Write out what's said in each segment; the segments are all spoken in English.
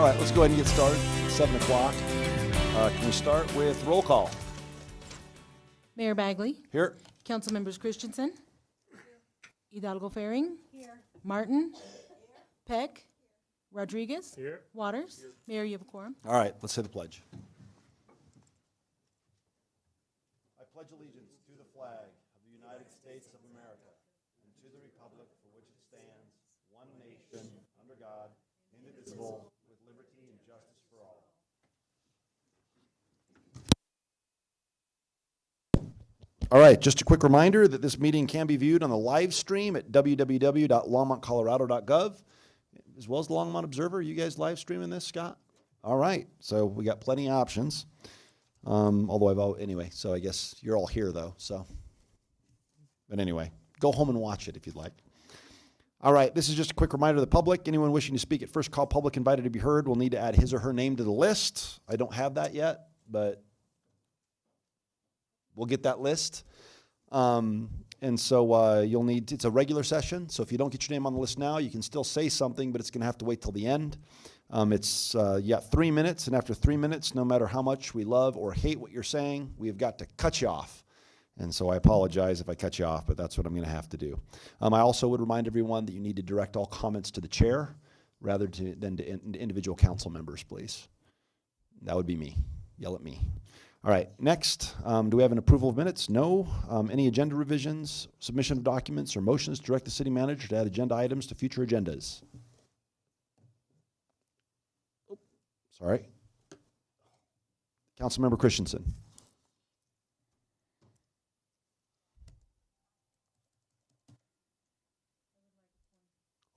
All right, let's go ahead and get started. It's 7 o'clock. Can we start with roll call? Mayor Bagley. Here. Council members Christensen. Hidalgo Faring. Here. Martin. Peck. Rodriguez. Here. Waters. Here. Mayor, you have a quorum. All right, let's say the pledge. I pledge allegiance to the flag of the United States of America and to the republic for which it stands, one nation, under God, indivisible, with liberty and justice for all. All right, just a quick reminder that this meeting can be viewed on the live stream at www.longmontcolorado.gov, as well as the Longmont Observer. You guys live streaming this, Scott? All right, so we got plenty of options. Anyway, so I guess you're all here though, so. But anyway, go home and watch it if you'd like. All right, this is just a quick reminder to the public. Anyone wishing to speak at first call public invited to be heard will need to add his or her name to the list. I don't have that yet, but we'll get that list. And so you'll need, it's a regular session, so if you don't get your name on the list now, you can still say something, but it's going to have to wait till the end. It's 3 minutes, and after 3 minutes, no matter how much we love or hate what you're saying, we have got to cut you off. And so I apologize if I cut you off, but that's what I'm going to have to do. I also would remind everyone that you need to direct all comments to the chair rather than to individual council members, please. That would be me. Yell at me. All right, next, do we have an approval of minutes? No. Any agenda revisions, submission of documents, or motions to direct the city manager to add agenda items to future agendas? Sorry. Councilmember Christensen.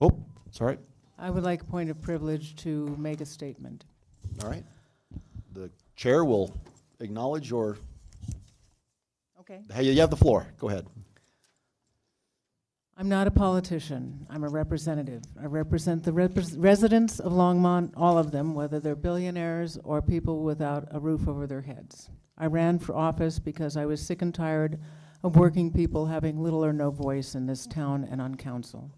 Oh, sorry. I would like a point of privilege to make a statement. All right. The chair will acknowledge your... Okay. Hey, you have the floor. Go ahead. I'm not a politician. I'm a representative. I represent the residents of Longmont, all of them, whether they're billionaires or people without a roof over their heads. I ran for office because I was sick and tired of working people having little or no voice in this town and on council.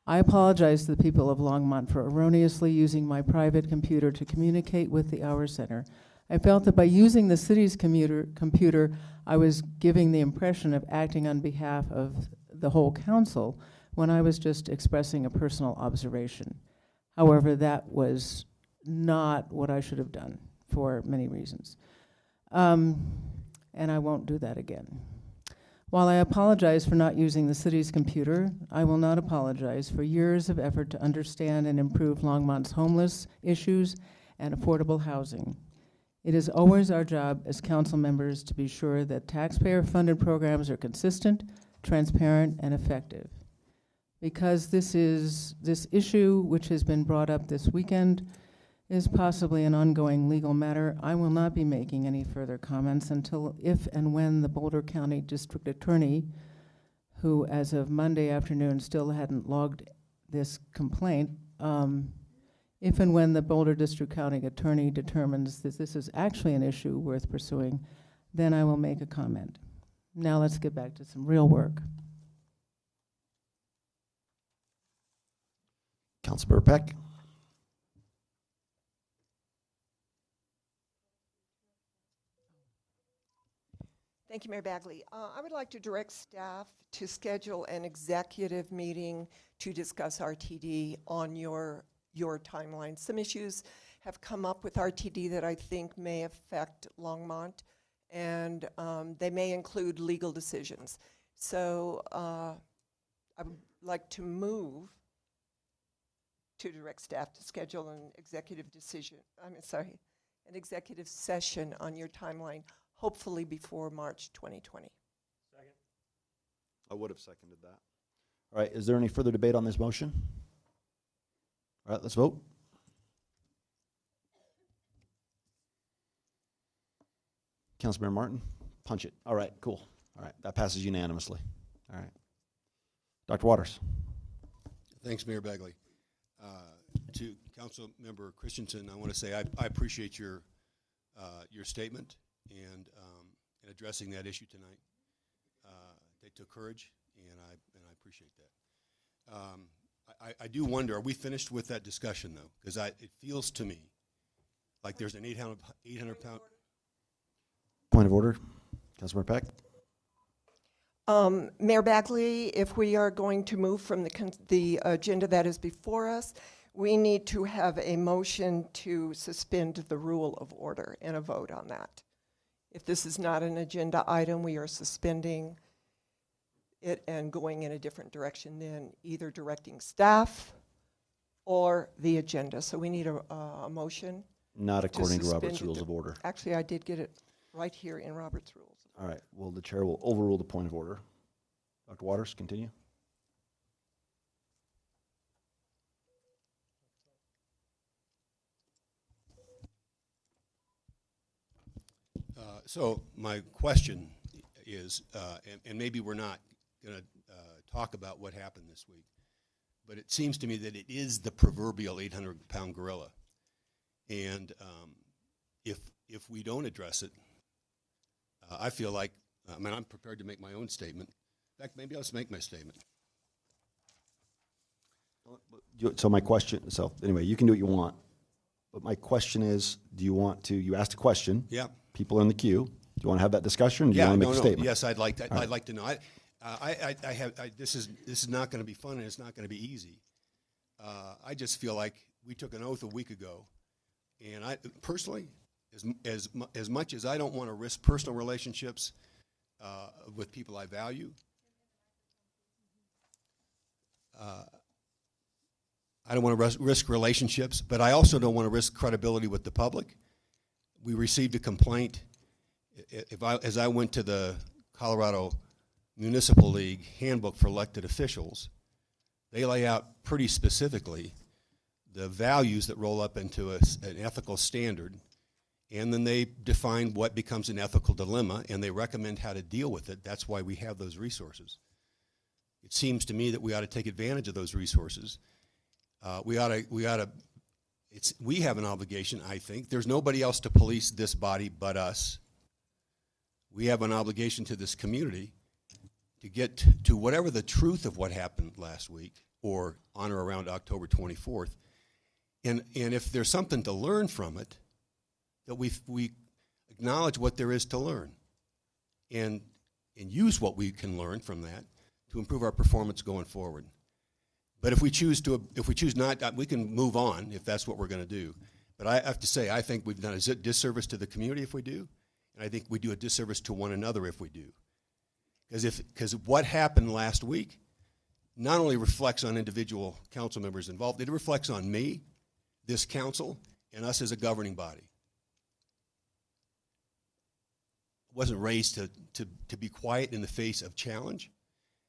I apologize to the people of Longmont for erroneously using my private computer to communicate with the Hour Center. I felt that by using the city's computer, I was giving the impression of acting on behalf of the whole council when I was just expressing a personal observation. However, that was not what I should have done for many reasons. And I won't do that again. While I apologize for not using the city's computer, I will not apologize for years of effort to understand and improve Longmont's homeless issues and affordable housing. It is always our job as council members to be sure that taxpayer-funded programs are consistent, transparent, and effective. Because this issue, which has been brought up this weekend, is possibly an ongoing legal matter, I will not be making any further comments until if and when the Boulder County District Attorney, who as of Monday afternoon still hadn't logged this complaint, if and when the Boulder District County Attorney determines that this is actually an issue worth pursuing, then I will make a comment. Now let's get back to some real work. Councilmember Peck. Thank you, Mayor Bagley. I would like to direct staff to schedule an executive meeting to discuss RTD on your timeline. Some issues have come up with RTD that I think may affect Longmont, and they may include legal decisions. So I would like to move to direct staff to schedule an executive session on your timeline, hopefully before March 2020. Second. I would have seconded that. All right, is there any further debate on this motion? All right, let's vote. Councilmember Martin, punch it. All right, cool. All right, that passes unanimously. All right. Dr. Waters. Thanks, Mayor Bagley. To Council Member Christensen, I want to say I appreciate your statement and addressing that issue tonight. They took courage, and I appreciate that. I do wonder, are we finished with that discussion, though? Because it feels to me like there's an 800 pound. Point of order, Councilmember Peck. Mayor Bagley, if we are going to move from the agenda that is before us, we need to have a motion to suspend the rule of order and a vote on that. If this is not an agenda item, we are suspending it and going in a different direction than either directing staff or the agenda. So we need a motion. Not according to Robert's suspend Rules the- of Order. Actually, I did get it right here in Robert's Rules. All right, well, the chair will overrule the point of order. Dr. Waters, continue. So my question is, and maybe we're not going to talk about what happened this week, but it seems to me that it is the proverbial 800-pound gorilla. And if we don't address it, I feel like, I'm prepared to make my own statement. In fact, maybe I'll just make my statement. So my question, so anyway, you can do what you want, but my question is, do you want to, you asked a question. Yeah. People are in the queue. Do you want to have that discussion, or do you want to make a statement? Yes, I'd like to. I'd like to know. This is not going to be fun, and it's not going to be easy. I just feel like we took an oath a week ago, and I personally, as much as I don't want to risk personal relationships with people I value, I don't want to risk relationships, but I also don't want to risk credibility with the public. We received a complaint. As I went to the Colorado Municipal League Handbook for Elected Officials, they lay out pretty specifically the values that roll up into an ethical standard, and then they define what becomes an ethical dilemma, and they recommend how to deal with it. That's why we have those resources. It seems to me that we ought to take advantage of those resources. We have an obligation, I think. There's nobody else to police this body but us. We have an obligation to this community to get to whatever the truth of what happened last week or on or around October 24th. And if there's something to learn from it, that we acknowledge what there is to learn and use what we can learn from that to improve our performance going forward. But if we choose not, we can move on if that's what we're going to do. But I have to say, I think we've done a disservice to the community if we do, and I think we do a disservice to one another if we do. Because what happened last week not only reflects on individual council members involved, it reflects on me, this council, and us as a governing body. I wasn't raised to be quiet in the face of challenge.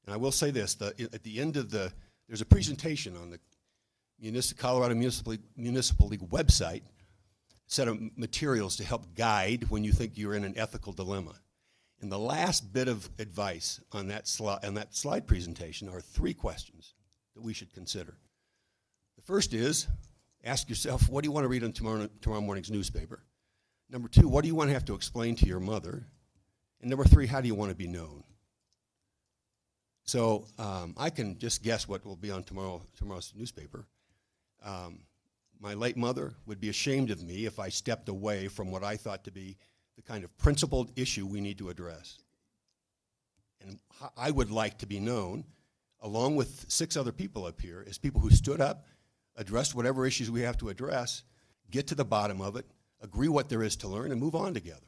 And I will say this, at the end of there's a presentation on the Colorado Municipal League website, set of materials to help guide when you think you're in an ethical dilemma. And the last bit of advice on that slide presentation are 3 questions that we should consider. The first is, ask yourself, what do you want to read in tomorrow morning's newspaper? Number 2, what do you want to have to explain to your mother? And number 3, how do you want to be known? So I can just guess what will be on tomorrow's newspaper. My late mother would be ashamed of me if I stepped away from what I thought to be the kind of principled issue we need to address. And I would like to be known, along with 6 other people up here, as people who stood up, addressed whatever issues we have to address, get to the bottom of it, agree what there is to learn, and move on together.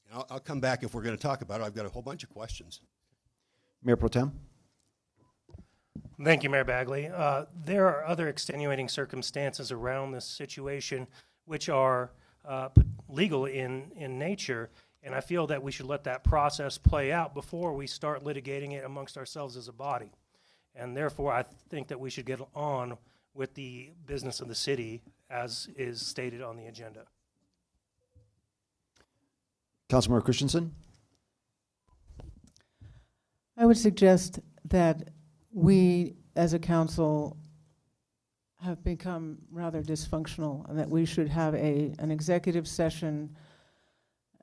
And I'll come back if we're going to talk about it. I've got a whole bunch of questions. Mayor Pro Tem? Thank you, Mayor Bagley. There are other extenuating circumstances around this situation which are legal in nature, and I feel that we should let that process play out before we start litigating it amongst ourselves as a body. And therefore, I think that we should get on with the business of the city as is stated on the agenda. Councilmember Christensen? I would suggest that we, as a council, have become rather dysfunctional, and that we should have an executive session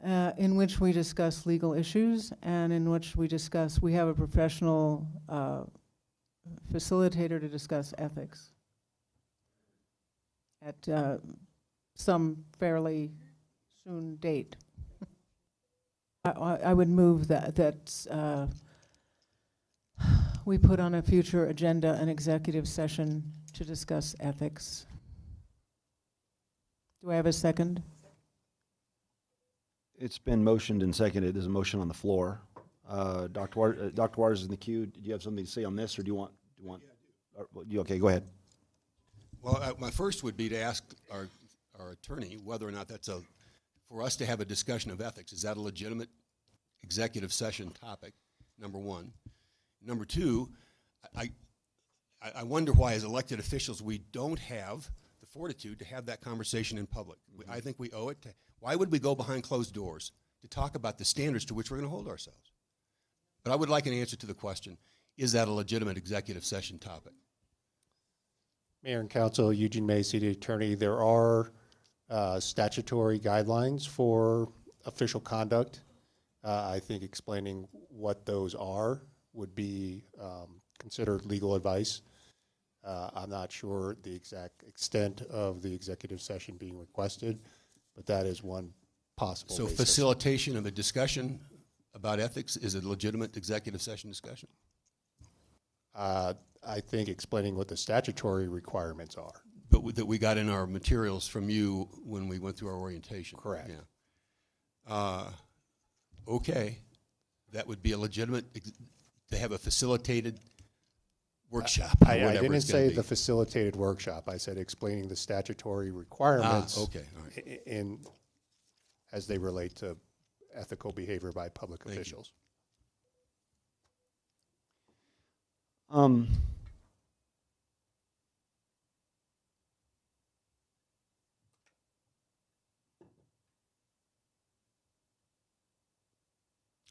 in which we discuss legal issues and in which we have a professional facilitator to discuss ethics at some fairly soon date. I would move that we put on a future agenda an executive session to discuss ethics. Do I have a second? It's been motioned and seconded. There's a motion on the floor. Dr. Waters is in the queue. Do you have something to say on this, or do you want? Okay, go ahead. Well, my first would be to ask our attorney whether or not that's for us to have a discussion of ethics. Is that a legitimate executive session topic, number one? Number two, I wonder why as elected officials we don't have the fortitude to have that conversation in public. Mm-hmm. I think we owe it to. Why would we go behind closed doors to talk about the standards to which we're going to hold ourselves? But I would like an answer to the question, is that a legitimate executive session topic? Mayor and Council, Eugene May, City Attorney, there are statutory guidelines for official conduct. I think explaining what those are would be considered legal advice. I'm not sure the exact extent of the executive session being requested, but that is one possible So basis. facilitation of a discussion about ethics is a legitimate executive session discussion? I think explaining what the statutory requirements are. But that we got in our materials from you when we went through our orientation. Correct. Yeah. Okay. That would be a legitimate, to have a facilitated workshop. Or I whatever didn't it's gonna say be. the facilitated workshop. I said explaining the statutory requirements Okay. All right. in as they relate to ethical behavior by public Thank you. officials.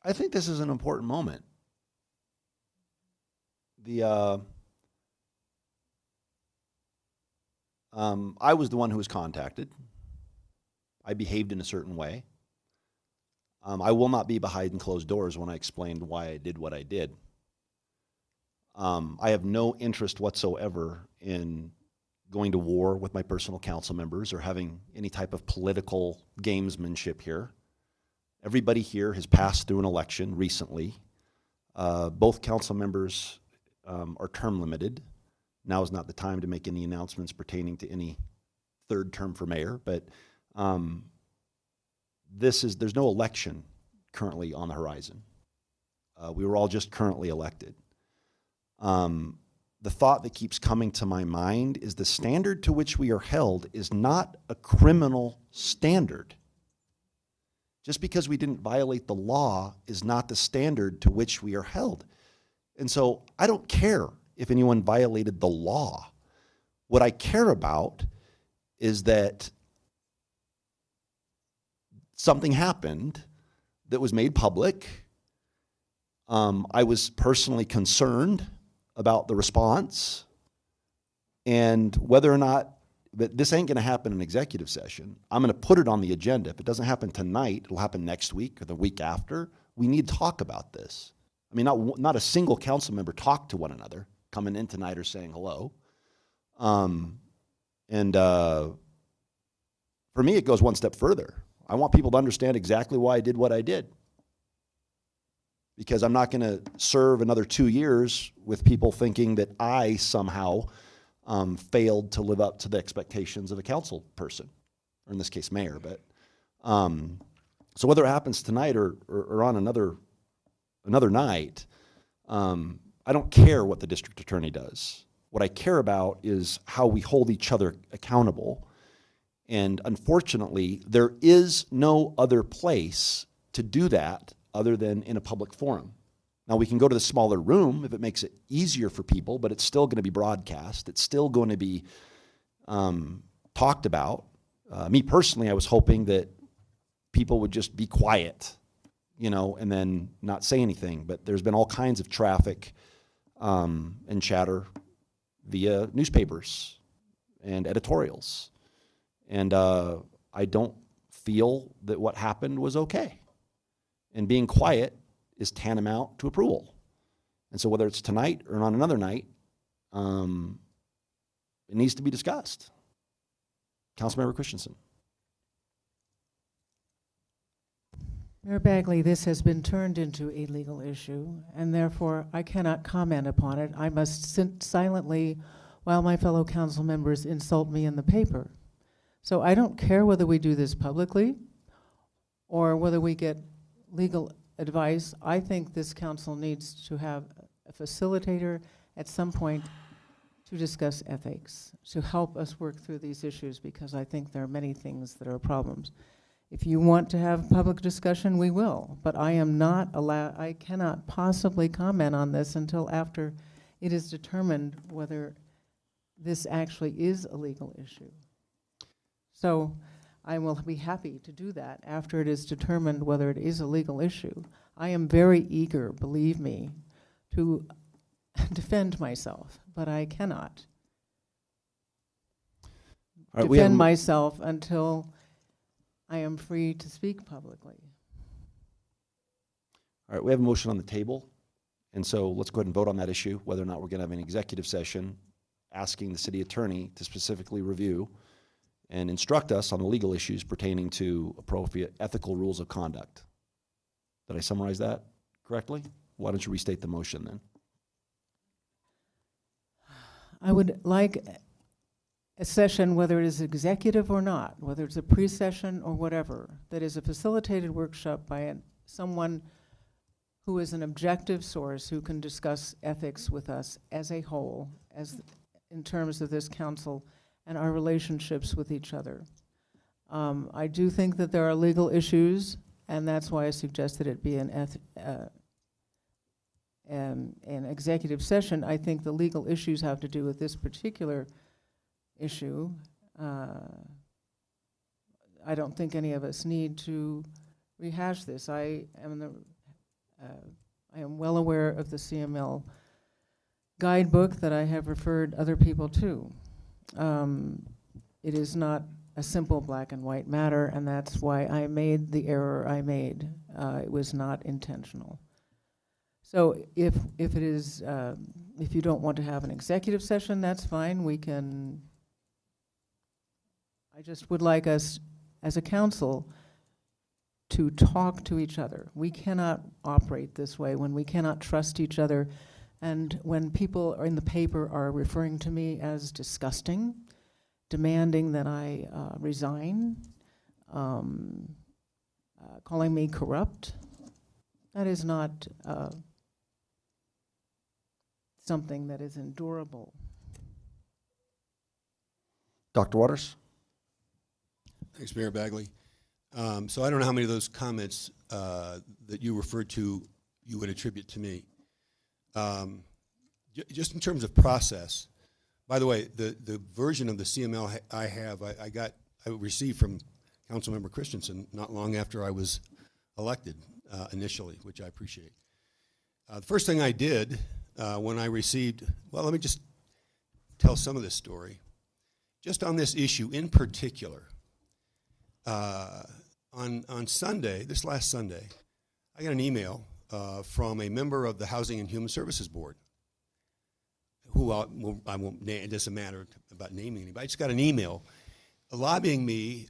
I think this is an important moment. I was the one who was contacted. I behaved in a certain way. I will not be behind closed doors when I explained why I did what I did. I have no interest whatsoever in going to war with my personal council members or having any type of political gamesmanship here. Everybody here has passed through an election recently. Both council members are term limited. Now is not the time to make any announcements pertaining to any third term for mayor, but there's no election currently on the horizon. We were all just currently elected. The thought that keeps coming to my mind is the standard to which we are held is not a criminal standard. Just because we didn't violate the law is not the standard to which we are held. And so I don't care if anyone violated the law. What I care about is that something happened that was made public. I was personally concerned about the response and whether or not, but this ain't going to happen in executive session. I'm going to put it on the agenda. If it doesn't happen tonight, it'll happen next week or the week after. We need to talk about this. I mean, not a single council member talked to one another coming in tonight or saying hello. For me, it goes one step further. I want people to understand exactly why I did what I did. Because I'm not going to serve another 2 years with people thinking that I somehow failed to live up to the expectations of a council person, or in this case, mayor. But so whether it happens tonight or on another night, I don't care what the district attorney does. What I care about is how we hold each other accountable. And unfortunately, there is no other place to do that other than in a public forum. Now, we can go to the smaller room if it makes it easier for people, but it's still going to be broadcast. It's still going to be talked about. Me personally, I was hoping that people would just be quiet, and then not say anything. But there's been all kinds of traffic and chatter via newspapers and editorials. And I don't feel that what happened was okay. And being quiet is tantamount to approval. And so whether it's tonight or on another night, it needs to be discussed. Councilmember Christensen. Mayor Bagley, this has been turned into a legal issue, and therefore I cannot comment upon it. I must sit silently while my fellow council members insult me in the paper. So I don't care whether we do this publicly or whether we get legal advice. I think this council needs to have a facilitator at some point to discuss ethics, to help us work through these issues, because I think there are many things that are problems. If you want to have public discussion, we will, but I am not allowed, I cannot possibly comment on this until after it is determined whether this actually is a legal issue. So I will be happy to do that after it is determined whether it is a legal issue. I am very eager, believe me, to defend myself, but I cannot defend myself until I am free to speak publicly. All right, we have a motion on the table, and so let's go ahead and vote on that issue, whether or not we're going to have an executive session asking the city attorney to specifically review and instruct us on the legal issues pertaining to appropriate ethical rules of conduct. Did I summarize that correctly? Why don't you restate the motion then? I would like a session, whether it is executive or not, whether it's a pre-session or whatever, that is a facilitated workshop by someone who is an objective source who can discuss ethics with us as a whole, as in terms of this council and our relationships with each other. I do think that there are legal issues, and that's why I suggested it be an executive session. I think the legal issues have to do with this particular issue. I don't think any of us need to rehash this. I am well aware of the CML guidebook that I have referred other people to. It is not a simple black and white matter, and that's why I made the error I made. It was not intentional. So if it is, if you don't want to have an executive session, that's fine. We can. I just would like us as a council to talk to each other. We cannot operate this way when we cannot trust each other, and when people in the paper are referring to me as disgusting, demanding that I resign, calling me corrupt. That is not something that is endurable. Dr. Waters? Thanks, Mayor Bagley. So I don't know how many of those comments that you referred to you would attribute to me. Just in terms of process, by the way, the version of the CML I received from Councilmember Christensen not long after I was elected initially, which I appreciate. The first thing I did when I received, well, let me just tell some of this story. Just on this issue in particular, on Sunday, this last Sunday, I got an email from a member of the Housing and Human Services Board, who I won't name, it doesn't matter about naming anybody. I just got an email lobbying me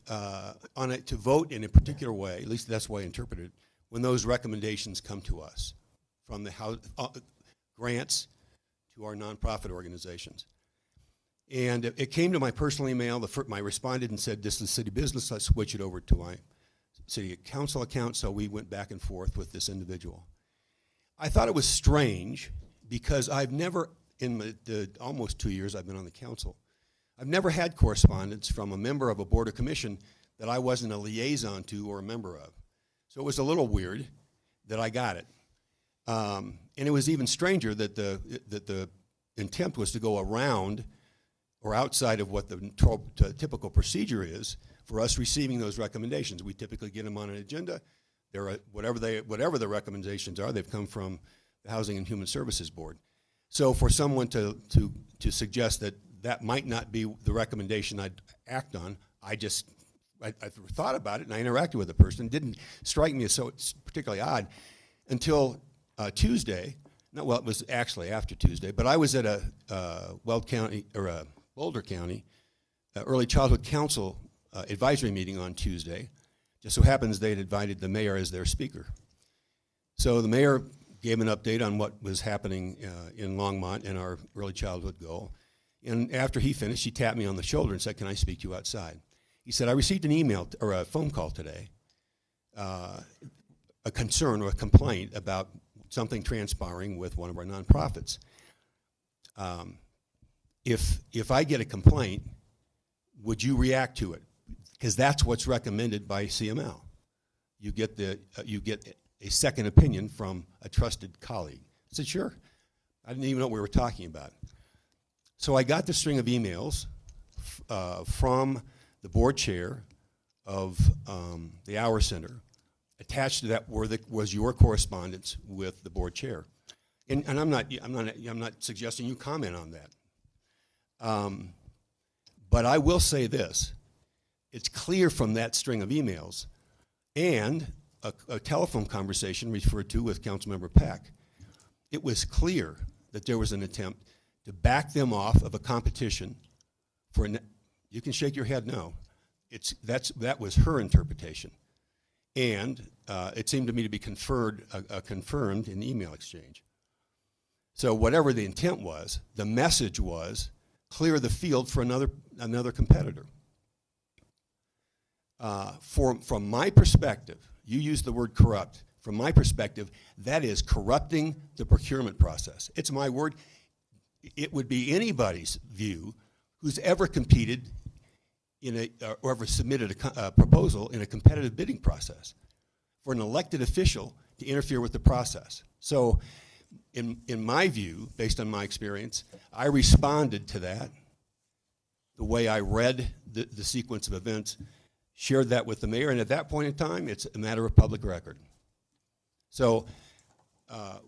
on it to vote in a particular way, at least that's the way I interpreted it, when those recommendations come to us from the grants to our nonprofit organizations. And it came to my personal email. I responded and said, this is city business. Let's switch it over to my city council account. So we went back and forth with this individual. I thought it was strange because I've never, in the almost 2 years I've been on the council, I've never had correspondence from a member of a board or commission that I wasn't a liaison to or a member of. So it was a little weird that I got it. And it was even stranger that the intent was to go around or outside of what the typical procedure is for us receiving those recommendations. We typically get them on an agenda. Whatever the recommendations are, they've come from the Housing and Human Services Board. So for someone to suggest that might not be the recommendation I'd act on, I thought about it and I interacted with the person. It didn't strike me as so particularly odd until Tuesday. No, well, it was actually after Tuesday, but I was at a Weld County, or a Boulder County Early Childhood Council advisory meeting on Tuesday. Just so happens they'd invited the mayor as their speaker. So the mayor gave an update on what was happening in Longmont and our early childhood goal. And after he finished, he tapped me on the shoulder and said, "Can I speak to you outside?" He said, "I received an email or a phone call today, a concern or a complaint about something transpiring with one of our nonprofits. If I get a complaint, would you react to it? Because that's what's recommended by CML. You get a second opinion from a trusted colleague." I said, "Sure." I didn't even know what we were talking about. So I got the string of emails from the board chair of the Hour Center. Attached to that was your correspondence with the board chair, and I'm not suggesting you comment on that. But I will say this: it's clear from that string of emails and a telephone conversation referred to with Councilmember Peck, it was clear that there was an attempt to back them off of a competition for you can shake your head no. That was her interpretation. And it seemed to me to be confirmed in the email exchange. So whatever the intent was, the message was clear the field for another competitor. From my perspective, you used the word corrupt. From my perspective, that is corrupting the procurement process. It's my word. It would be anybody's view who's ever competed or ever submitted a proposal in a competitive bidding process for an elected official to interfere with the process. So in my view, based on my experience, I responded to that the way I read the sequence of events, shared that with the mayor, and at that point in time, it's a matter of public record. So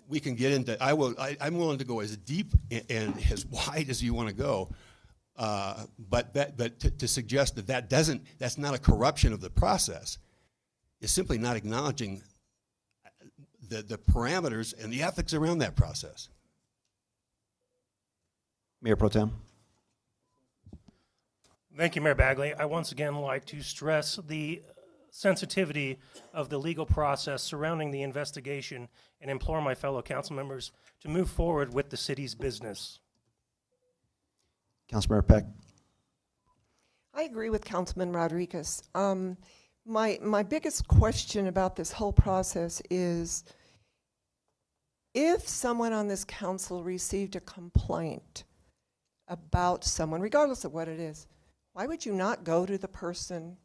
we can get into, I'm willing to go as deep and as wide as you want to go, but to suggest that's not a corruption of the process is simply not acknowledging the parameters and the ethics around that process. Mayor Pro Tem. Thank you, Mayor Bagley. I once again like to stress the sensitivity of the legal process surrounding the investigation and implore my fellow council members to move forward with the city's business. Councilmember Peck. I agree with Councilman Rodriguez. My biggest question about this whole process is, if someone on this council received a complaint about someone, regardless of what it is, why would you not go to the person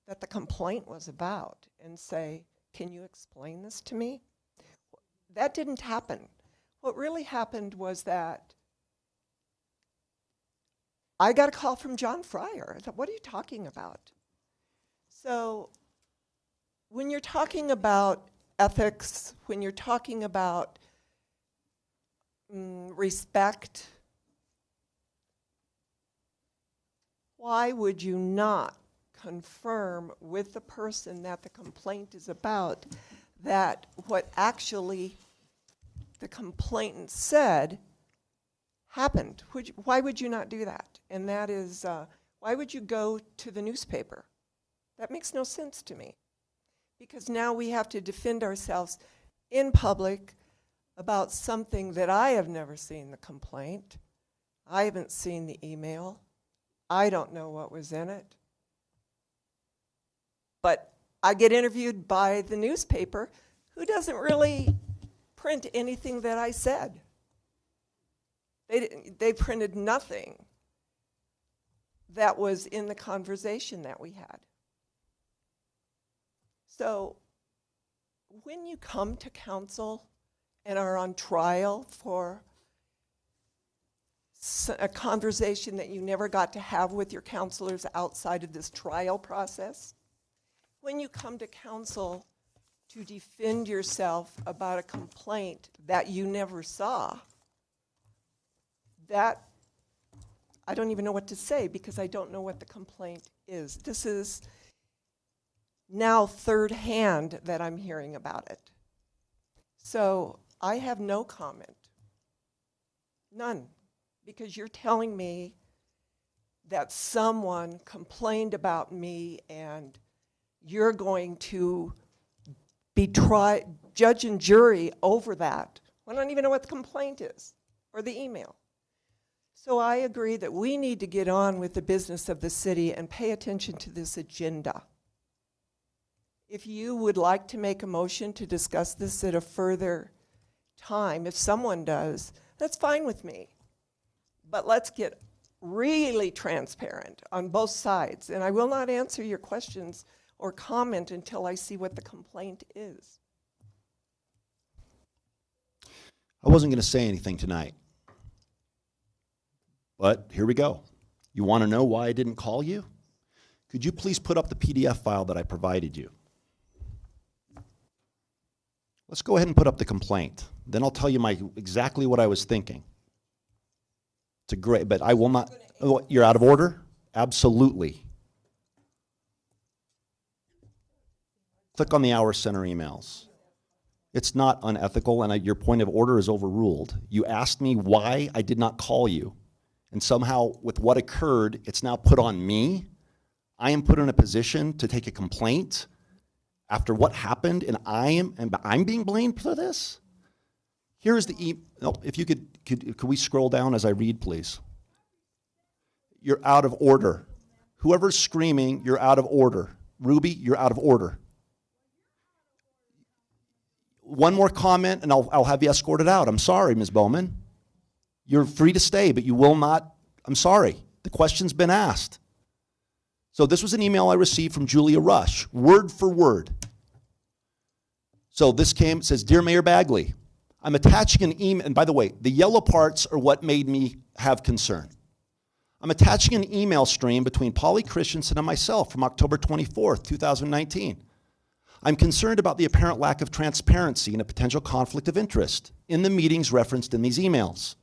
that the complaint was about and say, "Can you explain this to me?" That didn't happen. What really happened was that I got a call from John Fryer. I thought, "What are you talking about?" So when you're talking about ethics, when you're talking about respect, why would you not confirm with the person that the complaint is about that what actually the complainant said happened? Why would you not do that? And that is, why would you go to the newspaper? That makes no sense to me, because now we have to defend ourselves in public about something that I have never seen the complaint. I haven't seen the email. I don't know what was in it. But I get interviewed by the newspaper, who doesn't really print anything that I said. They printed nothing that was in the conversation that we had. So when you come to council and are on trial for a conversation that you never got to have with your counselors outside of this trial process, when you come to council to defend yourself about a complaint that you never saw, that I don't even know what to say, because I don't know what the complaint is. This is now third hand that I'm hearing about it. So I have no comment. None. Because you're telling me that someone complained about me and you're going to be judge and jury over that. I don't even know what the complaint is or the email. So I agree that we need to get on with the business of the city and pay attention to this agenda. If you would like to make a motion to discuss this at a further time, if someone does, that's fine with me. But let's get really transparent on both sides. And I will not answer your questions or comment until I see what the complaint is. I wasn't going to say anything tonight, but here we go. You want to know why I didn't call you? Could you please put up the PDF file that I provided you? Let's go ahead and put up the complaint. Then I'll tell you exactly what I was thinking. It's a great, but I will not. Oh, you're out of order? Absolutely. Click on the Hour Center emails. It's not unethical, and your point of order is overruled. You asked me why I did not call you, and somehow with what occurred, it's now put on me. I am put in a position to take a complaint after what happened, and I'm being blamed for this? Here is the if you could we scroll down as I read, please? You're out of order. Whoever's screaming, you're out of order. Ruby, you're out of order. One more comment, and I'll have you escorted out. I'm sorry, Ms. Bowman. You're free to stay, but you will not. I'm sorry. The question's been asked. So this was an email I received from Julia Rush, word for word. So this came, it says, Dear Mayor Bagley, I'm attaching an email, and by the way, the yellow parts are what made me have concern. I'm attaching an email stream between Polly Christensen and myself from October 24th, 2019. I'm concerned about the apparent lack of transparency and a potential conflict of interest in the meetings referenced in these emails.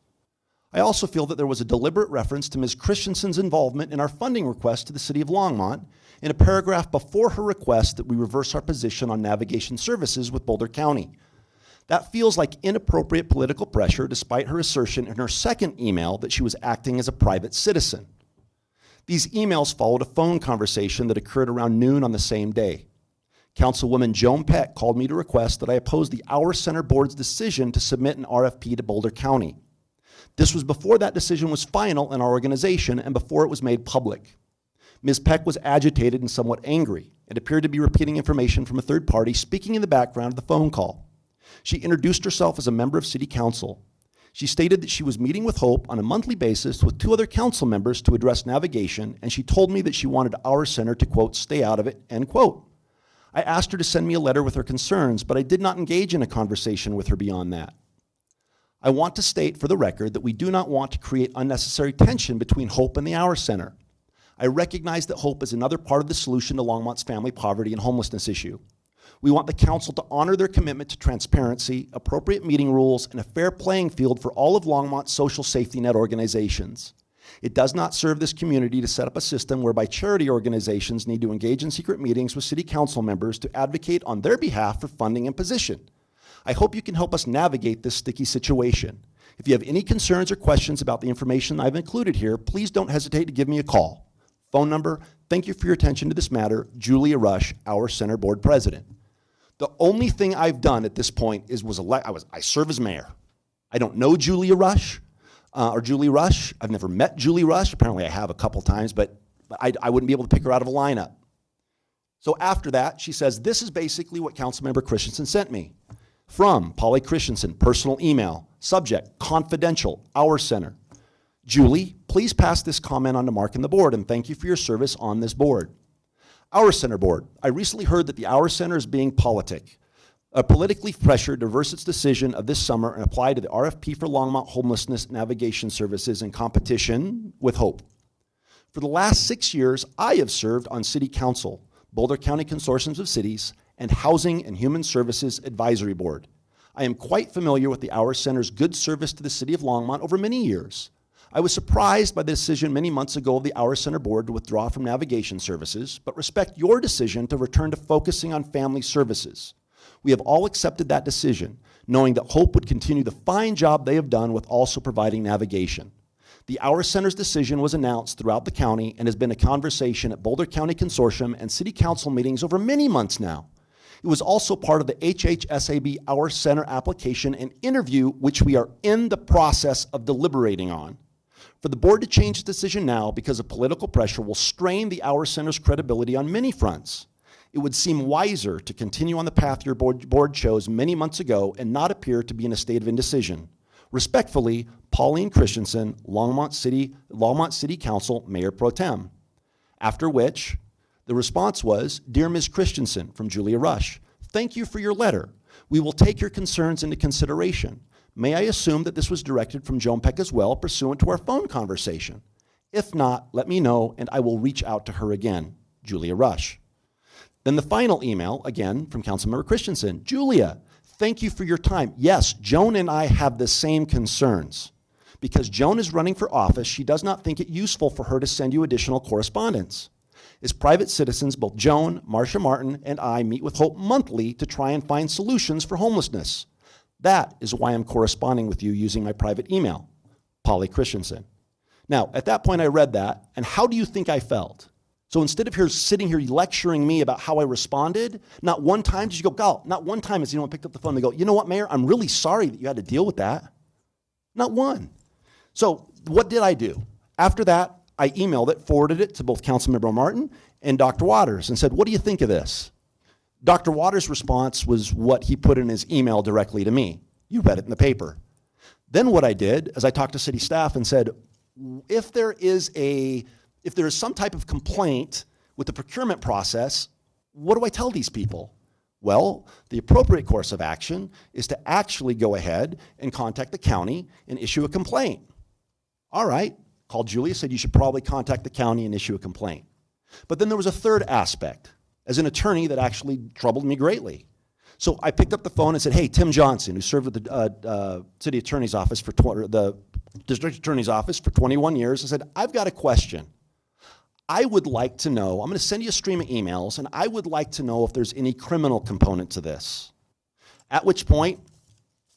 I also feel that there was a deliberate reference to Ms. Christensen's involvement in our funding request to the City of Longmont in a paragraph before her request that we reverse our position on navigation services with Boulder County. That feels like inappropriate political pressure despite her assertion in her second email that she was acting as a private citizen. These emails followed a phone conversation that occurred around noon on the same day. Councilwoman Joan Peck called me to request that I oppose the Our Center Board's decision to submit an RFP to Boulder County. This was before that decision was final in our organization and before it was made public. Ms. Peck was agitated and somewhat angry and appeared to be repeating information from a third party speaking in the background of the phone call. She introduced herself as a member of City Council. She stated that she was meeting with Hope on a monthly basis with 2 other council members to address navigation, and she told me that she wanted Our Center to, quote, stay out of it, end quote. I asked her to send me a letter with her concerns, but I did not engage in a conversation with her beyond that. I want to state for the record that we do not want to create unnecessary tension between Hope and the Our Center. I recognize that Hope is another part of the solution to Longmont's family poverty and homelessness issue. We want the council to honor their commitment to transparency, appropriate meeting rules, and a fair playing field for all of Longmont's social safety net organizations. It does not serve this community to set up a system whereby charity organizations need to engage in secret meetings with city council members to advocate on their behalf for funding and position. I hope you can help us navigate this sticky situation. If you have any concerns or questions about the information I've included here, please don't hesitate to give me a call. Phone number, thank you for your attention to this matter, Julia Rush, Our Center Board President. The only thing I've done at this point is I serve as mayor. I don't know Julia Rush or Julie Rush. I've never met Julie Rush. Apparently I have a couple times, but I wouldn't be able to pick her out of a lineup. So after that, she says, this is basically what Councilmember Christensen sent me. From Polly Christensen, personal email, subject, confidential, Our Center. Julie, please pass this comment on to Mark and the board, and thank you for your service on this board. Our Center Board, I recently heard that the Our Center is being politically pressured to reverse its decision of this summer and apply to the RFP for Longmont Homelessness Navigation Services in competition with Hope. For the last 6 years, I have served on City Council, Boulder County Consortiums of Cities, and Housing and Human Services Advisory Board. I am quite familiar with the Our Center's good service to the City of Longmont over many years. I was surprised by the decision many months ago of the Our Center Board to withdraw from navigation services, but respect your decision to return to focusing on family services. We have all accepted that decision. knowing that Hope would continue the fine job they have done with also providing navigation. The Our Center's decision was announced throughout the county and has been a conversation at Boulder County Consortium and City Council meetings over many months now. It was also part of the HHSAB Our Center application and interview, which we are in the process of deliberating on. For the board to change its decision now because of political pressure will strain the Our Center's credibility on many fronts. It would seem wiser to continue on the path your board chose many months ago and not appear to be in a state of indecision. Respectfully, Pauline Christensen, Longmont City Council Mayor Pro Tem. After which, the response was, Dear Ms. Christensen, from Julia Rush, thank you for your letter. We will take your concerns into consideration. May I assume that this was directed from Joan Peck as well, pursuant to our phone conversation? If not, let me know and I will reach out to her again. Julia Rush. Then the final email, again, from Councilmember Christensen. Julia, thank you for your time. Yes, Joan and I have the same concerns. Because Joan is running for office, she does not think it useful for her to send you additional correspondence. As private citizens, both Joan, Marcia Martin, and I meet with Hope monthly to try and find solutions for homelessness. That is why I'm corresponding with you using my private email, Polly Christensen. Now, at that point I read that, and how do you think I felt? So instead of sitting here lecturing me about how I responded, not one time did you go, God, not one time has anyone picked up the phone and go, you know what, Mayor, I'm really sorry that you had to deal with that. Not one. So what did I do? After that, I emailed it, forwarded it to both Councilmember Martin and Dr. Waters and said, what do you think of this? Dr. Waters' response was what he put in his email directly to me. You read it in the paper. Then what I did is I talked to city staff and said, if there is some type of complaint with the procurement process, what do I tell these people? Well, the appropriate course of action is to actually go ahead and contact the county and issue a complaint. All right, called Julia, said you should probably contact the county and issue a complaint. But then there was a third aspect, as an attorney, that actually troubled me greatly. So I picked up the phone and said, hey, Tim Johnson, who served at the city attorney's office the district attorney's office for 21 years, I said, I've got a question. I would like to know, I'm going to send you a stream of emails, and I would like to know if there's any criminal component to this. At which point,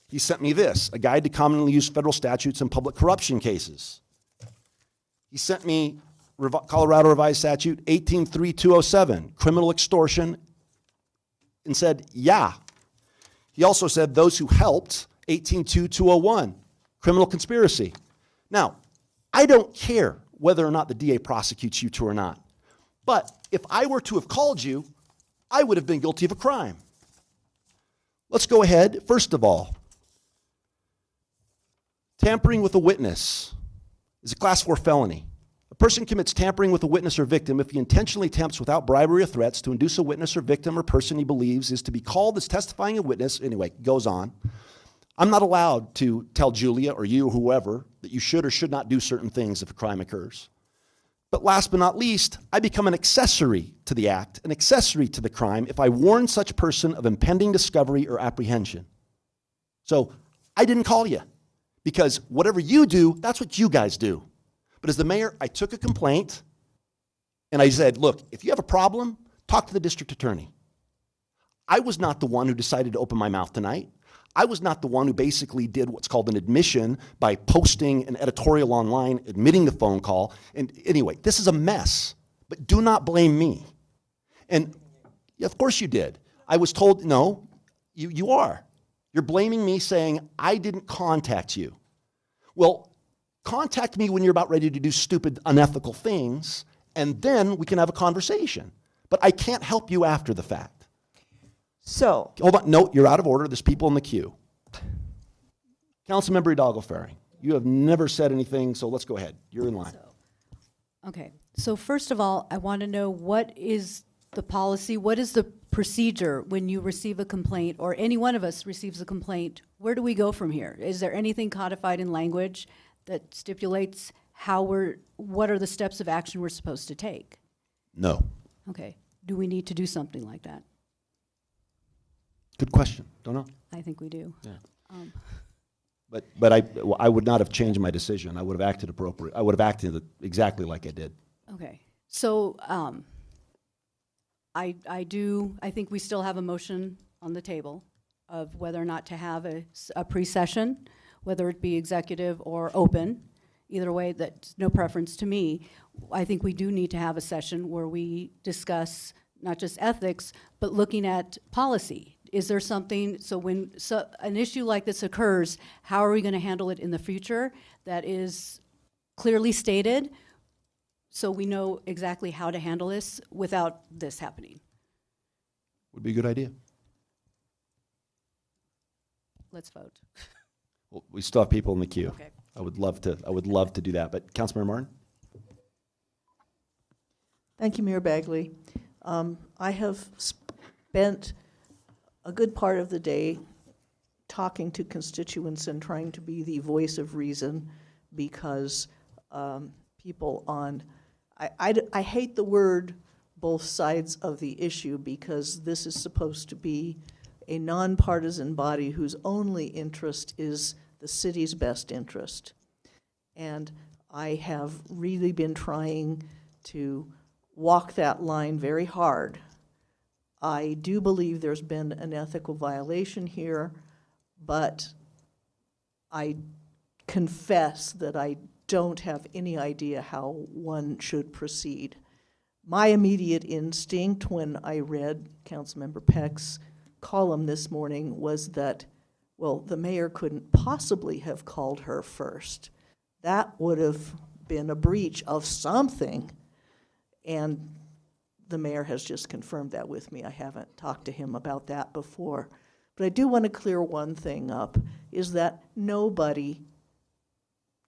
he sent me this, a guide to commonly used federal statutes and public corruption cases. He sent me Colorado Revised Statute 183207, criminal extortion, and said, yeah. He also said those who helped, 182201, criminal conspiracy. Now, I don't care whether or not the DA prosecutes you two or not. But if I were to have called you, I would have been guilty of a crime. Let's go ahead. First of all, tampering with a witness is a class 4 felony. A person commits tampering with a witness or victim if he intentionally attempts without bribery or threats to induce a witness or victim or person he believes is to be called as testifying a witness. Anyway, goes on. I'm not allowed to tell Julia or you or whoever that you should or should not do certain things if a crime occurs. But last but not least, I become an accessory to the act, an accessory to the crime, if I warn such person of impending discovery or apprehension. So I didn't call you because whatever you do, that's what you guys do. But as the mayor, I took a complaint and I said, look, if you have a problem, talk to the district attorney. I was not the one who decided to open my mouth tonight. I was not the one who basically did what's called an admission by posting an editorial online, admitting the phone call. And anyway, this is a mess, but do not blame me. And yeah, of course you did. I was told, no, you are. You're blaming me saying I didn't contact you. Well, contact me when you're about ready to do stupid, unethical things, and then we can have a conversation. But I can't help you after the fact. So, Hold on, no, you're out of order. There's people in the queue. Councilmember Hidalgo-Ferring, you have never said anything, so let's go ahead. You're in line. Okay, so first of all, I want to know what is the policy, what is the procedure when you receive a complaint, or any one of us receives a complaint? Where do we go from here? Is there anything codified in language that stipulates what are the steps of action we're supposed to take? No. Okay, do we need to do something like that? Good question. Don't know. I think we do. Yeah. Um, But I would not have changed my decision. I would have acted appropriate. I would have acted exactly like I did. Okay, so I think we still have a motion on the table. of whether or not to have a pre-session, whether it be executive or open. Either way, that's no preference to me. I think we do need to have a session where we discuss not just ethics, but looking at policy. Is there something, so when an issue like this occurs, how are we going to handle it in the future that is clearly stated so we know exactly how to handle this without this happening? Would be a good idea. Let's vote. Well, we still have people in the queue. Okay. I would love to do that, but Councilmember Martin? Thank you, Mayor Bagley. I have spent a good part of the day talking to constituents and trying to be the voice of reason because people on, I hate the word both sides of the issue because this is supposed to be a nonpartisan body whose only interest is the city's best interest. And I have really been trying to walk that line very hard. I do believe there's been an ethical violation here, but I confess that I don't have any idea how one should proceed. My immediate instinct when I read Councilmember Peck's column this morning was that, well, the mayor couldn't possibly have called her first. That would have been a breach of something. And the mayor has just confirmed that with me. I haven't talked to him about that before. But I do want to clear one thing up, is that nobody,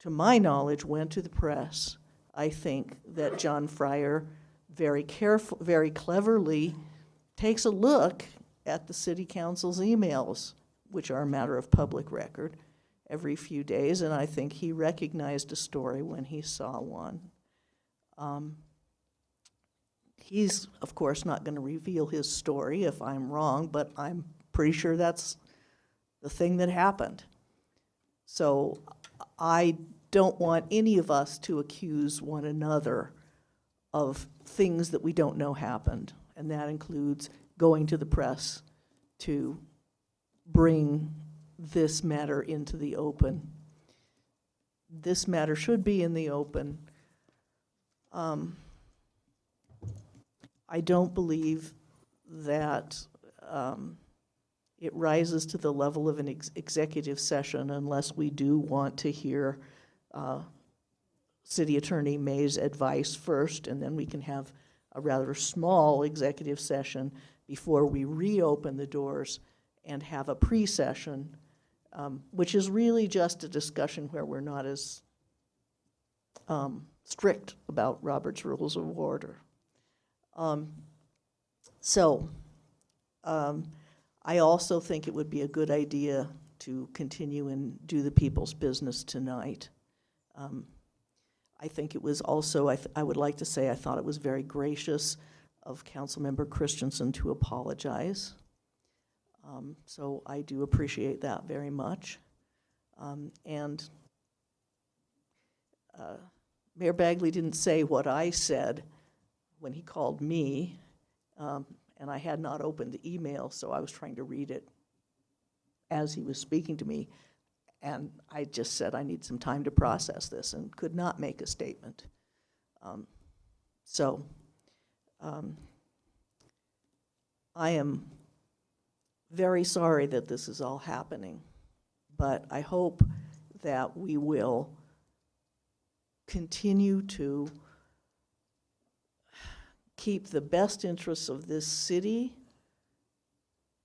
to my knowledge, went to the press. I think that John Fryer very cleverly takes a look at the city council's emails, which are a matter of public record, every few days, and I think he recognized a story when he saw one. He's, of course, not going to reveal his story if I'm wrong, but I'm pretty sure that's the thing that happened. So I don't want any of us to accuse one another of things that we don't know happened, and that includes going to the press to bring this matter into the open. This matter should be in the open. I don't believe that it rises to the level of an executive session unless we do want to hear City Attorney May's advice first, and then we can have a rather small executive session before we reopen the doors and have a pre-session, which is really just a discussion where we're not as strict about Robert's Rules of Order. I also think it would be a good idea to continue and do the people's business tonight. I think it was also, I would like to say, I thought it was very gracious of Councilmember Christensen to apologize. So I do appreciate that very much. Mayor Bagley didn't say what I said when he called me, and I had not opened the email, so I was trying to read it as he was speaking to me, and I just said I need some time to process this and could not make a statement. I am very sorry that this is all happening, but I hope that we will continue to keep the best interests of this city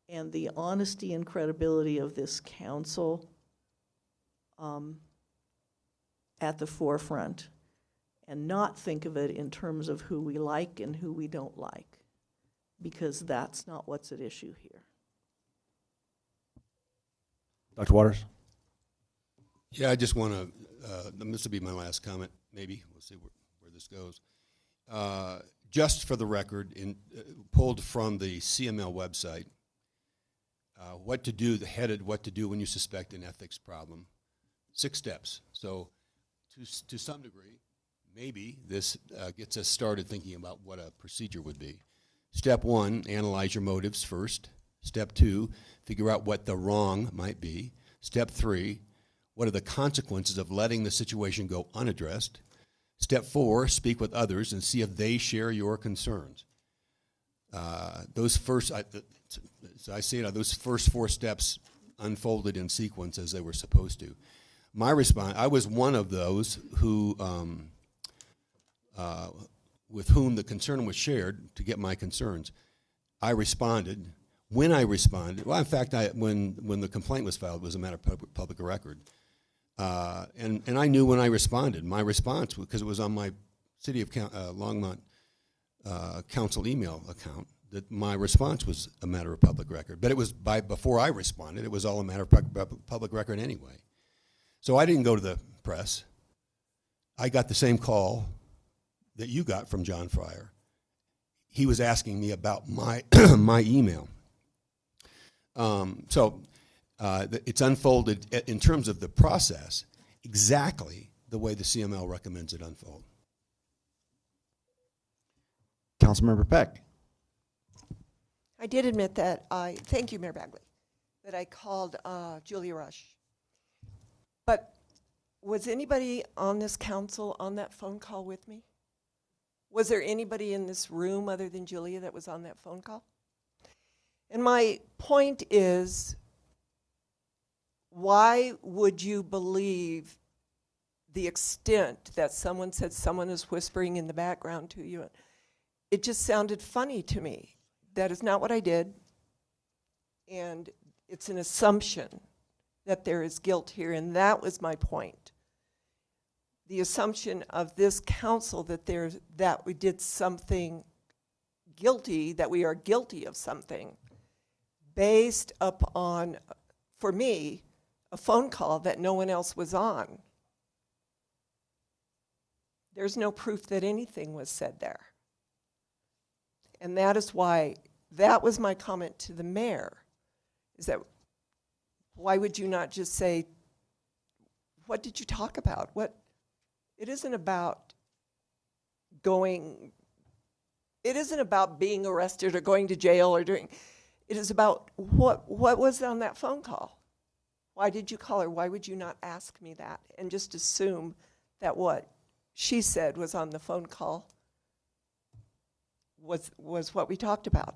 and the honesty and credibility of this council at the forefront, and not think of it in terms of who we like and who we don't like, because that's not what's at issue here. Dr. Waters? Yeah, I just want to, this will be my last comment, maybe. We'll see where this goes. Just for the record, pulled from the CML website, what to do, what to do when you suspect an ethics problem. 6 steps. So to some degree, maybe this gets us started thinking about what a procedure would be. Step 1, analyze your motives first. Step 2, figure out what the wrong might be. Step 3, what are the consequences of letting the situation go unaddressed? Step 4, speak with others and see if they share your concerns. Those first 4 steps unfolded in sequence as they were supposed to. My response, I was one of those who, with whom the concern was shared to get my concerns. I responded. When I responded, well, in fact, when the complaint was filed, it was a matter of public record. And I knew when I responded. My response, because it was on my City of Longmont council email account, that my response was a matter of public record. But it was before I responded, it was all a matter of public record anyway. So I didn't go to the press. I got the same call that you got from John Fryer. He was asking me about my my email. It's unfolded in terms of the process exactly the way the CML recommends it unfold. Councilmember Peck. I did admit that thank you, Mayor Bagley, that I called Julia Rush. But was anybody on this council on that phone call with me? Was there anybody in this room other than Julia that was on that phone call? And my point is, why would you believe the extent that someone said someone is whispering in the background to you? It just sounded funny to me. That is not what I did. And it's an assumption that there is guilt here, and that was my point. The assumption of this council that we did something guilty, that we are guilty of something, based upon, for me, a phone call that no one else was on. There's no proof that anything was said there. And that is why, that was my comment to the mayor, is that why would you not just say, what did you talk about? It isn't about being arrested or going to jail it is about what was on that phone call? Why did you call her? Why would you not ask me that and just assume that what she said was on the phone call was what we talked about?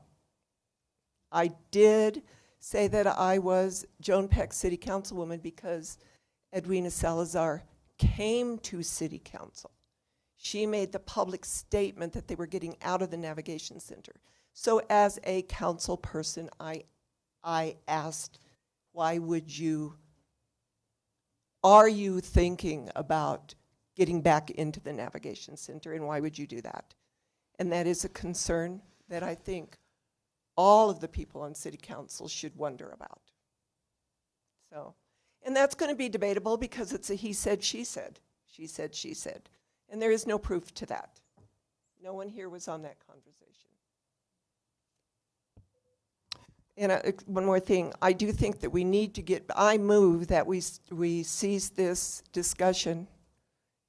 I did say that I was Joan Peck City Councilwoman because Edwina Salazar came to City Council. She made the public statement that they were getting out of the Navigation Center. So as a council person, I asked, are you thinking about getting back into the Navigation Center, and why would you do that? And that is a concern that I think all of the people on City Council should wonder about. So, and that's going to be debatable because it's a he said, she said. She said, she said. And there is no proof to that. No one here was on that conversation. And one more thing, I do think that we need to I move that we cease this discussion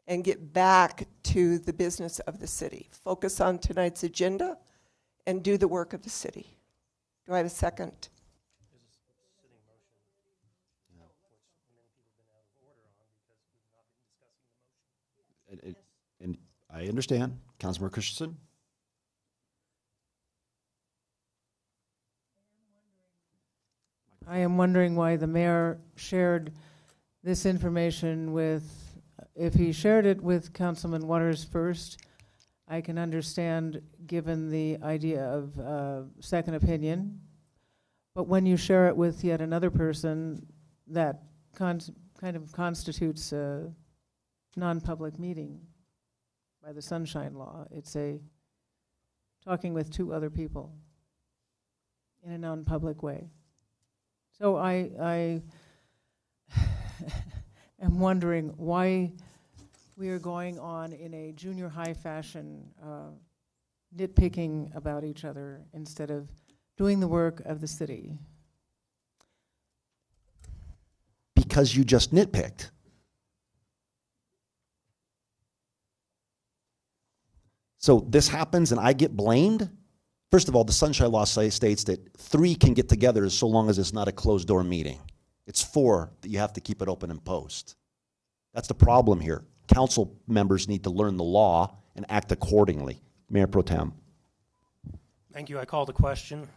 and get back to the business of the city. Focus on tonight's agenda and do the work of the city. Do I have a second? And I understand. Councilmember Christensen? I am wondering why the mayor shared this information if he shared it with Councilman Waters first, I can understand given the idea of second opinion. But when you share it with yet another person, that kind of constitutes a non-public meeting by the Sunshine Law. It's talking with two other people in a non-public way. So I am wondering why we are going on in a junior high fashion, nitpicking about each other instead of doing the work of the city. Because you just nitpicked. So this happens and I get blamed First of all, the Sunshine Law states that 3 can get together so long as it's not a closed-door meeting. It's 4 that you have to keep it open and post. That's the problem here. Council members need to learn the law and act accordingly. Mayor Pro Tem. Thank you. I call the question.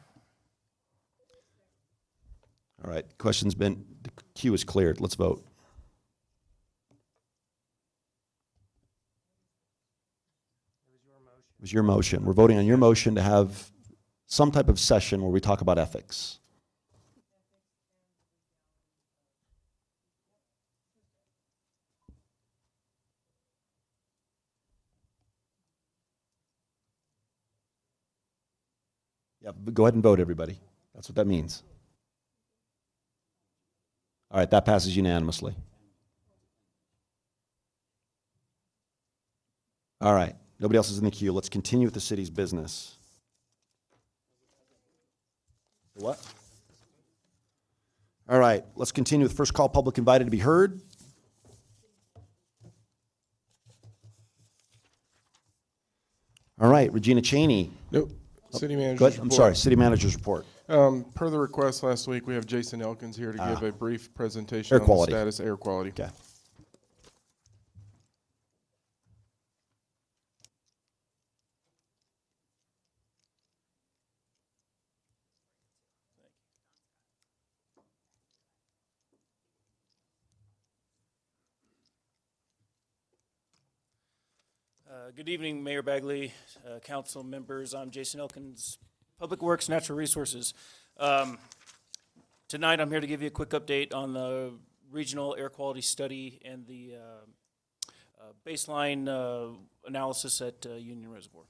All right, question's been, the queue is cleared. Let's vote. It was your motion. We're voting on your motion to have some type of session where we talk about ethics. Yeah, go ahead and vote, everybody. That's what that means. All right, that passes unanimously. All right, nobody else is in the queue. Let's continue with the city's business. What? All right, let's continue with first call public invited to be heard. All right, Regina Cheney. Nope. City manager's Good. I'm report. sorry, city manager's report. Per the request last week, we have Jason Elkins here to give a brief presentation Air on quality. the status air quality. Okay. Good evening, Mayor Bagley, council members. I'm Jason Elkins, Public Works, Natural Resources. Tonight, I'm here to give you a quick update on the regional air quality study and the baseline analysis at Union Reservoir.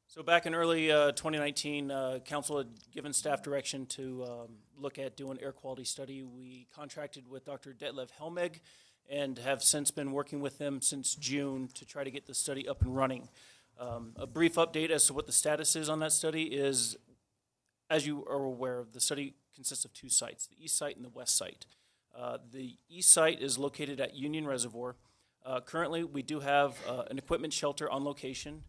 So back in early 2019, council had given staff direction to look at doing air quality study. We contracted with Dr. Detlev Helmig and have since been working with them since June to try to get the study up and running. A brief update as to what the status is on that study is, as you are aware, the study consists of 2 sites, the east site and the west site. The east site is located at Union Reservoir. Currently, we do have an equipment shelter on location.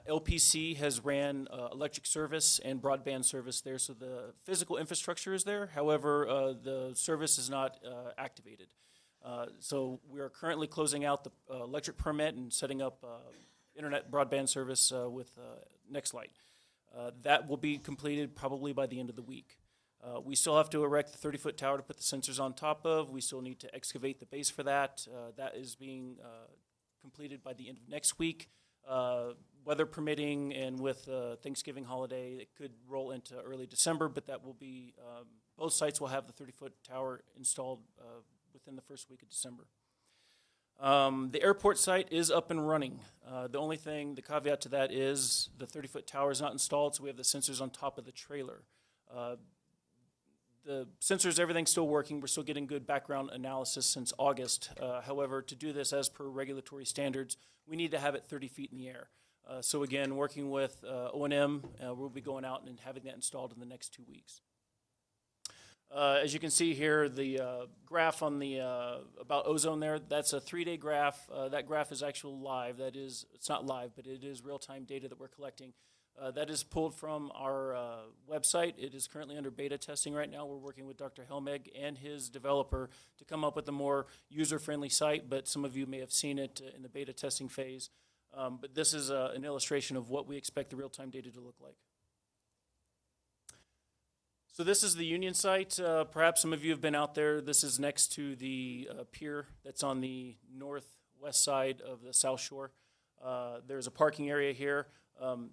LPC has ran electric service and broadband service there, so the physical infrastructure is there. However, the service is not activated. So we are currently closing out the electric permit and setting up internet broadband service with Nextlight. That will be completed probably by the end of the week. We still have to erect the 30-foot tower to put the sensors on top of. We still need to excavate the base for that. That is being completed by the end of next week. Weather permitting and with Thanksgiving holiday, it could roll into early December, but that will be, both sites will have the 30-foot tower installed within the first week of December. The airport site is up and running. The only thing, the caveat to that is the 30-foot tower is not installed, so we have the sensors on top of the trailer. The sensors, everything's still working. We're still getting good background analysis since August. However, to do this as per regulatory standards, we need to have it 30 feet in the air. So again, working with O&M, we'll be going out and having that installed in the next 2 weeks. As you can see here, the graph on the about ozone there, that's a 3-day graph. That graph is actually live. It's not live, but it is real-time data that we're collecting. That is pulled from our website. It is currently under beta testing right now. We're working with Dr. Helmig and his developer to come up with a more user-friendly site, but some of you may have seen it in the beta testing phase. But this is an illustration of what we expect the real-time data to look like. So this is the Union site. Perhaps some of you have been out there. This is next to the pier that's on the northwest side of the South Shore. There's a parking area here.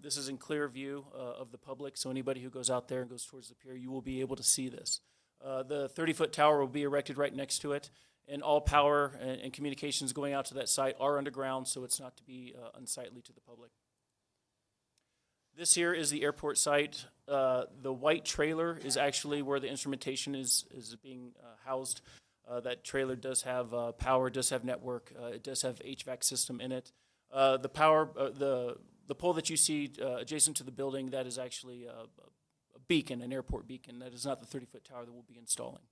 This is in clear view of the public, so anybody who goes out there and goes towards the pier, you will be able to see this. The 30-foot tower will be erected right next to it, and all power and communications going out to that site are underground, so it's not to be unsightly to the public. This here is the airport site. The white trailer is actually where the instrumentation is being housed. That trailer does have power, does have network, it does have HVAC system in it. The power, the pole that you see adjacent to the building, that is actually a beacon, an airport beacon. That is not the 30-foot tower that we'll be installing.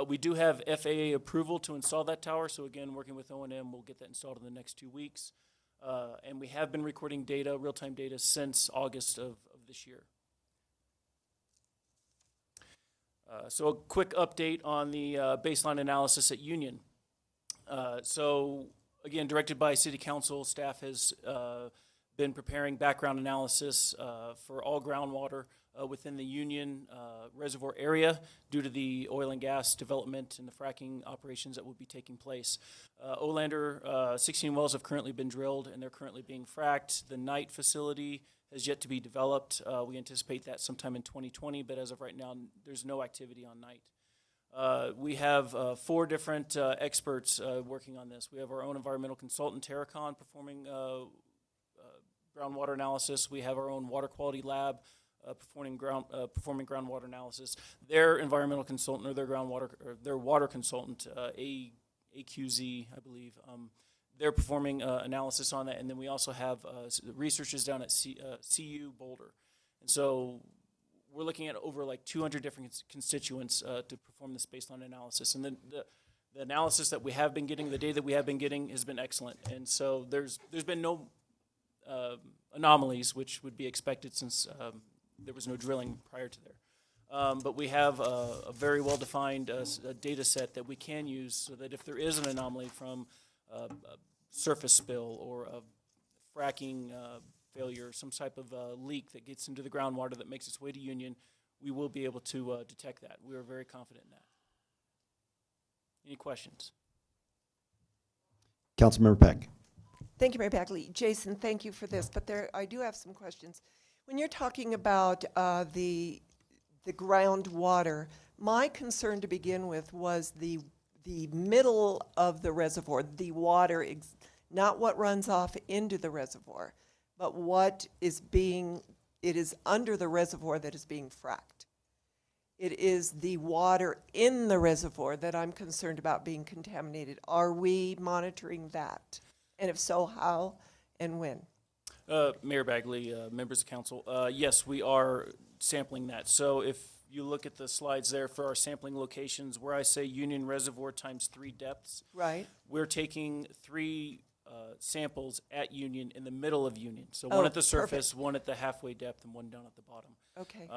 We do have FAA approval to install that tower, so again, working with O&M, we'll get that installed in the next 2 weeks. And we have been recording data, real-time data, since August of this year. So a quick update on the baseline analysis at Union. So again, directed by City Council, staff has been preparing background analysis for all groundwater within the Union reservoir area due to the oil and gas development and the fracking operations that will be taking place. Olander, 16 wells have currently been drilled and they're currently being fracked. The Knight facility has yet to be developed. We anticipate that sometime in 2020, but as of right now, there's no activity on Knight. We have 4 different experts working on this. We have our own environmental consultant, Terracon, performing groundwater analysis. We have our own water quality lab performing groundwater analysis. Their environmental consultant, or their water consultant, AQZ, I believe, they're performing analysis on that. And then we also have researchers down at CU Boulder. And so we're looking at over like 200 different constituents to perform this baseline analysis. And then the analysis that we have been getting, the data that we have been getting, has been excellent. And so there's been no anomalies, which would be expected since there was no drilling prior to there. But we have a very well-defined data set that we can use so that if there is an anomaly from a surface spill or a fracking failure, some type of leak that gets into the groundwater that makes its way to Union, we will be able to detect that. We are very confident in that. Any questions? Councilmember Peck. Thank you, Mayor Bagley. Jason, thank you for this, but I do have some questions. When you're talking about the groundwater, my concern to begin with was the middle of the reservoir, the water, not what runs off into the reservoir, but it is under the reservoir that is being fracked. It is the water in the reservoir that I'm concerned about being contaminated. Are we monitoring that? And if so, how and when? Mayor Bagley, members of council, yes, we are sampling that. So if you look at the slides there for our sampling locations, where I say Union Reservoir times 3 depths, Right. we're taking 3 samples at Union in the middle of Union. So one at the surface, perfect. one at the halfway depth, and one down at the bottom. Okay.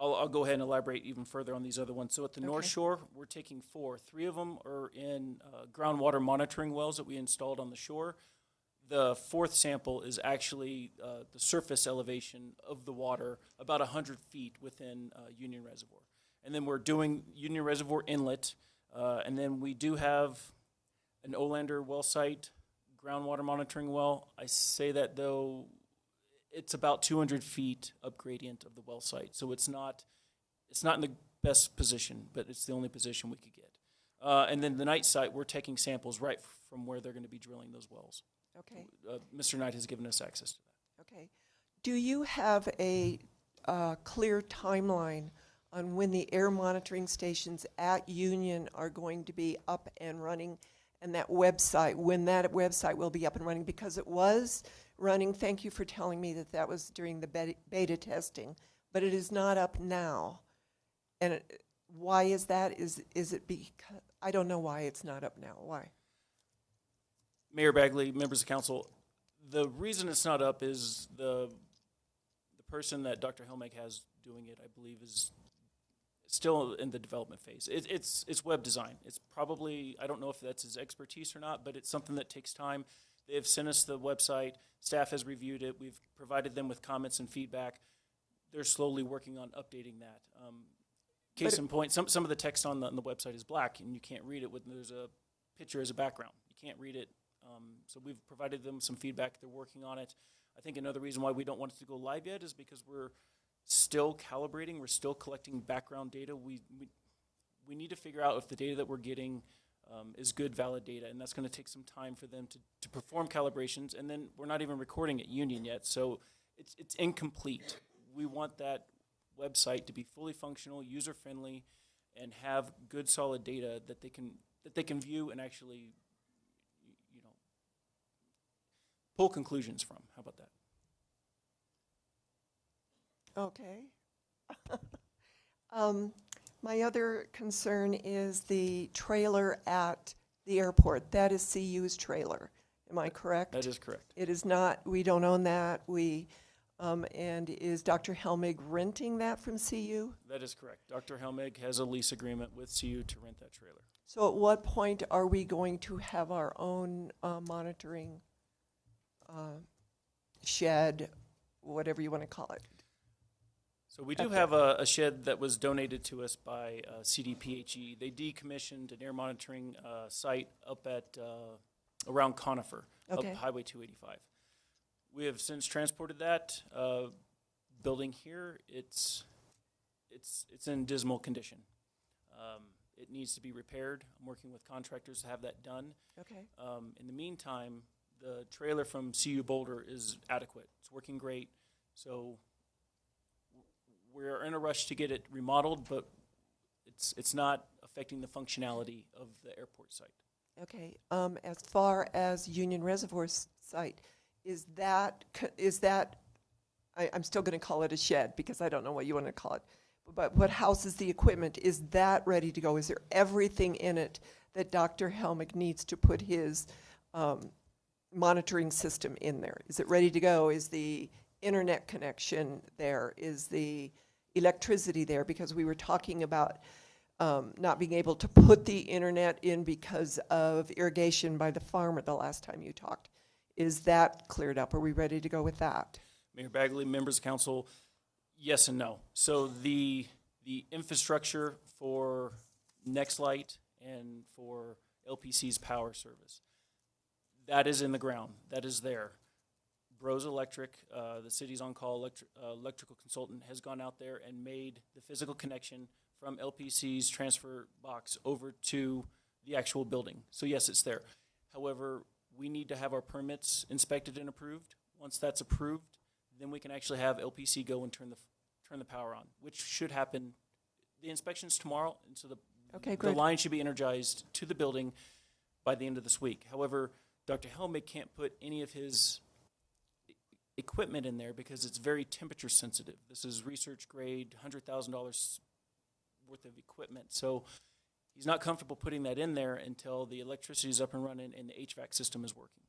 I'll go ahead and elaborate even further on these other ones. So at the North Okay. Shore, we're taking 4. 3 of them are in groundwater monitoring wells that we installed on the shore. The 4th sample is actually the surface elevation of the water, about 100 feet within Union Reservoir. And then we're doing Union Reservoir inlet, and then we do have an Olander well site groundwater monitoring well. I say that, though, it's about 200 feet up gradient of the well site. So it's not in the best position, but it's the only position we could get. And then the Knight site, we're taking samples right from where they're going to be drilling those wells. Okay. Mr. Knight has given us access to that. Okay. Do you have a clear timeline on when the air monitoring stations at Union are going to be up and running, and that website, when that website will be up and running? Because it was running, thank you for telling me that was during the beta testing, but it is not up now. And why is that? Is it because, I don't know why it's not up now. Why? Mayor Bagley, members of council, the reason it's not up is the person that Dr. Helmig has doing it, I believe, is still in the development phase. It's web design. It's probably, I don't know if that's his expertise or not, but it's something that takes time. They've sent us the website. Staff has reviewed it. We've provided them with comments and feedback. They're slowly working on updating that. Case in point, some of the text on the website is black, and you can't read it when there's a picture as a background. You can't read it. So we've provided them some feedback. They're working on it. I think another reason why we don't want it to go live yet is because we're still calibrating. We're still collecting background data. We need to figure out if the data that we're getting is good, valid data, and that's going to take some time for them to perform calibrations. And then we're not even recording at Union yet, so it's incomplete. We want that website to be fully functional, user-friendly, and have good, solid data that they can view and actually, pull conclusions from. How about that? Okay. My other concern is the trailer at the airport. That is CU's trailer. Am I correct? That is correct. It is not, we don't own that. And is Dr. Helmig renting that from CU? That is correct. Dr. Helmig has a lease agreement with CU to rent that trailer. So at what point are we going to have our own monitoring shed, whatever you want to call it? So we do have a shed that was donated to us by CDPHE. They decommissioned an air monitoring site up at around Conifer, Okay. up Highway 285. We have since transported that building here. It's in dismal condition. It needs to be repaired. I'm working with contractors to have that done. Okay. In the meantime, the trailer from CU Boulder is adequate. It's working great. So we're in a rush to get it remodeled, but it's not affecting the functionality of the airport site. Okay. As far as Union Reservoir site, is that I'm still going to call it a shed because I don't know what you want to call it. But what houses the equipment, is that ready to go? Is there everything in it that Dr. Helmig needs to put his monitoring system in there? Is it ready to go? Is the internet connection there? Is the electricity there? Because we were talking about not being able to put the internet in because of irrigation by the farmer the last time you talked. Is that cleared up? Are we ready to go with that? Mayor Bagley, members of council, yes and no. So the infrastructure for Nextlight and for LPC's power service, that is in the ground. That is there. Bros Electric, the city's on-call electrical consultant, has gone out there and made the physical connection from LPC's transfer box over to the actual building. So yes, it's there. However, we need to have our permits inspected and approved. Once that's approved, then we can actually have LPC go and turn the power on, which should happen. The inspection's tomorrow, and so Okay, the good. line should be energized to the building by the end of this week. However, Dr. Helmig can't put any of his equipment in there because it's very temperature sensitive. This is research grade, $100,000 worth of equipment. So he's not comfortable putting that in there until the electricity is up and running and the HVAC system is working.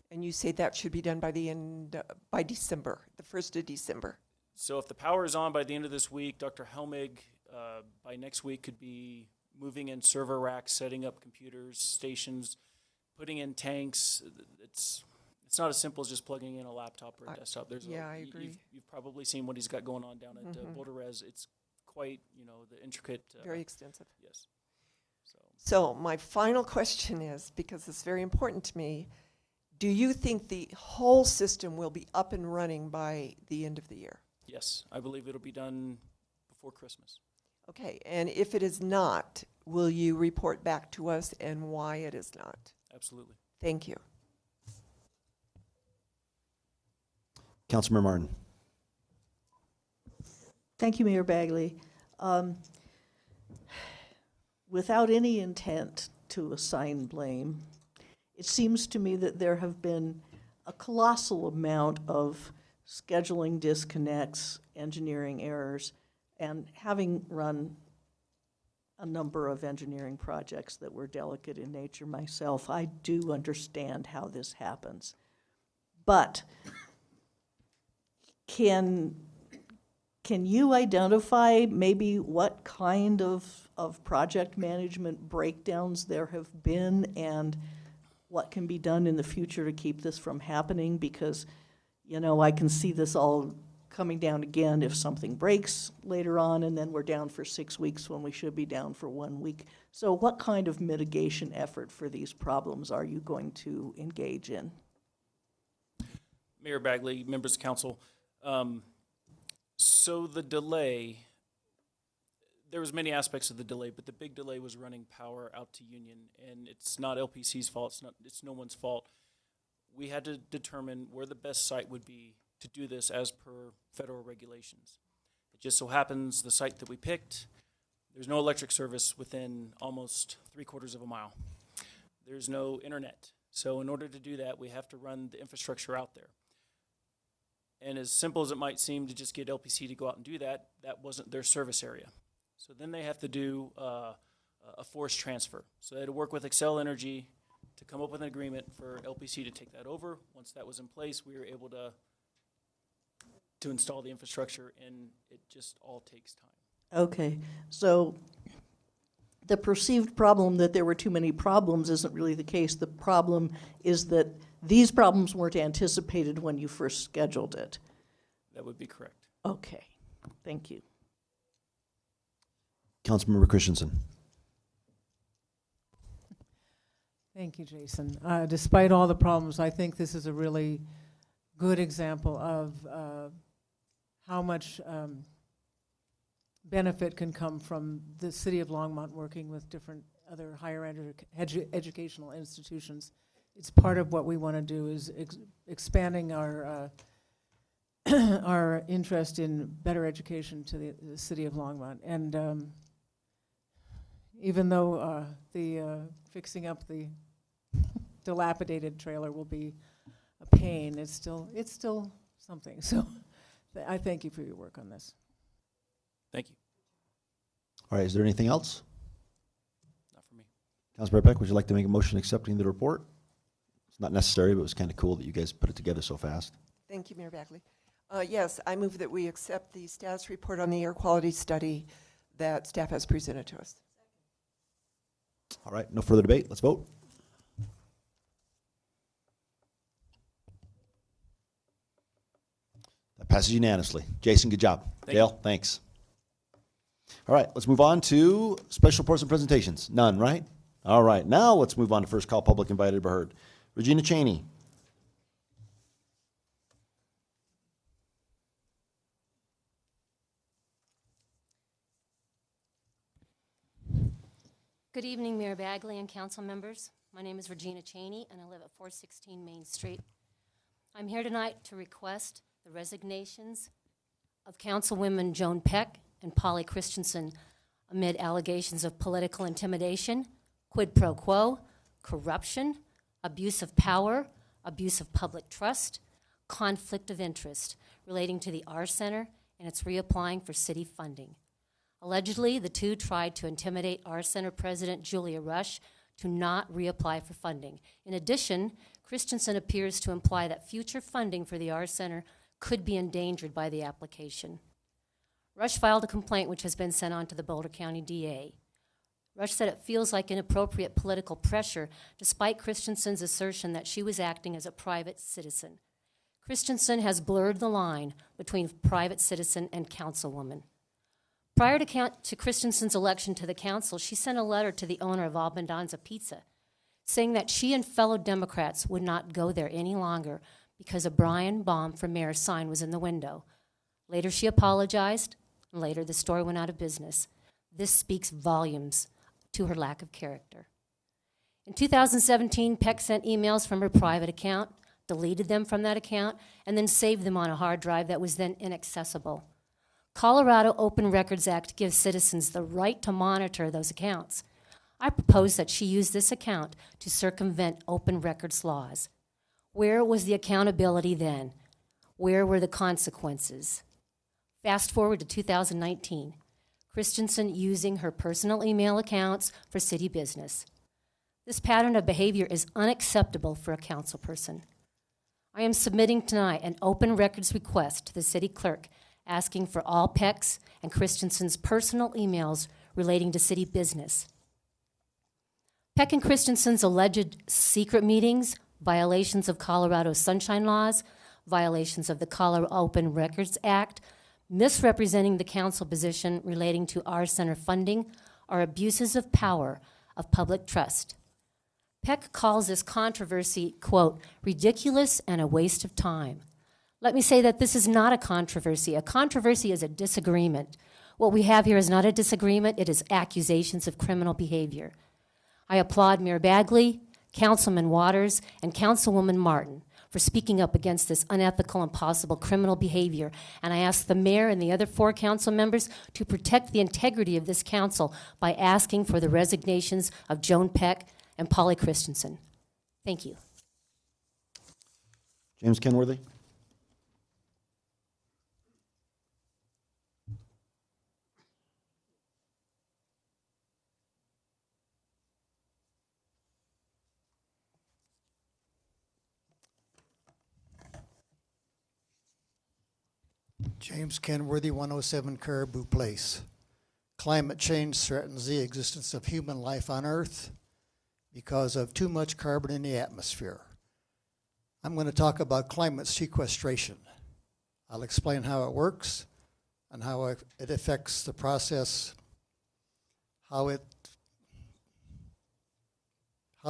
And you say that should be done by the end, by December, the 1st of December. So if the power is on by the end of this week, Dr. Helmig by next week could be moving in server racks, setting up computers, stations, putting in tanks. It's not as simple as just plugging in a laptop or a desktop. I agree. You've probably seen what he's got going on down at Boulder Res. It's quite, the intricate. Very extensive. Yes. So my final question is, because it's very important to me, do you think the whole system will be up and running by the end of the year? Yes, I believe it'll be done before Christmas. Okay, and if it is not, will you report back to us and why it is not? Absolutely. Thank you. Councilmember Martin. Thank you, Mayor Bagley. Without any intent to assign blame, it seems to me that there have been a colossal amount of scheduling disconnects, engineering errors, and having run a number of engineering projects that were delicate in nature myself, I do understand how this happens. But can you identify maybe what kind of project management breakdowns there have been and what can be done in the future to keep this from happening? Because, I can see this all coming down again if something breaks later on, and then we're down for 6 weeks when we should be down for 1 week. So what kind of mitigation effort for these problems are you going to engage in? Mayor Bagley, members of council, so the delay, there was many aspects of the delay, but the big delay was running power out to Union, and it's not LPC's fault, it's no one's fault. We had to determine where the best site would be to do this as per federal regulations. It just so happens the site that we picked, there's no electric service within almost 3/4 of a mile. There's no internet. So in order to do that, we have to run the infrastructure out there. And as simple as it might seem to just get LPC to go out and do that, that wasn't their service area. So then they have to do a forced transfer. So they had to work with Excel Energy to come up with an agreement for LPC to take that over. Once that was in place, we were able to install the infrastructure, and it just all takes time. Okay, so the perceived problem that there were too many problems isn't really the case. The problem is that these problems weren't anticipated when you first scheduled it. That would be correct. Okay, thank you. Councilmember Christensen. Thank you, Jason. Despite all the problems, I think this is a really good example of how much benefit can come from the city of Longmont working with different other higher educational institutions. It's part of what we want to do is expanding our our interest in better education to the city of Longmont. And even though the fixing up the dilapidated trailer will be a pain, it's still something. So I thank you for your work on this. Thank you. All right, is there anything else? Not for me. Councilmember Peck, would you like to make a motion accepting the report? It's not necessary, but it was kind of cool that you guys put it together so fast. Thank you, Mayor Bagley. Yes, I move that we accept the status report on the air quality study that staff has presented to us. All right, no further debate. Let's vote. That passes unanimously. Jason, good job. Thank Dale, thanks. All right, let's move on to special reports and presentations. None, right? All right, now let's move on to first call public invited to be heard. Regina Cheney. Good evening, Mayor Bagley and council members. My name is Regina Cheney, and I live at 416 Main Street. I'm here tonight to request the resignations of Councilwomen Joan Peck and Polly Christensen amid allegations of political intimidation, quid pro quo, corruption, abuse of power, abuse of public trust, conflict of interest relating to the R Center and its reapplying for city funding. Allegedly, the two tried to intimidate R Center President Julia Rush to not reapply for funding. In addition, Christensen appears to imply that future funding for the R Center could be endangered by the application. Rush filed a complaint which has been sent on to the Boulder County DA. Rush said it feels like inappropriate political pressure despite Christensen's assertion that she was acting as a private citizen. Christensen has blurred the line between private citizen and councilwoman. Prior to Christensen's election to the council, she sent a letter to the owner of Abundanza Pizza saying that she and fellow Democrats would not go there any longer because a Brian Baum for mayor sign was in the window. Later she apologized, and later the store went out of business. This speaks volumes to her lack of character. In 2017, Peck sent emails from her private account, deleted them from that account, and then saved them on a hard drive that was then inaccessible. Colorado Open Records Act gives citizens the right to monitor those accounts. I propose that she use this account to circumvent open records laws. Where was the accountability then? Where were the consequences? Fast forward to 2019. Christensen using her personal email accounts for city business. This pattern of behavior is unacceptable for a council person. I am submitting tonight an open records request to the city clerk asking for all Peck's and Christensen's personal emails relating to city business. Peck and Christensen's alleged secret meetings, violations of Colorado's sunshine laws, violations of the Colorado Open Records Act, misrepresenting the council position relating to our center funding, are abuses of power, of public trust. Peck calls this controversy, quote, ridiculous and a waste of time. Let me say that this is not a controversy. A controversy is a disagreement. What we have here is not a disagreement, it is accusations of criminal behavior. I applaud Mayor Bagley, Councilman Waters, and Councilwoman Martin for speaking up against this unethical and possible criminal behavior, and I ask the mayor and the other 4 council members to protect the integrity of this council by asking for the resignations of Joan Peck and Polly Christensen. Thank you. James Kenworthy. James Kenworthy, 107 Caribou Place. Climate change threatens the existence of human life on Earth because of too much carbon in the atmosphere. I'm going to talk about climate sequestration. I'll explain how it works and how it affects the process, how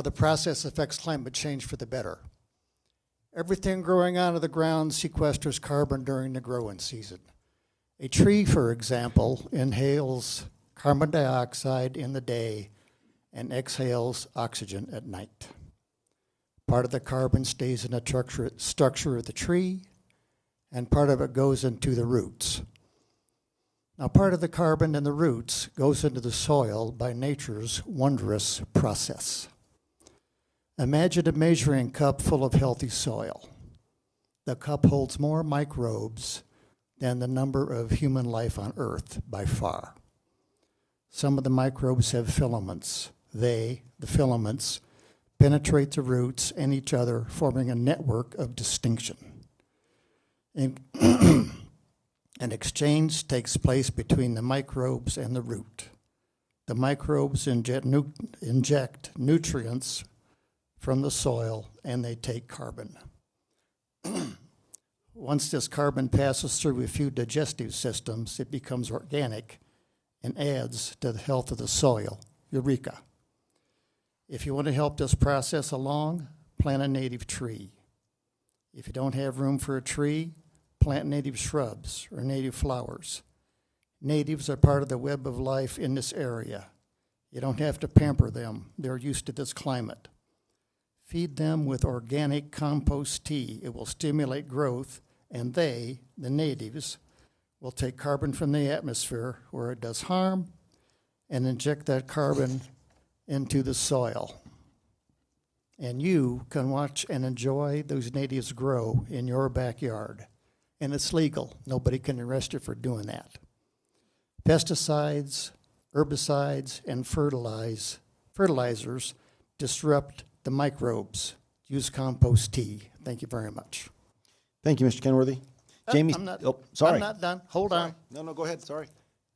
the process affects climate change for the better. Everything growing out of the ground sequesters carbon during the growing season. A tree, for example, inhales carbon dioxide in the day and exhales oxygen at night. Part of the carbon stays in the structure of the tree, and part of it goes into the roots. Now, part of the carbon in the roots goes into the soil by nature's wondrous process. Imagine a measuring cup full of healthy soil. The cup holds more microbes than the number of human life on Earth by far. Some of the microbes have filaments. The filaments, penetrate the roots and each other, forming a network of distinction. An exchange takes place between the microbes and the root. The microbes inject nutrients from the soil, and they take carbon. Once this carbon passes through a few digestive systems, it becomes organic and adds to the health of the soil. Eureka. If you want to help this process along, plant a native tree. If you don't have room for a tree, plant native shrubs or native flowers. Natives are part of the web of life in this area. You don't have to pamper them. They're used to this climate. Feed them with organic compost tea. It will stimulate growth, and they, the natives, will take carbon from the atmosphere where it does harm and inject that carbon into the soil. And you can watch and enjoy those natives grow in your backyard. And it's legal. Nobody can arrest you for doing that. Pesticides, herbicides, and fertilizers disrupt the microbes. Use compost tea. Thank you very much. Thank you, Mr. Kenworthy. Jamie, I'm not, sorry. I'm not done. Hold on. No, go ahead. Sorry.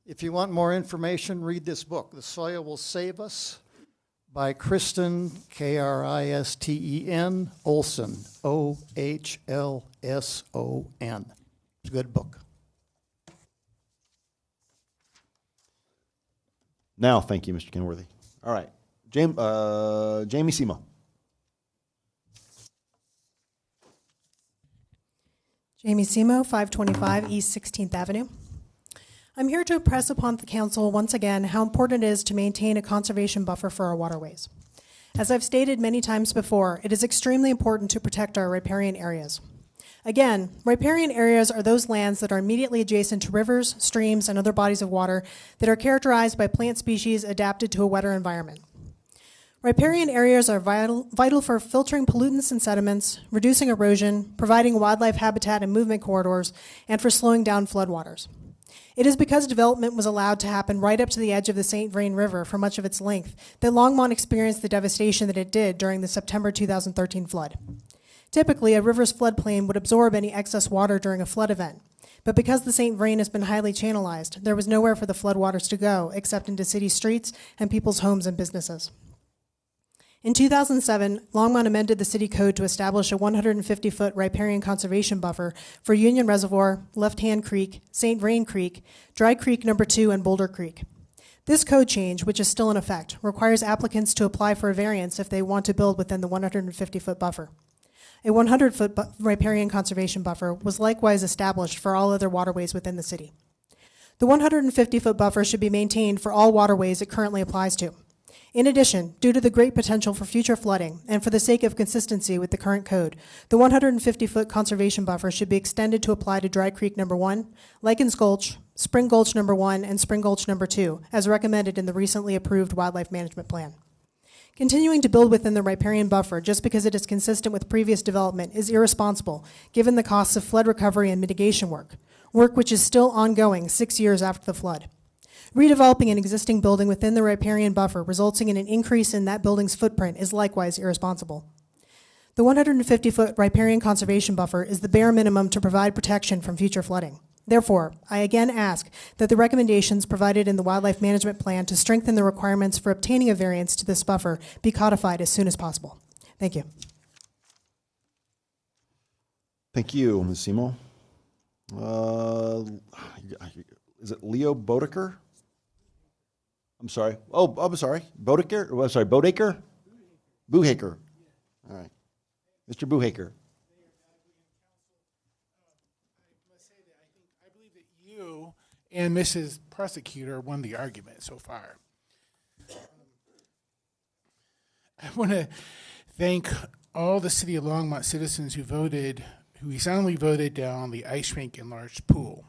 If you want more information, read this book, The Soil Will Save Us, by Kristen, Kristen, Olson, Ohlson. It's a good book. Now, thank you, Mr. Kenworthy. All right. Jamie Simo. Jamie Simo, 525 East 16th Avenue. I'm here to impress upon the council once again how important it is to maintain a conservation buffer for our waterways. As I've stated many times before, it is extremely important to protect our riparian areas. Again, riparian areas are those lands that are immediately adjacent to rivers, streams, and other bodies of water that are characterized by plant species adapted to a wetter environment. Riparian areas are vital for filtering pollutants and sediments, reducing erosion, providing wildlife habitat and movement corridors, and for slowing down floodwaters. It is because development was allowed to happen right up to the edge of the St. Vrain River for much of its length that Longmont experienced the devastation that it did during the September 2013 flood. Typically, a river's floodplain would absorb any excess water during a flood event, but because the St. Vrain has been highly channelized, there was nowhere for the floodwaters to go except into city streets and people's homes and businesses. In 2007, Longmont amended the city code to establish a 150-foot riparian conservation buffer for Union Reservoir, Left Hand Creek, St. Vrain Creek, Dry Creek No. 2, and Boulder Creek. This code change, which is still in effect, requires applicants to apply for a variance if they want to build within the 150-foot buffer. A 100-foot riparian conservation buffer was likewise established for all other waterways within the city. The 150-foot buffer should be maintained for all waterways it currently applies to. In addition, due to the great potential for future flooding and for the sake of consistency with the current code, the 150-foot conservation buffer should be extended to apply to Dry Creek No. 1, Likens Gulch, Spring Gulch No. 1, and Spring Gulch No. 2, as recommended in the recently approved Wildlife Management Plan. Continuing to build within the riparian buffer just because it is consistent with previous development is irresponsible, given the costs of flood recovery and mitigation work which is still ongoing 6 years after the flood. Redeveloping an existing building within the riparian buffer resulting in an increase in that building's footprint is likewise irresponsible. The 150-foot riparian conservation buffer is the bare minimum to provide protection from future flooding. Therefore, I again ask that the recommendations provided in the Wildlife Management Plan to strengthen the requirements for obtaining a variance to this buffer be codified as soon as possible. Thank you. Thank you, Ms. Simo. Is it Leo Bodeker? I'm sorry. Oh, I'm sorry. Bodeker? I'm sorry, Bodeker? Buhaker. All right. Mr. Buhaker. You and Mrs. Prosecutor won the argument so far. I want to thank all the City of Longmont citizens who soundly voted down the ice rink and large pool.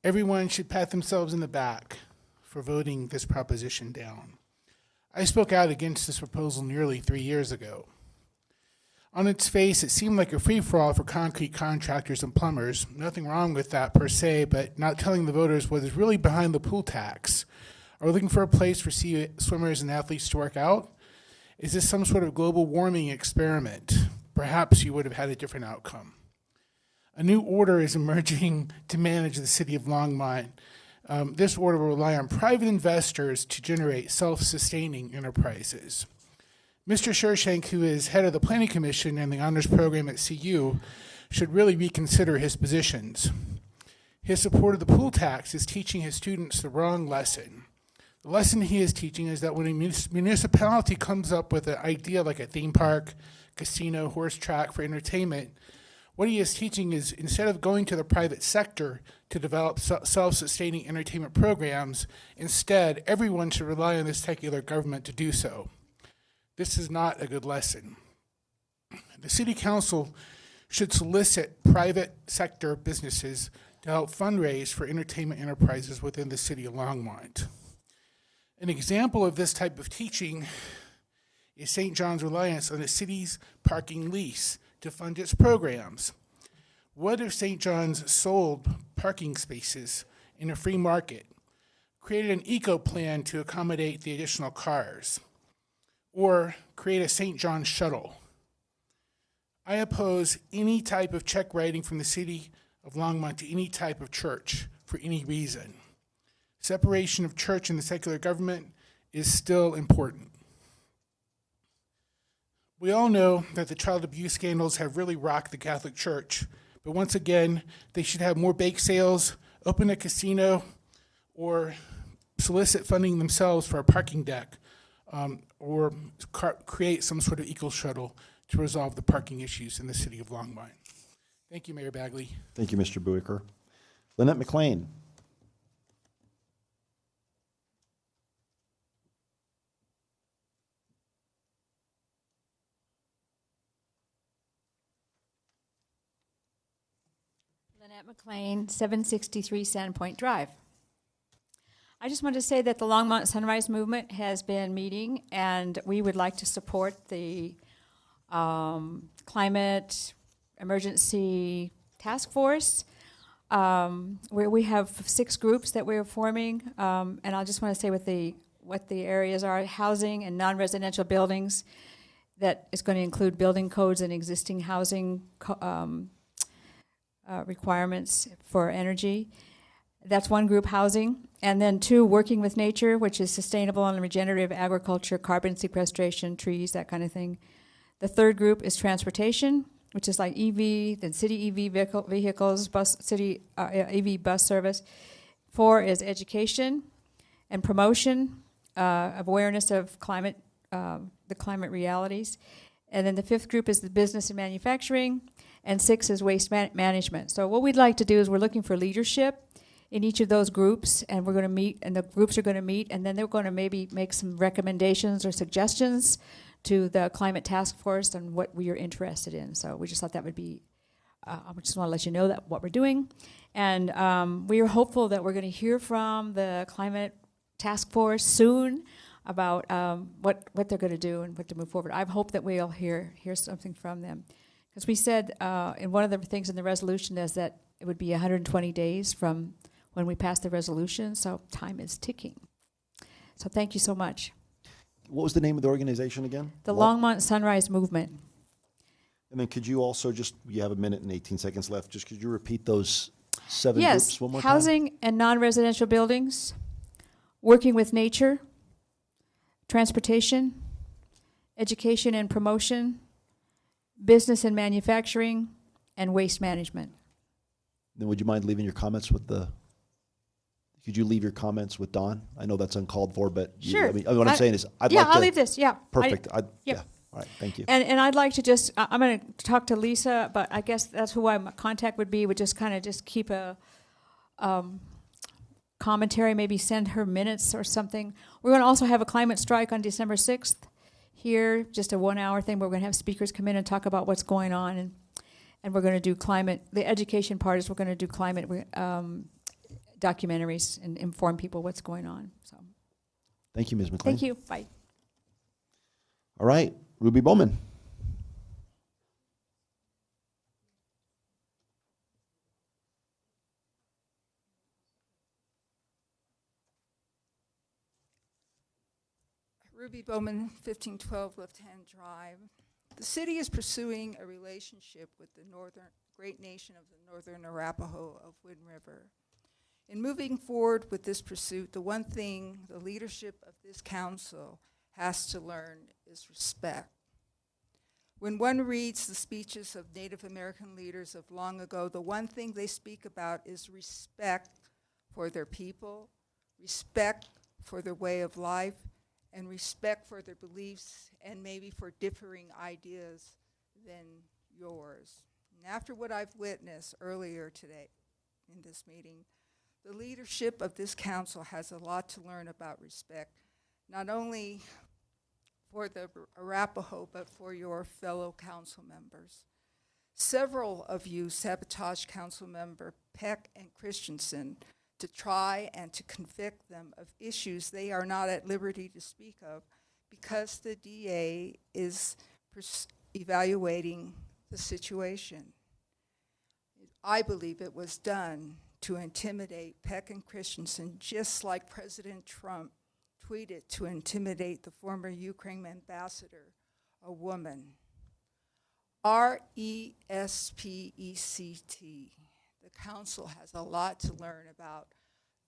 Everyone should pat themselves in the back for voting this proposition down. I spoke out against this proposal nearly 3 years ago. On its face, it seemed like a free-for-all for concrete contractors and plumbers. Nothing wrong with that per se, but not telling the voters what is really behind the pool tax. Are we looking for a place for swimmers and athletes to work out? Is this some sort of global warming experiment? Perhaps you would have had a different outcome. A new order is emerging to manage the city of Longmont. This order will rely on private investors to generate self-sustaining enterprises. Mr. Shershank, who is head of the Planning Commission and the Honors Program at CU, should really reconsider his positions. His support of the pool tax is teaching his students the wrong lesson. The lesson he is teaching is that when a municipality comes up with an idea like a theme park, casino, horse track for entertainment, what he is teaching is instead of going to the private sector to develop self-sustaining entertainment programs, instead everyone should rely on the secular government to do so. This is not a good lesson. The City Council should solicit private sector businesses to help fundraise for entertainment enterprises within the City of Longmont. An example of this type of teaching is St. John's reliance on the city's parking lease to fund its programs. What if St. John's sold parking spaces in a free market, created an eco plan to accommodate the additional cars, or create a St. John's shuttle? I oppose any type of check writing from the city of Longmont to any type of church for any reason. Separation of church and the secular government is still important. We all know that the child abuse scandals have really rocked the Catholic Church, but once again, they should have more bake sales, open a casino, or solicit funding themselves for a parking deck, or create some sort of eco shuttle to resolve the parking issues in the city of Longmont. Thank you, Mayor Bagley. Thank you, Mr. Buicker. Lynette McLean. Lynette McLean, 763 Sandpoint Drive. I just wanted to say that the Longmont Sunrise Movement has been meeting, and we would like to support the climate emergency task force. Where we have 6 groups that we're forming, and I just want to say what the areas are: housing and non-residential buildings. That is going to include building codes and existing housing requirements for energy. That's one group, housing. And then 2, working with nature, which is sustainable and regenerative agriculture, carbon sequestration, trees, that kind of thing. The 3rd group is transportation, which is like EV, then city EV vehicles, EV bus service. 4 is education and promotion, of awareness of climate, the climate realities. And then the 5th group is the business and manufacturing, and 6 is waste management. So what we'd like to do is we're looking for leadership in each of those groups, and we're going to meet, and the groups are going to meet, and then they're going to maybe make some recommendations or suggestions to the climate task force on what we are interested in. So we just thought that would be, I just want to let you know that what we're doing. And we are hopeful that we're going to hear from the climate task force soon about what they're going to do and what to move forward. I hope that we'll hear something from them. Because we said in one of the things in the resolution is that it would be 120 days from when we pass the resolution, so time is ticking. So thank you so much. What was the name of the organization again? The Longmont Sunrise Movement. And then could you also just, you have a minute and 18 seconds left, just could you repeat those 7 Yes, groups one more time? housing and non-residential buildings, working with nature, transportation, education and promotion, business and manufacturing, and waste management. Then would you mind leaving your comments with could you leave your comments with Dawn? I know that's uncalled for, but Sure. What I'm saying is I'd yeah, like to. I'll leave this. Yeah. Perfect. Yep. Yeah. All right. Thank you. And I'd like to just, I'm going to talk to Lisa, but I guess that's who my contact would be, would just kind of just keep a commentary, maybe send her minutes or something. We're going to also have a climate strike on December 6th here, just a 1 hour thing where we're going to have speakers come in and talk about what's going on. And we're going to do climate, the education part is we're going to do climate documentaries and inform people what's going on. So Thank you, Ms. McLean. thank you. Bye. All right. Ruby Bowman. Ruby Bowman, 1512 Left Hand Drive. The city is pursuing a relationship with the great nation of the Northern Arapaho of Wind River. In moving forward with this pursuit, the one thing the leadership of this council has to learn is respect. When one reads the speeches of Native American leaders of long ago, the one thing they speak about is respect for their people, respect for their way of life, and respect for their beliefs and maybe for differing ideas than yours. And after what I've witnessed earlier today in this meeting, the leadership of this council has a lot to learn about respect, not only for the Arapaho, but for your fellow council members. Several of you sabotaged council member Peck and Christensen to try and to convict them of issues they are not at liberty to speak of because the DA is evaluating the situation. I believe it was done to intimidate Peck and Christensen, just like President Trump tweeted to intimidate the former Ukraine ambassador, a woman. RESPECT. The council has a lot to learn about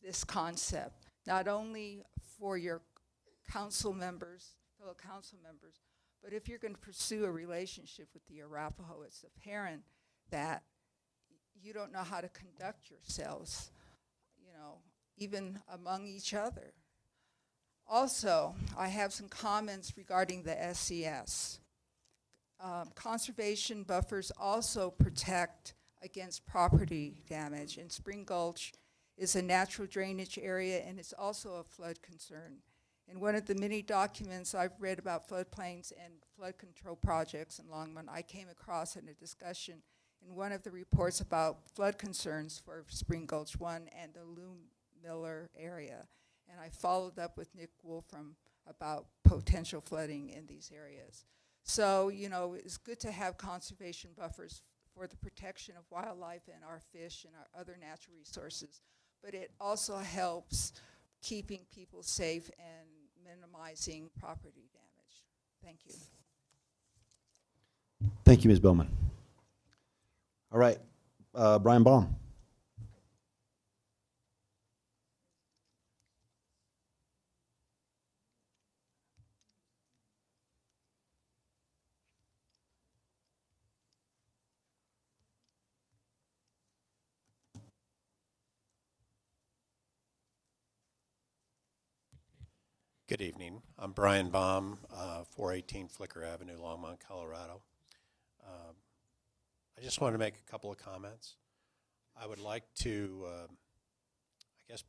this concept, not only for your council members, fellow council members, but if you're going to pursue a relationship with the Arapaho, it's apparent that you don't know how to conduct yourselves, even among each other. Also, I have some comments regarding the SES. Conservation buffers also protect against property damage, and Spring Gulch is a natural drainage area and it's also a flood concern. In one of the many documents I've read about floodplains and flood control projects in Longmont, I came across in a discussion in one of the reports about flood concerns for Spring Gulch 1 and the Lou Miller area. And I followed up with Nick Wolfram about potential flooding in these areas. So, it's good to have conservation buffers for the protection of wildlife and our fish and our other natural resources, but it also helps keeping people safe and minimizing property damage. Thank you. Thank you, Ms. Bowman. All right. Brian Baum. Good evening. I'm Brian Baum, 418 Flicker Avenue, Longmont, Colorado. I just wanted to make a couple of comments. I would like to,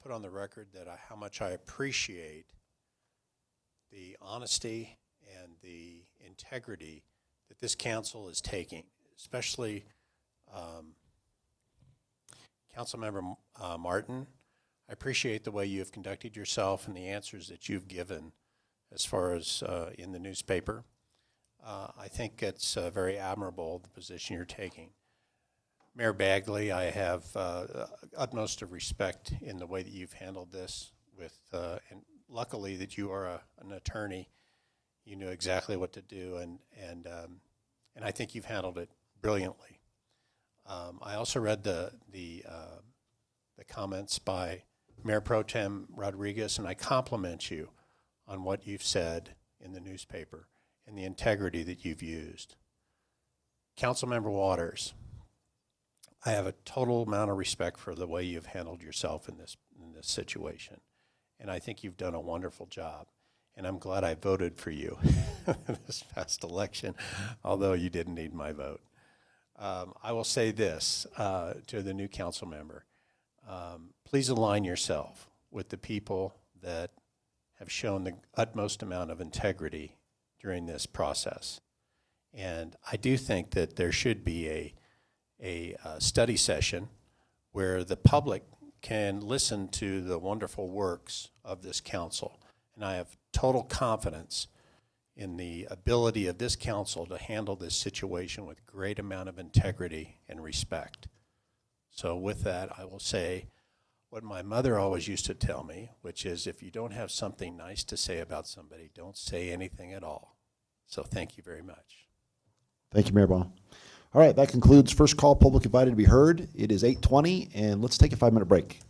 put on the record that how much I appreciate the honesty and the integrity that this council is taking, especially Councilmember Martin. I appreciate the way you have conducted yourself and the answers that you've given as far as in the newspaper. I think it's very admirable, the position you're taking. Mayor Bagley, I have utmost of respect in the way that you've handled this with, and luckily that you are an attorney. You knew exactly what to do, and I think you've handled it brilliantly. I also read the the comments by Mayor Pro Tem Rodriguez, and I compliment you on what you've said in the newspaper and the integrity that you've used. Councilmember Waters, I have a total amount of respect for the way you've handled yourself in this situation, and I think you've done a wonderful job. And I'm glad I voted for you this past election, although you didn't need my vote. I will say this to the new council member. Please align yourself with the people that have shown the utmost amount of integrity during this process. And I do think that there should be a study session where the public can listen to the wonderful works of this council. And I have total confidence in the ability of this council to handle this situation with great amount of integrity and respect. So with that, I will say what my mother always used to tell me, which is if you don't have something nice to say about somebody, don't say anything at all. So thank you very much. Thank you, Mayor Ball. All right, that concludes first call, public invited to be heard. It is 8:20, and let's take a 5-minute break.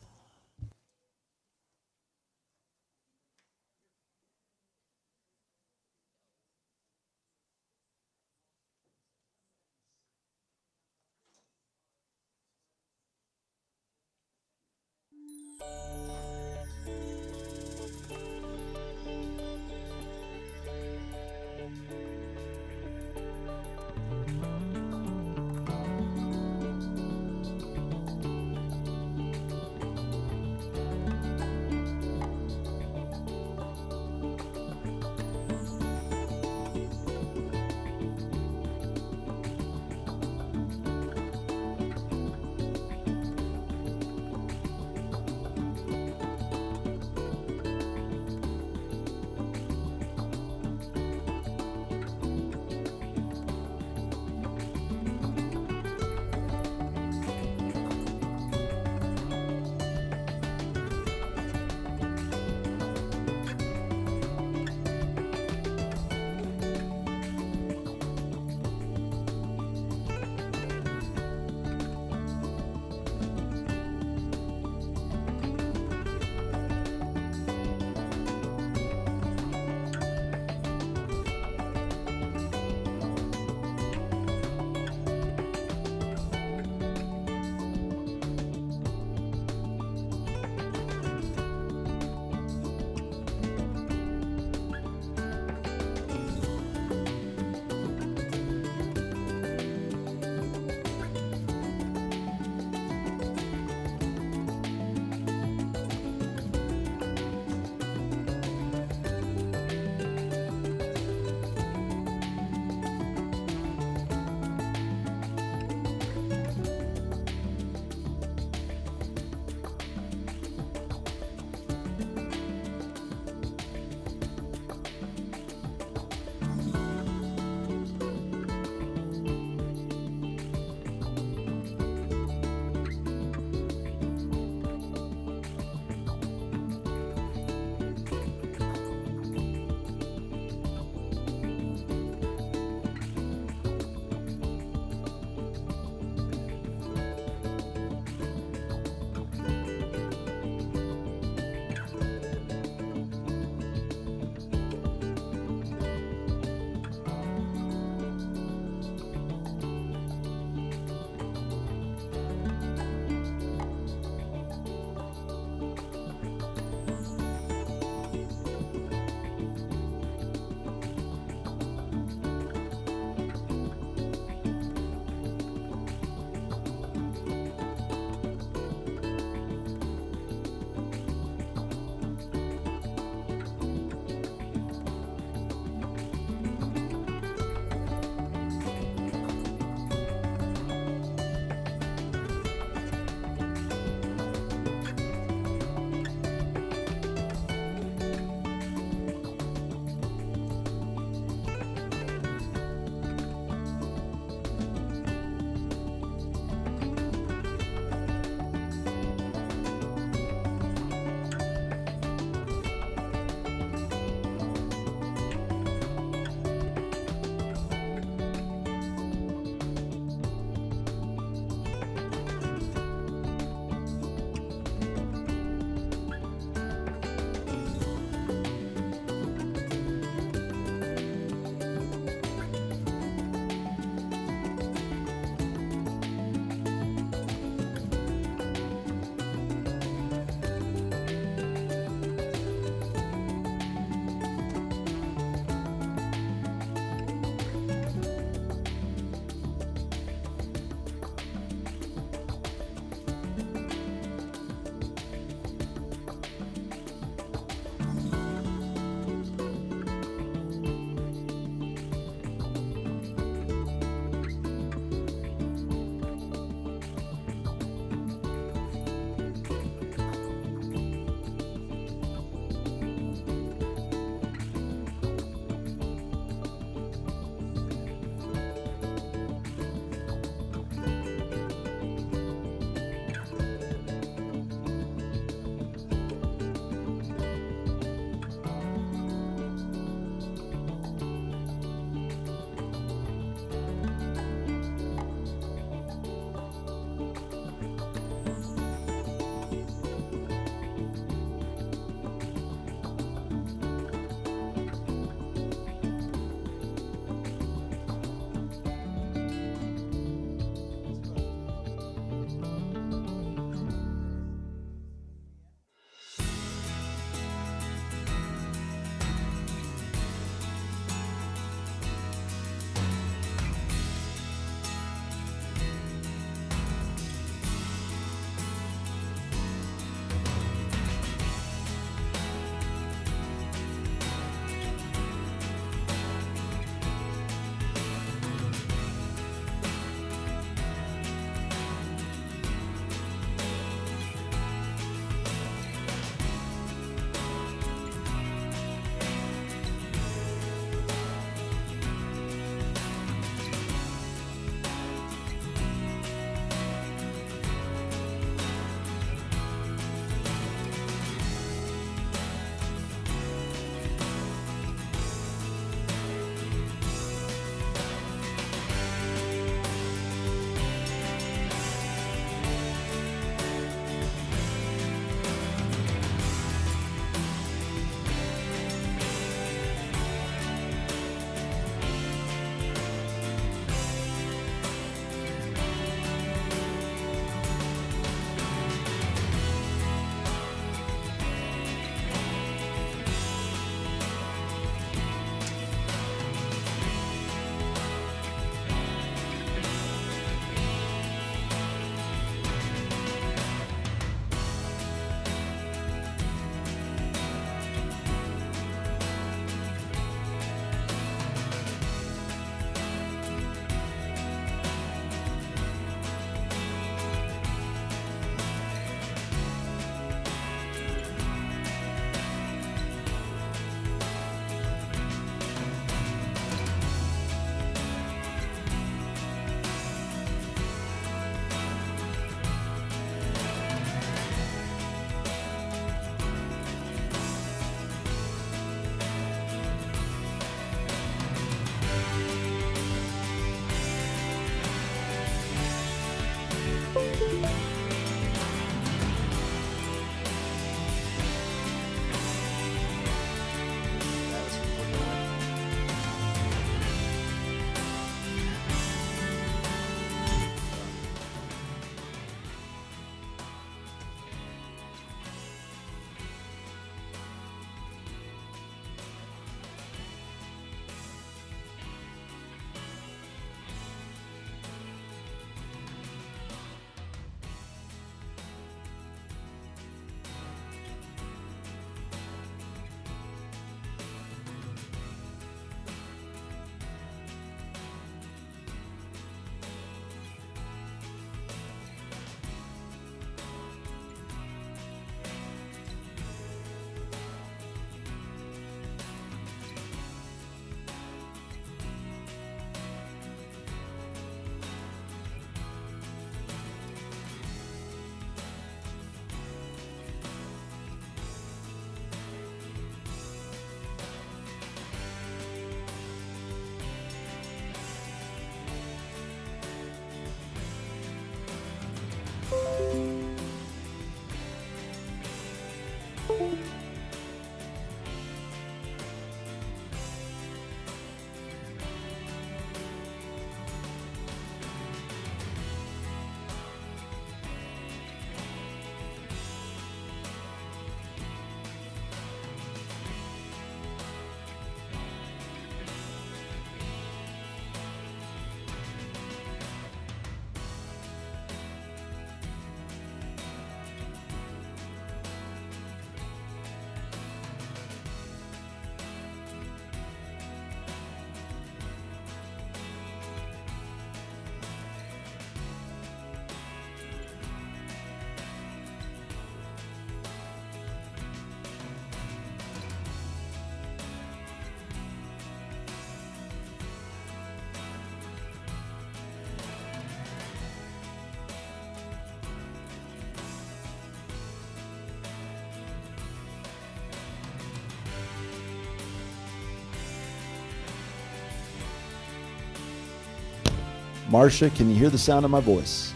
Marcia, can you hear the sound of my voice?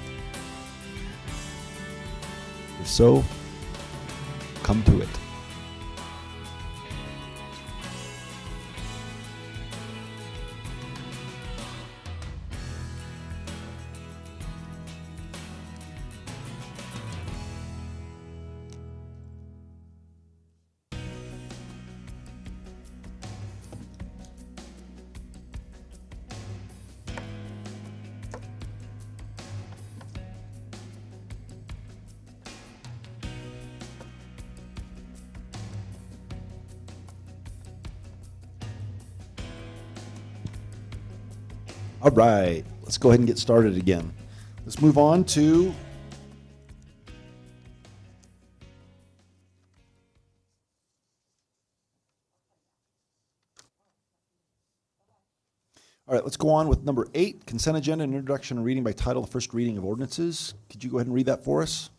If so, come to it. All right, let's go ahead and get started again. Let's move on to all right, let's go on with number 8, consent agenda and introduction and reading by title, the first reading of ordinances. Could you go ahead and read that for us?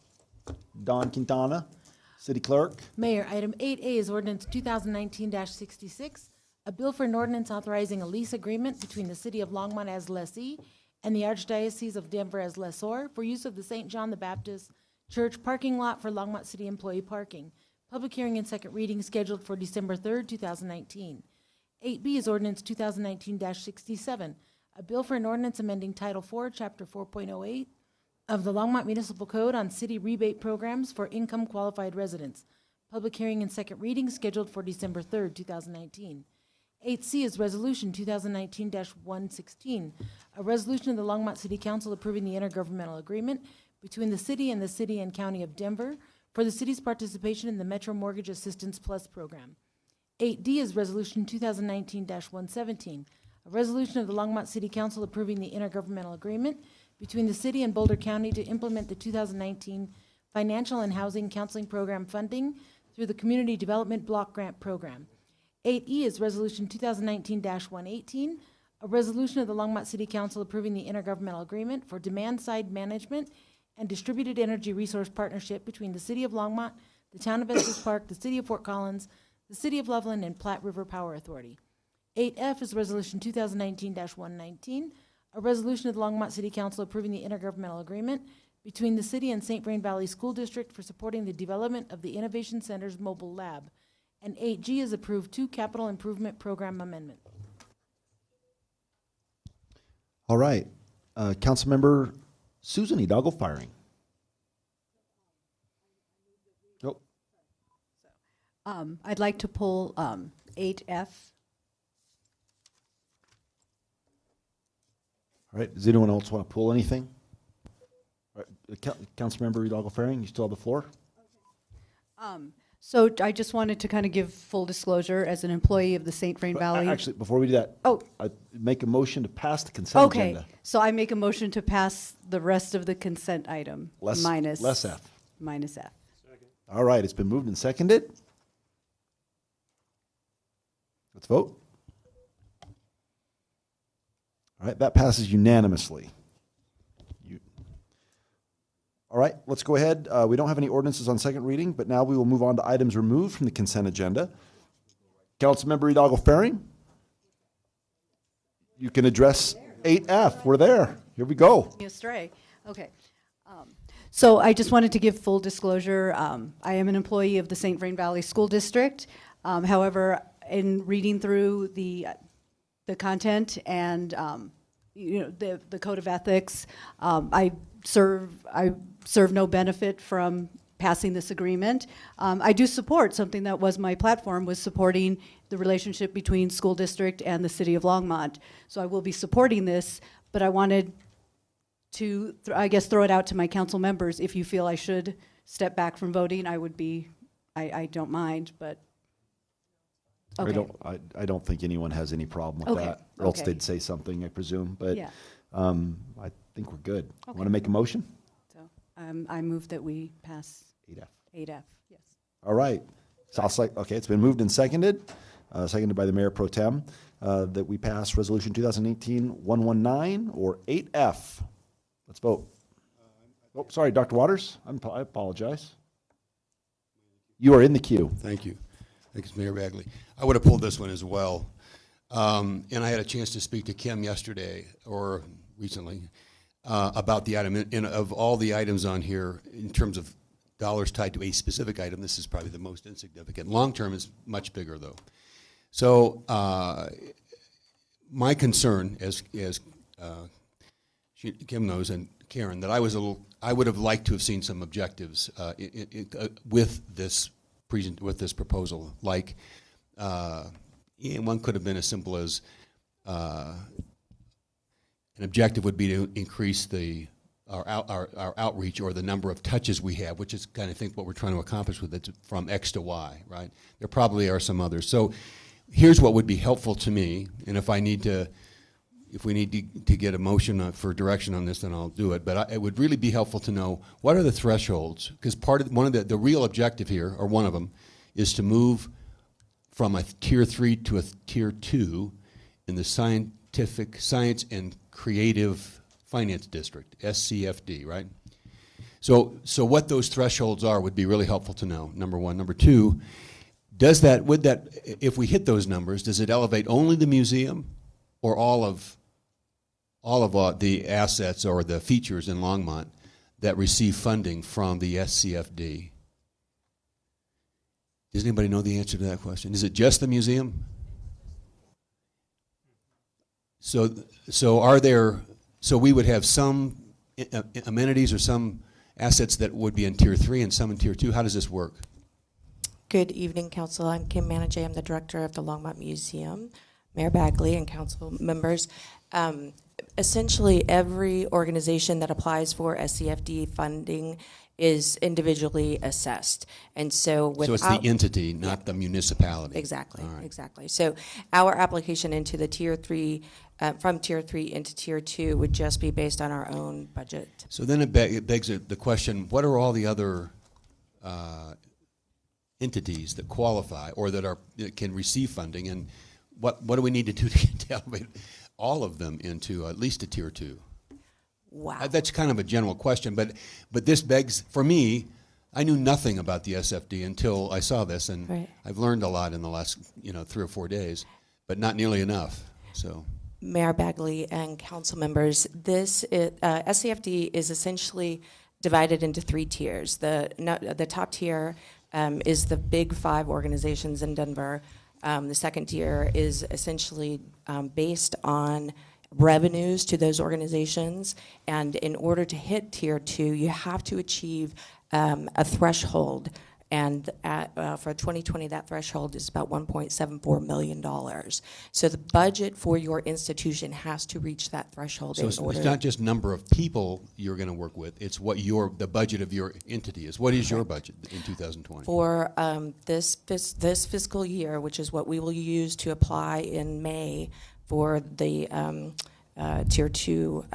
Don Quintana, City Clerk. Mayor, item 8A is ordinance 2019-66, a bill for an ordinance authorizing a lease agreement between the City of Longmont as lessee and the Archdiocese of Denver as lessor for use of the St. John the Baptist Church parking lot for Longmont City employee parking. Public hearing and second reading scheduled for December 3rd, 2019. 8B is ordinance 2019-67, a bill for an ordinance amending Title 4, Chapter 4.08 of the Longmont Municipal Code on city rebate programs for income qualified residents. Public hearing and second reading scheduled for December 3rd, 2019. 8C is Resolution 2019-116, a resolution of the Longmont City Council approving the intergovernmental agreement between the city and the City and County of Denver for the city's participation in the Metro Mortgage Assistance Plus program. 8D is Resolution 2019-117, a resolution of the Longmont City Council approving the intergovernmental agreement between the city and Boulder County to implement the 2019 Financial and Housing Counseling Program funding through the Community Development Block Grant Program. 8E is Resolution 2019-118, a resolution of the Longmont City Council approving the intergovernmental agreement for demand-side management and distributed energy resource partnership between the City of Longmont, the Town of Estes Park, the City of Fort Collins, the City of Loveland, and Platte River Power Authority. 8F is Resolution 2019-119, a resolution of the Longmont City Council approving the intergovernmental agreement between the city and St. Vrain Valley School District for supporting the development of the Innovation Center's mobile lab. And 8G is approved 2 capital improvement program amendment. All right, Councilmember Susan Hidalgo firing. Nope. I'd like to pull 8F. All right, does anyone else want to pull anything? All right, Councilmember Hidalgo firing, you still have the floor? So I just wanted to kind of give full disclosure as an employee of the St. Vrain Valley. Actually, before we do that, I make a motion to pass the consent Okay, agenda. so I make a motion to pass the rest of the consent item minus F. Minus F. All right, it's been moved and seconded. Let's vote. All right, that passes unanimously. All right, let's go ahead. We don't have any ordinances on second reading, but now we will move on to items removed from the consent agenda. Councilmember Hidalgo Faring, you can address 8F. We're there. Here we go. Astray. Okay. So I just wanted to give full disclosure. I am an employee of the St. Vrain Valley School District. However, in reading through the content and the code of ethics, I serve no benefit from passing this agreement. I do support something that was my platform, was supporting the relationship between school district and the City of Longmont. So I will be supporting this, but I wanted to, I guess, throw it out to my council members. If you feel I should step back from voting, I would be, I don't mind, but. Okay. I don't think anyone has any problem with that. Or else they'd say something, I presume. But Yeah. I think we're good. Want to make a motion? So I move that we pass 8F. 8F, yes. All right. Okay, it's been moved and seconded, seconded by the Mayor Pro Tem, that we pass Resolution 2018-119, or 8F. Let's vote. Oh, sorry, Dr. Waters. I apologize. You are in the queue. Thank you. Thanks, Mayor Bagley. I would have pulled this one as well. And I had a chance to speak to Kim yesterday, or recently about the item. And of all the items on here, in terms of dollars tied to a specific item, this is probably the most insignificant. Long-term is much bigger, though. So my concern, as Kim knows and Karen, that I would have liked to have seen some objectives with this proposal. Like one could have been as simple as an objective would be to increase our outreach or the number of touches we have, which is kind of think what we're trying to accomplish with it, from X to Y, right? There probably are some others. So here's what would be helpful to me, and if we need to get a motion for direction on this, then I'll do it. But it would really be helpful to know what are the thresholds, because one of the real objective here, or one of them, is to move from a Tier 3 to a Tier 2 in the Science and Creative Finance District, SCFD, right? So what those thresholds are would be really helpful to know, number one. Number two, if we hit those numbers, does it elevate only the museum or all of the assets or the features in Longmont that receive funding from the SCFD? Does anybody know the answer to that question? Is it just the museum? So we would have some amenities or some assets that would be in Tier 3 and some in Tier 2. How does this work? Good evening, Council. I'm Kim Manajay. I'm the director of the Longmont Museum. Mayor Bagley and council members. Essentially, every organization that applies for SCFD funding is individually assessed. And so it's the entity, not the municipality. Exactly, All right. exactly. So our application into the Tier 3, from Tier 3 into Tier 2 would just be based on our own budget. So then it begs the question, what are all the other entities that qualify or that can receive funding, and what do we need to do to elevate all of them into at least a Tier 2? Wow. That's kind of a general question, but this begs, for me, I knew nothing about the SFD until I saw this, and right. I've learned a lot in the last 3 or 4 days, but not nearly enough. So, Mayor Bagley and council members, this SCFD is essentially divided into 3 tiers. The top tier is the big 5 organizations in Denver. The second tier is essentially based on revenues to those organizations, and in order to hit Tier 2, you have to achieve a threshold, and for 2020, that threshold is about $1.74 million. So the budget for your institution has to reach that threshold. So it's not just number of people you're going to work with, it's what the budget of your entity is. What is your budget in 2020? For this fiscal year, which is what we will use to apply in May for the Tier 2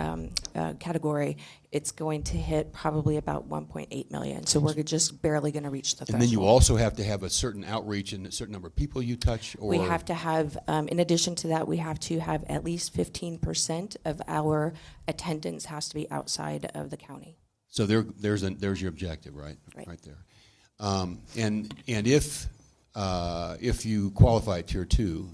category, it's going to hit probably about 1.8 million. So we're just barely going to reach the threshold. And then you also have to have a certain outreach and a certain number of people you touch? Or we have to have, in addition to that, we have to have at least 15% of our attendance has to be outside of the county. So there's your objective, right? Right there. And if you qualify Tier 2,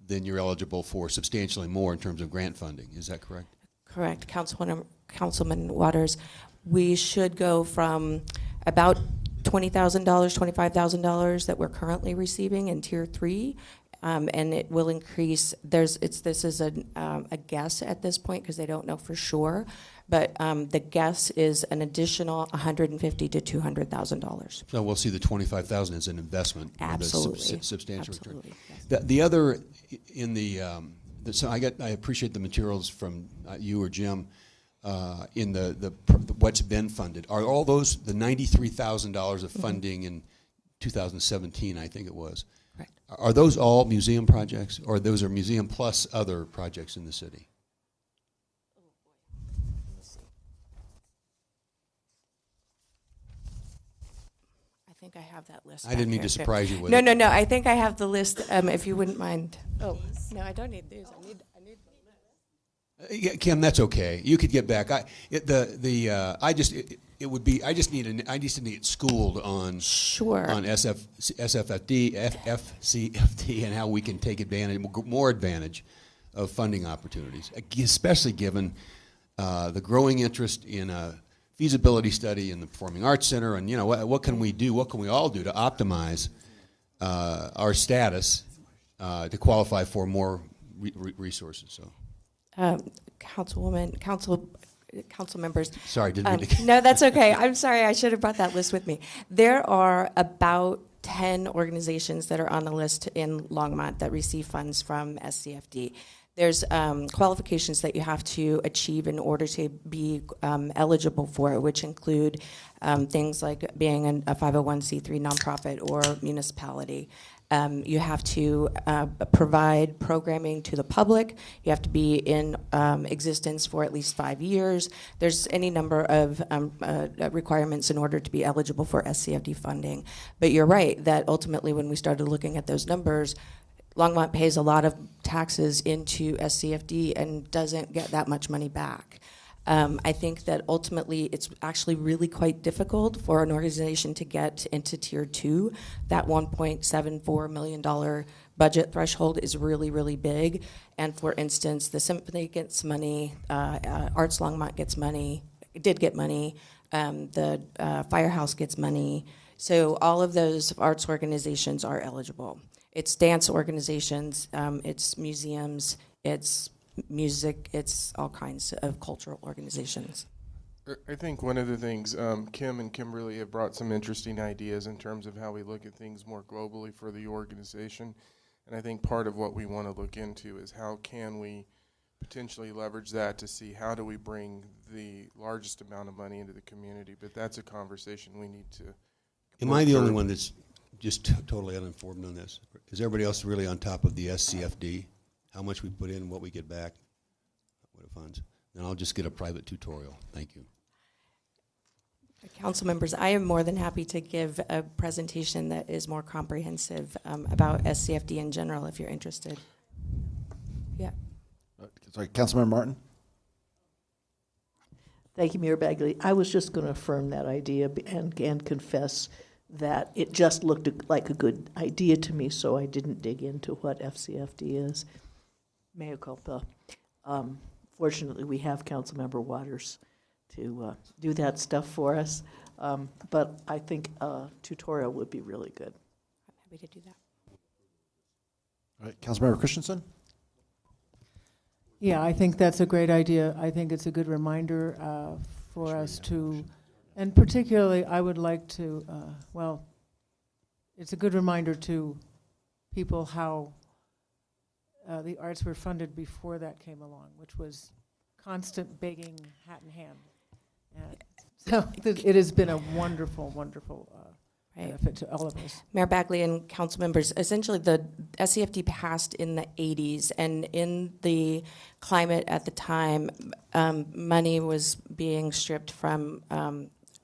then you're eligible for substantially more in terms of grant funding. Is that correct? Correct, Councilman Waters. We should go from about $20,000, $25,000 that we're currently receiving in Tier 3, and it will increase. This is a guess at this point because they don't know for sure, but the guess is an additional $150,000 to $200,000. So we'll see the $25,000 as an investment. Absolutely, substantial absolutely. Return. The other in so I appreciate the materials from you or Jim in the what's been funded. Are all those the $93,000 of funding in 2017? I think it was. Right. Are those all museum projects, or those are museum plus other projects in the city? I think I have that list. I didn't mean to surprise you with it. it. No. I think I have the list. If you wouldn't mind. Oh no, I don't need these. I need the list. Kim, that's okay. You could get back. I just need it schooled on on SFFD, FCFD, and how we can take more advantage of funding opportunities, especially given the growing interest in a feasibility study in the Performing Arts Center, and what can we do? What can we all do to optimize our status to qualify for more resources? So, council members. Sorry, didn't mean to. No, that's okay. I'm sorry. I should have brought that list with me. There are about 10 organizations that are on the list in Longmont that receive funds from SCFD. There's qualifications that you have to achieve in order to be eligible for it, which include things like being a 501c3 nonprofit or municipality. You have to provide programming to the public. You have to be in existence for at least 5 years. There's any number of requirements in order to be eligible for SCFD funding. But you're right that ultimately when we started looking at those numbers, Longmont pays a lot of taxes into SCFD and doesn't get that much money back. I think that ultimately it's actually really quite difficult for an organization to get into Tier 2. That $1.74 million budget threshold is really, really big. And for instance, the Symphony gets money, Arts Longmont gets money, did get money, the Firehouse gets money. So all of those arts organizations are eligible. It's dance organizations, it's museums, it's music, it's all kinds of cultural organizations. I think one of the things, Kim and Kimberly have brought some interesting ideas in terms of how we look at things more globally for the organization. And I think part of what we want to look into is how can we potentially leverage that to see how do we bring the largest amount of money into the community. But that's a conversation we need to. Am I the only one that's just totally uninformed on this? Is everybody else really on top of the SCFD? How much we put in, what we get back, what funds? Then I'll just get a private tutorial. Thank you. Council members, I am more than happy to give a presentation that is more comprehensive about SCFD in general if you're interested. Yeah. Sorry, Councilmember Martin. Thank you, Mayor Bagley. I was just going to affirm that idea and confess that it just looked like a good idea to me, so I didn't dig into what FCFD is. Mea culpa. Fortunately, we have Councilmember Waters to do that stuff for us, but I think a tutorial would be really good. I'm happy to do that. All right, Councilmember Christensen. Yeah, I think that's a great idea. I think it's a good reminder for us to, and particularly I would like to, it's a good reminder to people how the arts were funded before that came along, which was constant begging, hat in hand. And so it has been a wonderful, wonderful benefit to all of us. Mayor Bagley and council members, essentially the SCFD passed in the 80s, and in the climate at the time, money was being stripped from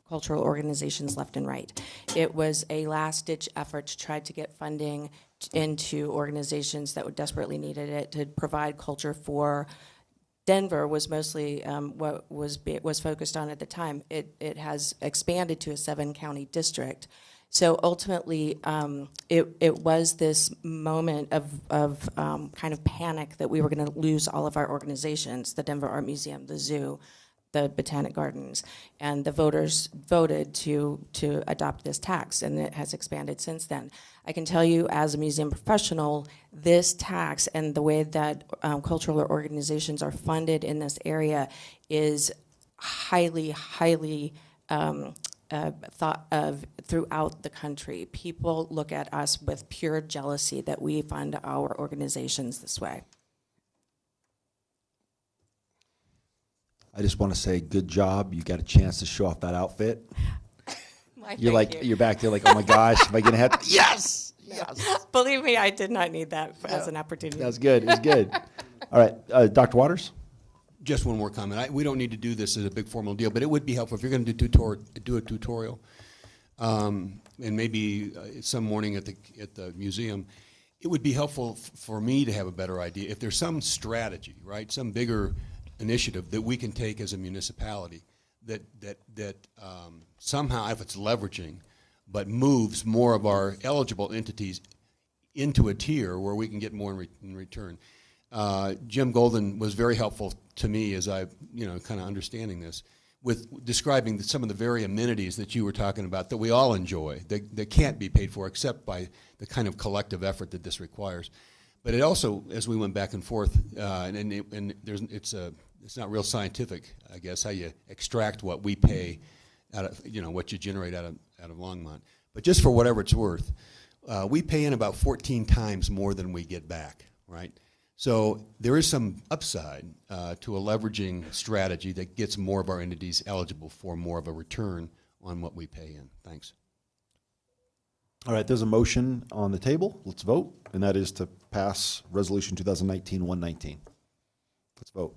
cultural organizations left and right. It was a last-ditch effort to try to get funding into organizations that would desperately needed it to provide culture for Denver was mostly what was focused on at the time. It has expanded to a 7-county district. So ultimately, it was this moment of kind of panic that we were going to lose all of our organizations, the Denver Art Museum, the zoo, the Botanic Gardens, and the voters voted to adopt this tax, and it has expanded since then. I can tell you as a museum professional, this tax and the way that cultural organizations are funded in this area is highly, highly thought of throughout the country. People look at us with pure jealousy that we fund our organizations this way. I just want to say good job. You got a chance to show off that outfit. You're back there like, oh my gosh, am I going to have to? Yes! Yes! Believe me, I did not need that as an opportunity. That's good. It's good. All right, Dr. Waters? Just one more comment. We don't need to do this as a big formal deal, but it would be helpful if you're going to do a tutorial, and maybe some morning at the museum. It would be helpful for me to have a better idea if there's some strategy, right? Some bigger initiative that we can take as a municipality that somehow, if it's leveraging, but moves more of our eligible entities into a tier where we can get more in return. Jim Golden was very helpful to me as I, kind of understanding this, with describing some of the very amenities that you were talking about that we all enjoy, that can't be paid for except by the kind of collective effort that this requires. But it also, as we went back and forth, it's not real scientific, I guess, how you extract what we pay out of, what you generate out of Longmont. But just for whatever it's worth, we pay in about 14 times more than we get back, right? So there is some upside to a leveraging strategy that gets more of our entities eligible for more of a return on what we pay in. Thanks. All right, there's a motion on the table. Let's vote, and that is to pass Resolution 2019-119. Let's vote.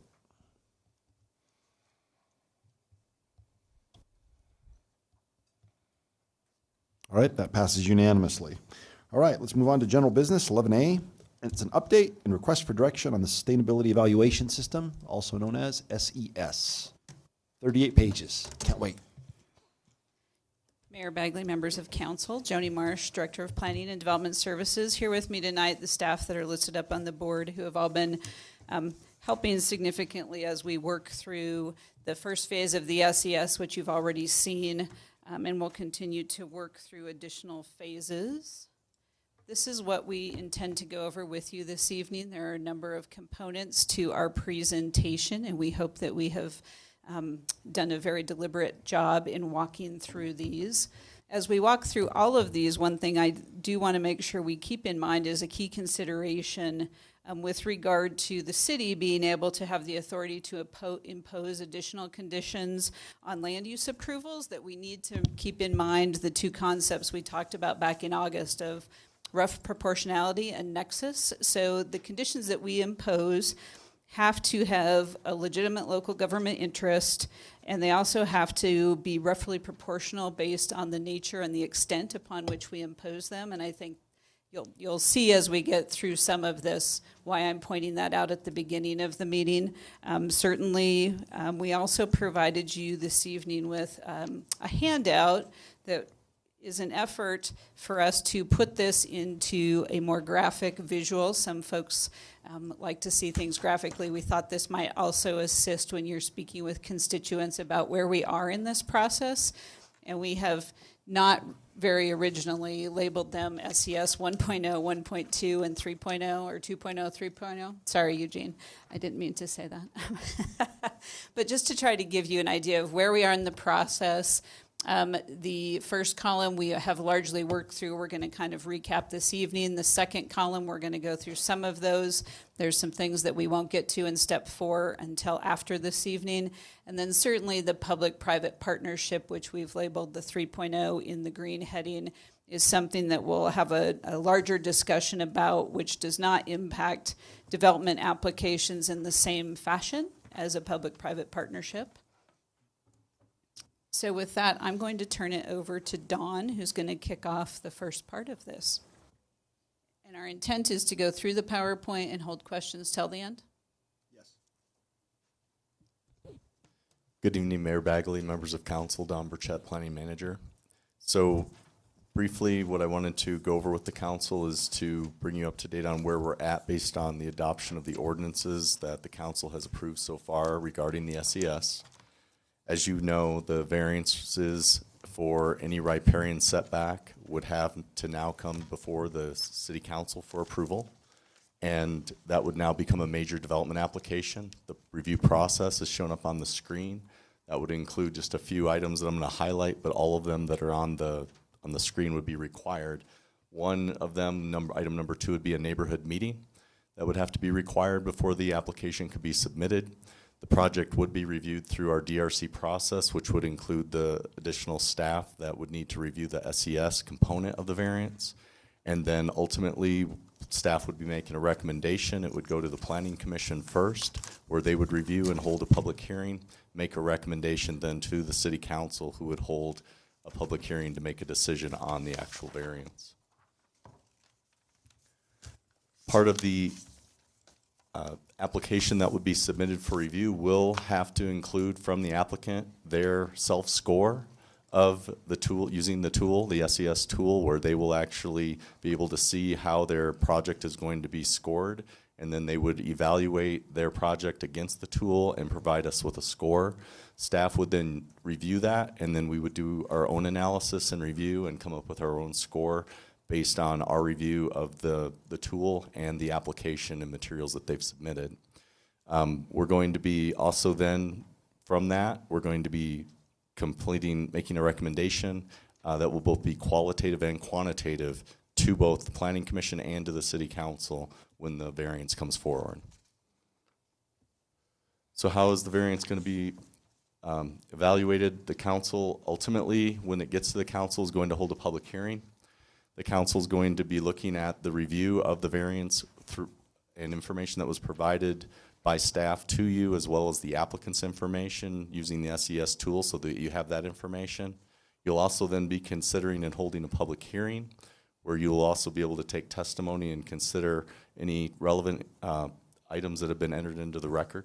All right, that passes unanimously. All right, let's move on to general business, 11A. And it's an update and request for direction on the Sustainability Evaluation System, also known as SES. 38 pages. Can't wait. Mayor Bagley, members of council, Joni Marsh, Director of Planning and Development Services, here with me tonight, the staff that are listed up on the board who have all been helping significantly as we work through the first phase of the SES, which you've already seen, and we'll continue to work through additional phases. This is what we intend to go over with you this evening. There are a number of components to our presentation, and we hope that we have done a very deliberate job in walking through these. As we walk through all of these, one thing I do want to make sure we keep in mind is a key consideration with regard to the city being able to have the authority to impose additional conditions on land use approvals, that we need to keep in mind the two concepts we talked about back in August of rough proportionality and nexus. So the conditions that we impose have to have a legitimate local government interest, and they also have to be roughly proportional based on the nature and the extent upon which we impose them. And I think you'll see as we get through some of this why I'm pointing that out at the beginning of the meeting. Certainly, we also provided you this evening with a handout that is an effort for us to put this into a more graphic visual. Some folks like to see things graphically. We thought this might also assist when you're speaking with constituents about where we are in this process. And we have not very originally labeled them SES 1.0, 1.2, and 3.0, or 2.0, 3.0. Sorry, Eugene, I didn't mean to say that. But just to try to give you an idea of where we are in the process. The first column we have largely worked through. We're going to kind of recap this evening. The second column, we're going to go through some of those. There's some things that we won't get to in step 4 until after this evening. And then certainly the public-private partnership, which we've labeled the 3.0 in the green heading, is something that we'll have a larger discussion about, which does not impact development applications in the same fashion as a public-private partnership. So with that, I'm going to turn it over to Dawn, who's going to kick off the first part of this. And our intent is to go through the PowerPoint and hold questions till the end. Yes. Good evening, Mayor Bagley, members of council, Don Burchett, Planning Manager. So briefly, what I wanted to go over with the council is to bring you up to date on where we're at based on the adoption of the ordinances that the council has approved so far regarding the SES. As you know, the variances for any riparian setback would have to now come before the city council for approval, and that would now become a major development application. The review process is shown up on the screen. That would include just a few items that I'm going to highlight, but all of them that are on the screen would be required. One of them, item number 2, would be a neighborhood meeting. That would have to be required before the application could be submitted. The project would be reviewed through our DRC process, which would include the additional staff that would need to review the SES component of the variance. And then ultimately, staff would be making a recommendation. It would go to the Planning Commission first, where they would review and hold a public hearing, make a recommendation then to the City Council, who would hold a public hearing to make a decision on the actual variance. Part of the application that would be submitted for review will have to include from the applicant their self-score of the tool, using the tool, the SES tool, where they will actually be able to see how their project is going to be scored and then they would evaluate their project against the tool and provide us with a score. Staff would then review that, and then we would do our own analysis and review and come up with our own score based on our review of the tool and the application and materials that they've submitted. We're going to be also then, from that, we're going to be making a recommendation that will both be qualitative and quantitative to both the Planning Commission and to the City Council when the variance comes forward. So how is the variance going to be evaluated? The council, ultimately, when it gets to the council, is going to hold a public hearing. The council is going to be looking at the review of the variance through and information that was provided by staff to you, as well as the applicant's information using the SES tool so that you have that information. You'll also then be considering and holding a public hearing where you'll also be able to take testimony and consider any relevant items that have been entered into the record.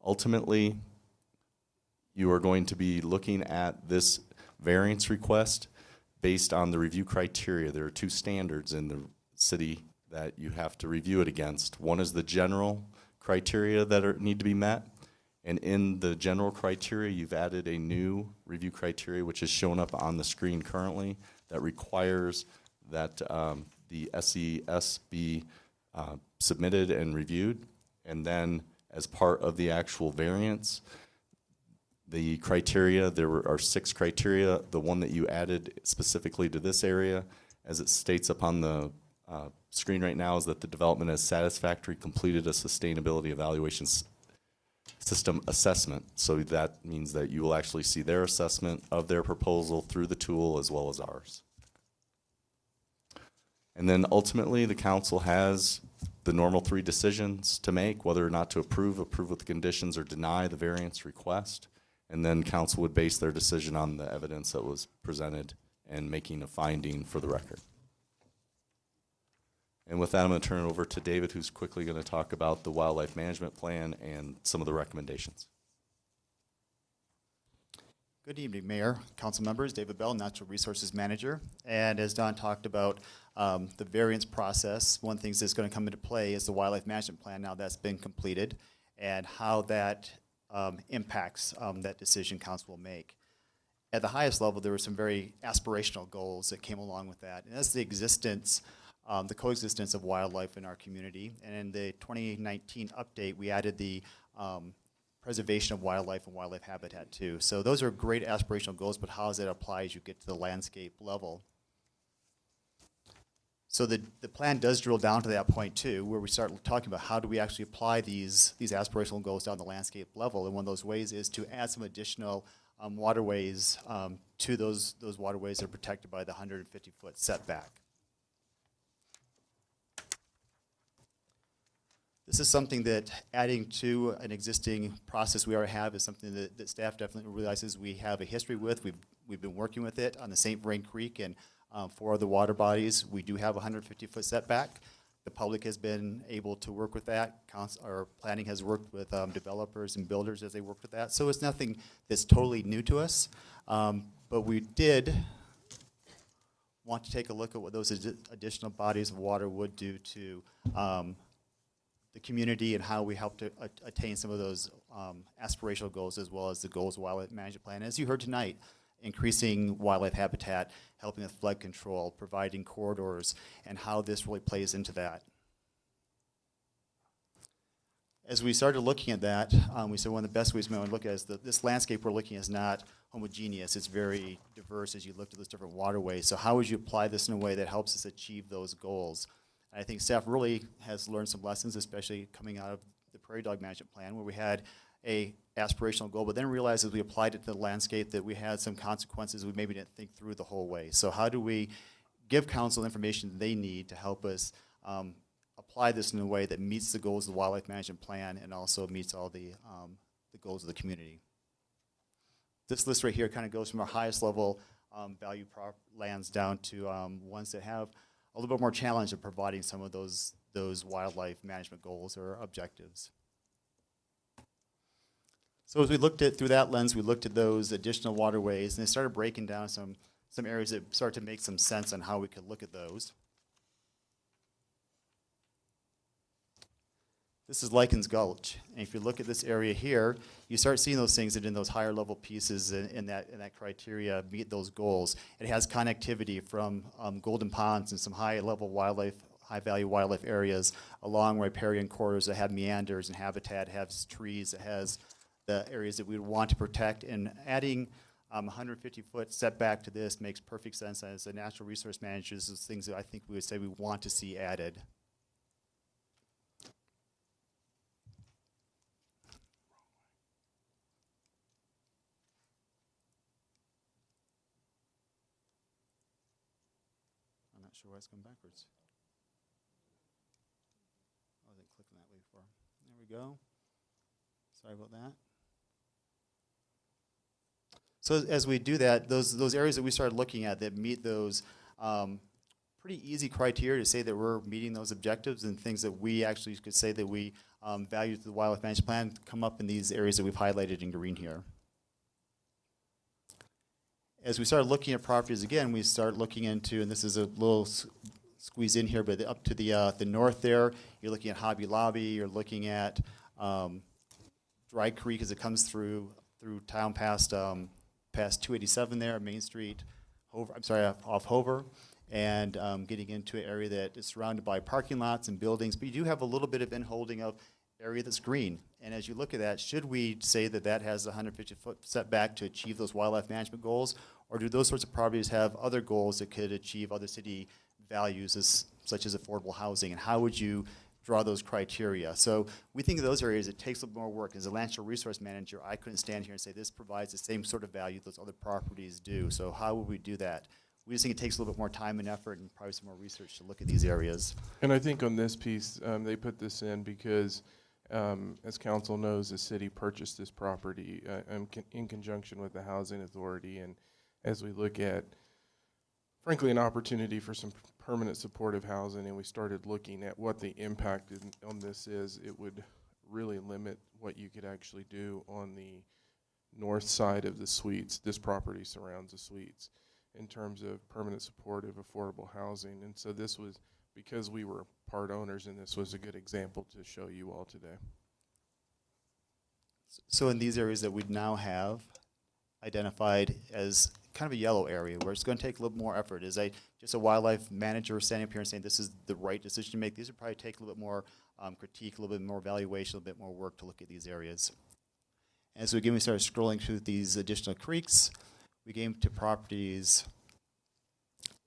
Ultimately, you are going to be looking at this variance request based on the review criteria. There are two standards in the city that you have to review it against. One is the general criteria that need to be met, and in the general criteria, you've added a new review criteria, which is shown up on the screen currently, that requires that the SES be submitted and reviewed, and then as part of the actual variance, the criteria, there are 6 criteria. The one that you added specifically to this area, as it states up on the screen right now, is that the development has satisfactorily completed a sustainability evaluation system assessment. So that means that you will actually see their assessment of their proposal through the tool as well as ours. And then ultimately the council has the normal 3 decisions to make, whether or not to approve with the conditions, or deny the variance request. And then council would base their decision on the evidence that was presented and making a finding for the record. And with that, I'm going to turn it over to David, who's quickly going to talk about the wildlife management plan and some of the recommendations. Good evening, Mayor, council members. David Bell, Natural Resources Manager. And as Don talked about the variance process, one thing that's going to come into play is the wildlife management plan now that's been completed, and how that impacts that decision council will make. At the highest level, there were some very aspirational goals that came along with that, and that's the existence, the coexistence of wildlife in our community. And in the 2019 update, we added the preservation of wildlife and wildlife habitat too. So those are great aspirational goals, but how does that apply as you get to the landscape level? So the plan does drill down to that point too, where we start talking about how do we actually apply these aspirational goals down the landscape level. And one of those ways is to add some additional waterways to those waterways that are protected by the 150-foot setback. This is something that adding to an existing process we already have is something that staff definitely realizes we have a history with. We've been working with it on the St. Vrain Creek and 4 other water bodies. We do have a 150-foot setback. The public has been able to work with that. Our planning has worked with developers and builders as they work with that. So it's nothing that's totally new to us. But we did want to take a look at what those additional bodies of water would do to the community and how we help to attain some of those aspirational goals, as well as the goals of wildlife management plan. As you heard tonight, increasing wildlife habitat, helping with flood control, providing corridors, and how this really plays into that. As we started looking at that, we said one of the best ways we want to look at it is this landscape we're looking at is not homogeneous. It's very diverse as you look at those different waterways. So how would you apply this in a way that helps us achieve those goals? I think staff really has learned some lessons, especially coming out of the Prairie Dog Management Plan, where we had a aspirational goal, but then realized as we applied it to the landscape that we had some consequences we maybe didn't think through the whole way. So how do we give council information they need to help us apply this in a way that meets the goals of the Wildlife Management Plan and also meets all the goals of the community? This list right here kind of goes from our highest level value lands down to ones that have a little bit more challenge of providing some of those wildlife management goals or objectives. So as we looked at through that lens, we looked at those additional waterways, and they started breaking down some areas that started to make some sense on how we could look at those. This is Likens Gulch. And if you look at this area here, you start seeing those things that in those higher level pieces in that criteria meet those goals. It has connectivity from Golden Ponds and some high level wildlife, high value wildlife areas along riparian corridors that have meanders and habitat, has trees, it has the areas that we would want to protect. And adding 150-foot setback to this makes perfect sense. As a natural resource manager, this is things that I think we would say we want to see added. I'm not sure why it's going backwards. I wasn't clicking that way before. There we go. Sorry about that. So as we do that, those areas that we started looking at that meet those pretty easy criteria to say that we're meeting those objectives, and things that we actually could say that we value through the wildlife management plan come up in these areas that we've highlighted in green here. As we started looking at properties again, we start looking into, and this is a little squeeze in here, but up to the north there, you're looking at Hobby Lobby, you're looking at Dry Creek as it comes through town past 287 there, Main Street, off Hover, and getting into an area that is surrounded by parking lots and buildings, but you do have a little bit of inholding of area that's green. And as you look at that, should we say that that has a 150-foot setback to achieve those wildlife management goals, or do those sorts of properties have other goals that could achieve other city values such as affordable housing, and how would you draw those criteria? So we think of those areas, it takes a little more work. As a natural resource manager, I couldn't stand here and say this provides the same sort of value those other properties do. So how would we do that? We just think it takes a little bit more time and effort and probably some more research to look at these areas. And I think on this piece, they put this in because, as council knows, the city purchased this property in conjunction with the Housing Authority. And as we look at, frankly, an opportunity for some permanent supportive housing, and we started looking at what the impact on this is, it would really limit what you could actually do on the north side of the suites. This property surrounds the suites in terms of permanent supportive affordable housing. And so this was, because we were part owners, and this was a good example to show you all today. So in these areas that we now have identified as kind of a yellow area where it's going to take a little more effort, is just a wildlife manager standing up here and saying this is the right decision to make? These would probably take a little bit more critique, a little bit more evaluation, a little bit more work to look at these areas. And so again, we started scrolling through these additional creeks. We came to properties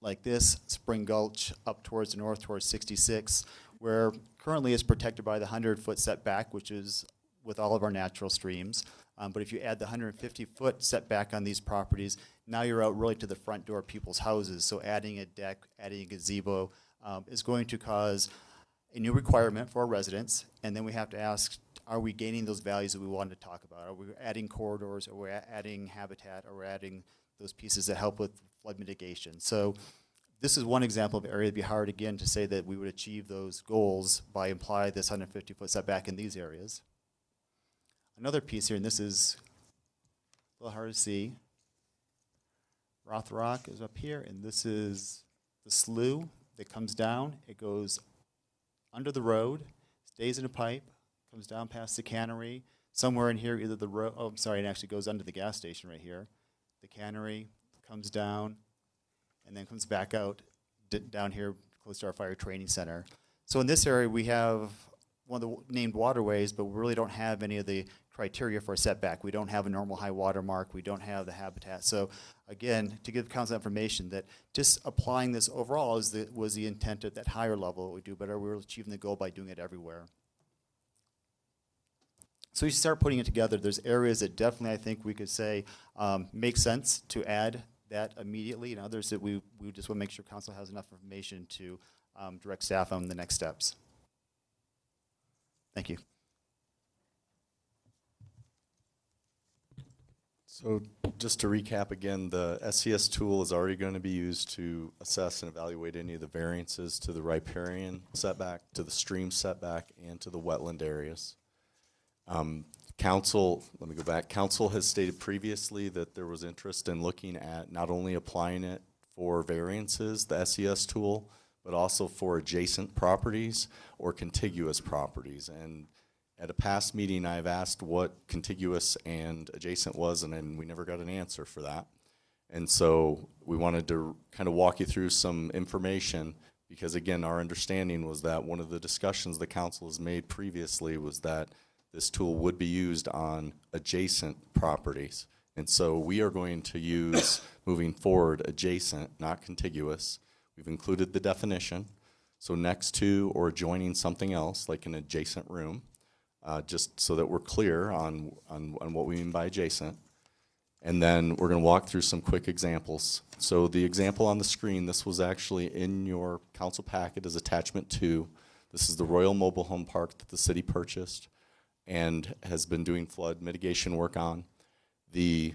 like this, Spring Gulch up towards the north, towards 66, where currently is protected by the 100-foot setback, which is with all of our natural streams. But if you add the 150-foot setback on these properties, now you're out really to the front door of people's houses. So adding a deck, adding a gazebo is going to cause a new requirement for our residents. And then we have to ask, are we gaining those values that we wanted to talk about? Are we adding corridors? Are we adding habitat? Are we adding those pieces that help with flood mitigation? So this is one example of an area that'd be hard, again, to say that we would achieve those goals by implying this 150-foot setback in these areas. Another piece here, and this is a little hard to see. Roth Rock is up here, and this is the slough that comes down. It goes under the road, stays in a pipe, comes down past the cannery. Somewhere in here, either the road, oh, I'm sorry, it actually goes under the gas station right here. The cannery comes down and then comes back out down here close to our fire training center. So in this area, we have one of the named waterways, but we really don't have any of the criteria for a setback. We don't have a normal high water mark. We don't have the habitat. So again, to give council information that just applying this overall was the intent at that higher level what we do, but are we achieving the goal by doing it everywhere? So you start putting it together. There's areas that definitely I think we could say make sense to add that immediately, and others that we just want to make sure council has enough information to direct staff on the next steps. Thank you. So just to recap again, the SCS tool is already going to be used to assess and evaluate any of the variances to the riparian setback, to the stream setback, and to the wetland areas. Council, let me go back. Council has stated previously that there was interest in looking at not only applying it for variances, the SCS tool, but also for adjacent properties or contiguous properties. And at a past meeting, I've asked what contiguous and adjacent was, and then we never got an answer for that. And so we wanted to kind of walk you through some information, because again, our understanding was that one of the discussions the council has made previously was that this tool would be used on adjacent properties. And so we are going to use, moving forward, adjacent, not contiguous. We've included the definition. So next to or adjoining something else, like an adjacent room, just so that we're clear on what we mean by adjacent. And then we're going to walk through some quick examples. So the example on the screen, this was actually in your council packet as attachment 2. This is the Royal Mobile Home Park that the city purchased and has been doing flood mitigation work on. The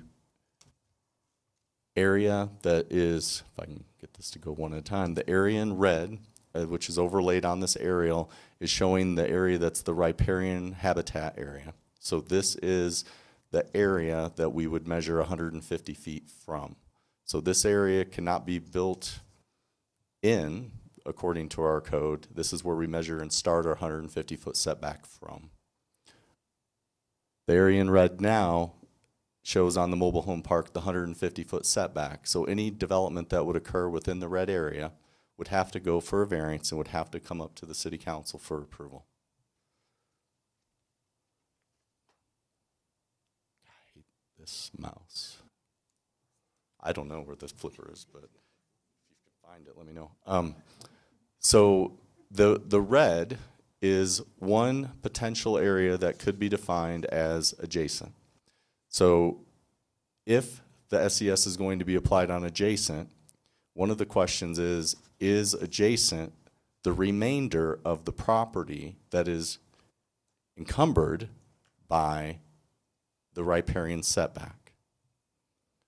area that is, if I can get this to go one at a time, the area in red, which is overlaid on this aerial, is showing the area that's the riparian habitat area. So this is the area that we would measure 150 feet from. So this area cannot be built in, according to our code. This is where we measure and start our 150-foot setback from. The area in red now shows on the mobile home park the 150-foot setback. So any development that would occur within the red area would have to go for a variance and would have to come up to the city council for approval. I hate this mouse. I don't know where this flipper is, but if you can find it, let me know. So the red is one potential area that could be defined as adjacent. So if the SES is going to be applied on adjacent, one of the questions is adjacent the remainder of the property that is encumbered by the riparian setback?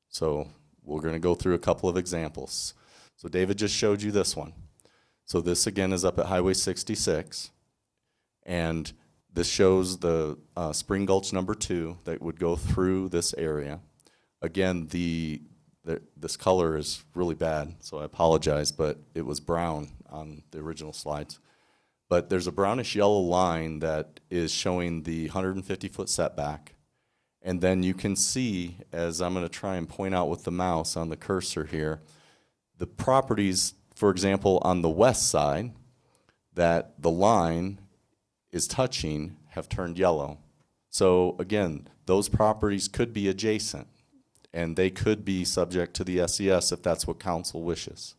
So we're going to go through a couple of examples. So David just showed you this one. So this again is up at Highway 66. And this shows the Spring Gulch number 2 that would go through this area. Again, this color is really bad, so I apologize, but it was brown on the original slides. But there's a brownish yellow line that is showing the 150-foot setback. And then you can see, as I'm going to try and point out with the mouse on the cursor here, the properties, for example, on the west side, that the line is touching have turned yellow. So again, those properties could be adjacent and they could be subject to the SES if that's what council wishes.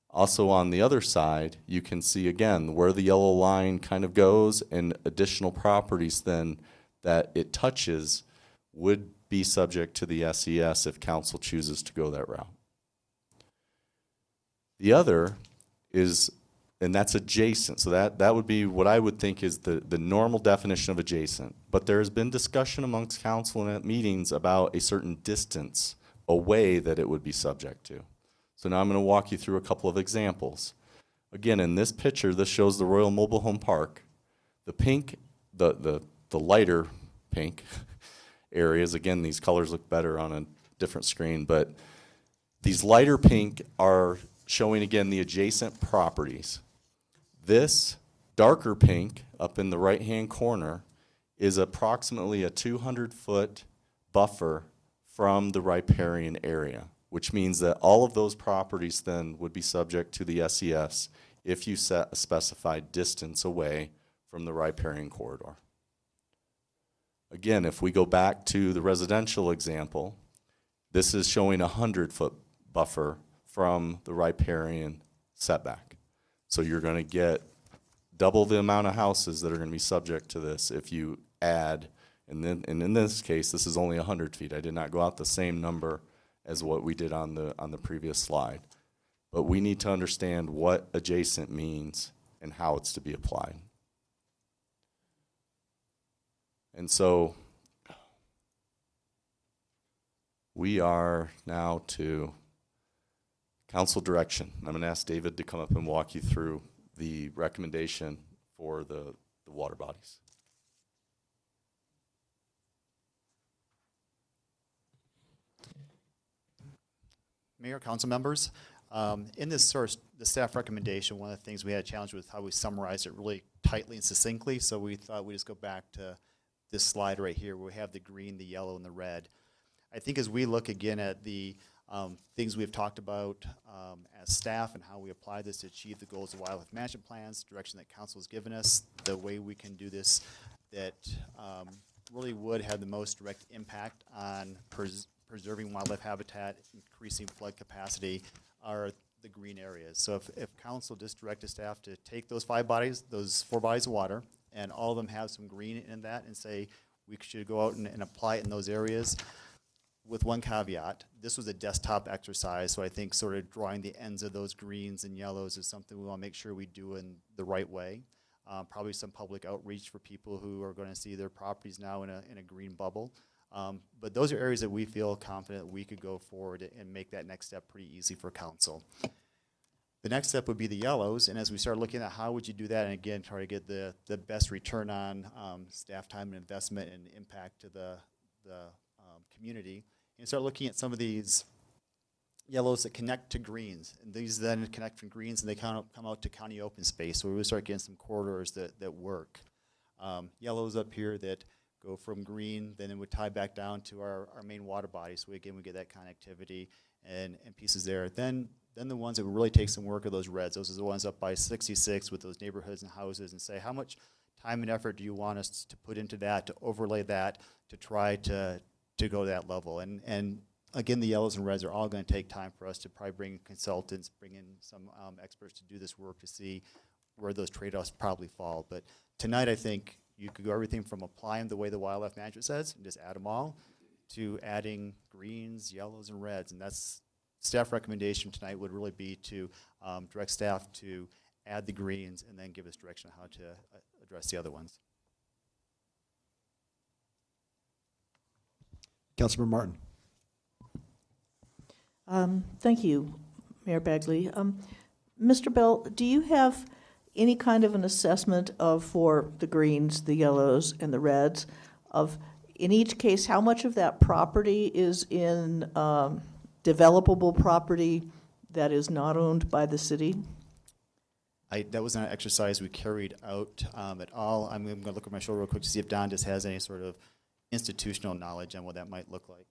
Also on the other side, you can see again where the yellow line kind of goes, and additional properties then that it touches would be subject to the SES if council chooses to go that route. The other is, and that's adjacent, so that would be what I would think is the normal definition of adjacent. But there has been discussion amongst council and at meetings about a certain distance away that it would be subject to. So now I'm going to walk you through a couple of examples. Again, in this picture, this shows the Royal Mobile Home Park. The pink, the lighter pink areas, again, these colors look better on a different screen, but these lighter pink are showing again the adjacent properties. This darker pink up in the right-hand corner is approximately a 200-foot buffer from the riparian area, which means that all of those properties then would be subject to the SES if you set a specified distance away from the riparian corridor. Again, if we go back to the residential example, this is showing a 100-foot buffer from the riparian setback. So you're going to get double the amount of houses that are going to be subject to this if you add, and in this case, this is only 100 feet. I did not go out the same number as what we did on the previous slide. But we need to understand what adjacent means and how it's to be applied. And so we are now to council direction. I'm going to ask David to come up and walk you through the recommendation for the water bodies. Mayor, council members, in this source, the staff recommendation, one of the things we had a challenge with how we summarized it really tightly and succinctly, so we thought we'd just go back to this slide right here where we have the green, the yellow, and the red. I think as we look again at the things we've talked about as staff and how we apply this to achieve the goals of wildlife management plans, direction that council has given us, the way we can do this that really would have the most direct impact on preserving wildlife habitat, increasing flood capacity, are the green areas. So if council just directed staff to take those 4 bodies of water, and all of them have some green in that, and say we should go out and apply it in those areas, with one caveat. This was a desktop exercise, so I think sort of drawing the ends of those greens and yellows is something we want to make sure we do in the right way. Probably some public outreach for people who are going to see their properties now in a green bubble. But those are areas that we feel confident we could go forward and make that next step pretty easy for council. The next step would be the yellows, and as we start looking at how would you do that, and again, try to get the best return on staff time and investment and impact to the community, and start looking at some of these yellows that connect to greens, and these then connect from greens and they come out to county open space, so we would start getting some corridors that work. Yellows up here that go from green, then it would tie back down to our main water body, so we get that connectivity and pieces there. Then the ones that would really take some work are those reds. Those are the ones up by 66 with those neighborhoods and houses, and say how much time and effort do you want us to put into that, to overlay that, to try to go to that level. And again, the yellows and reds are all going to take time for us to probably bring in consultants, bring in some experts to do this work to see where those trade-offs probably fall. But tonight I think you could go everything from applying the way the wildlife management says and just add them all, to adding greens, yellows, and reds. And that's staff recommendation tonight would really be to direct staff to add the greens and then give us direction on how to address the other ones. Councilmember Martin. Thank you, Mayor Bagley. Mr. Bell, do you have any kind of an assessment for the greens, the yellows, and the reds, of, in each case, how much of that property is in developable property that is not owned by the city? That was not an exercise we carried out at all. I'm going to look at my shoulder real quick to see if Don just has any sort of institutional knowledge on what that might look like.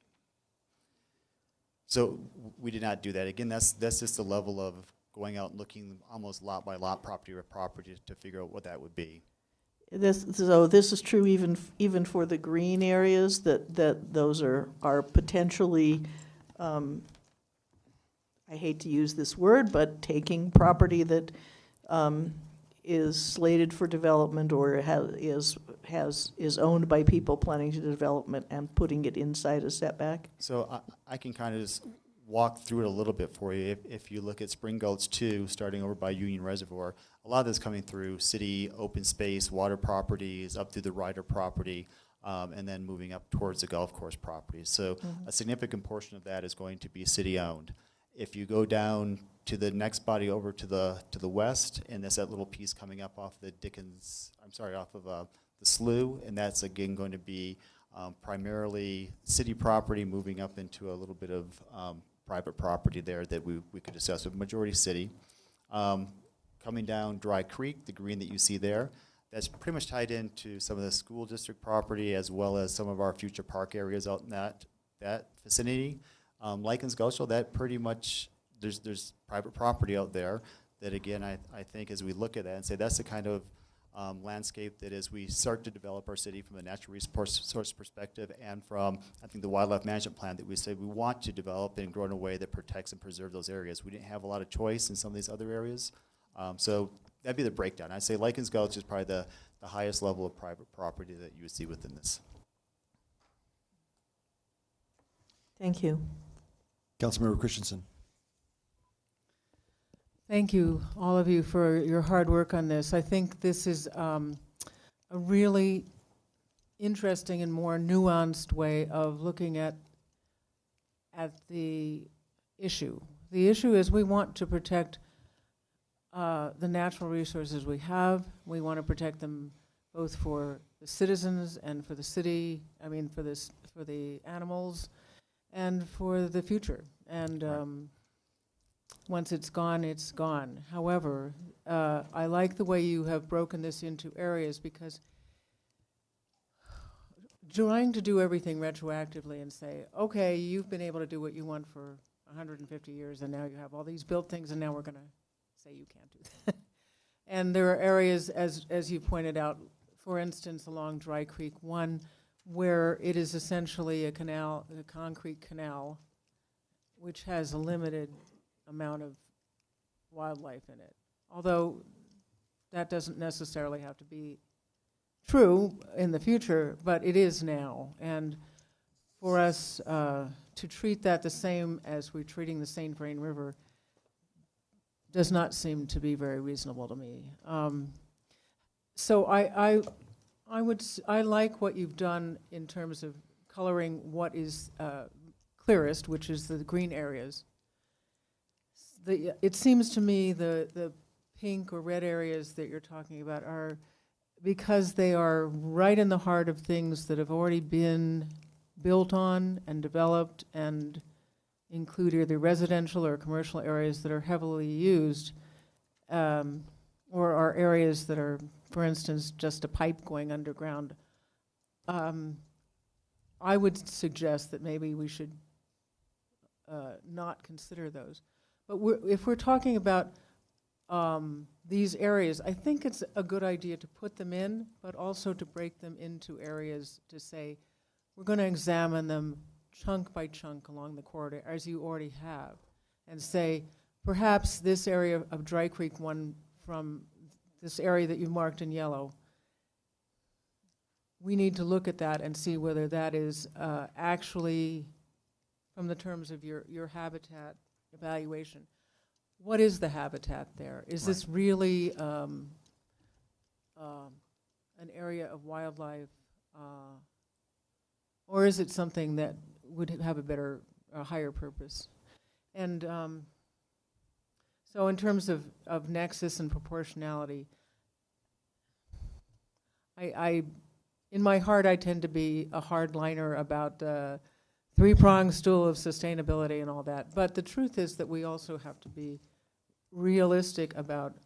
So we did not do that. Again, that's just the level of going out and looking almost lot by lot, property by property, to figure out what that would be. So this is true even for the green areas, that those are potentially, I hate to use this word, but taking property that is slated for development or is owned by people planning to development and putting it inside a setback? So I can kind of just walk through it a little bit for you. If you look at Spring Gulch 2, starting over by Union Reservoir, a lot of this coming through city open space, water properties, up through the Ryder property, and then moving up towards the golf course properties. So a significant portion of that is going to be city-owned. If you go down to the next body over to the west, and there's that little piece coming up off the off of the slough, and that's again going to be primarily city property, moving up into a little bit of private property there that we could assess, with majority city. Coming down Dry Creek, the green that you see there, that's pretty much tied into some of the school district property as well as some of our future park areas out in that vicinity. Likens Gulch, that pretty much, there's private property out there that, again, I think as we look at that and say that's the kind of landscape that as we start to develop our city from a natural resource perspective and from, I think, the wildlife management plan that we say we want to develop and grow in a way that protects and preserves those areas. We didn't have a lot of choice in some of these other areas. So that'd be the breakdown. I'd say Likens Gulch is probably the highest level of private property that you would see within this. Thank you. Councilmember Christensen. Thank you, all of you, for your hard work on this. I think this is a really interesting and more nuanced way of looking at the issue. The issue is we want to protect the natural resources we have. We want to protect them both for the citizens and for the city, for the animals, and for the future. And once it's gone, it's gone. However, I like the way you have broken this into areas, because trying to do everything retroactively and say, okay, you've been able to do what you want for 150 years, and now you have all these built things, and now we're going to say you can't do that. And there are areas, as you pointed out, for instance, along Dry Creek 1, where it is essentially a canal, a concrete canal, which has a limited amount of wildlife in it. Although that doesn't necessarily have to be true in the future, but it is now. And for us to treat that the same as we're treating the St. Vrain River does not seem to be very reasonable to me. So I like what you've done in terms of coloring what is clearest, which is the green areas. It seems to me the pink or red areas that you're talking about are because they are right in the heart of things that have already been built on and developed and include either residential or commercial areas that are heavily used, or are areas that are, for instance, just a pipe going underground. I would suggest that maybe we should not consider those. But if we're talking about these areas, I think it's a good idea to put them in, but also to break them into areas to say, we're going to examine them chunk by chunk along the corridor, as you already have, and say, perhaps this area of Dry Creek 1 from this area that you marked in yellow, we need to look at that and see whether that is actually, from the terms of your habitat evaluation, what is the habitat there? Is this really an area of wildlife, or is it something that would have a higher purpose? And so in terms of nexus and proportionality, in my heart, I tend to be a hardliner about three-pronged stool of sustainability and all that. But the truth is that we also have to be realistic about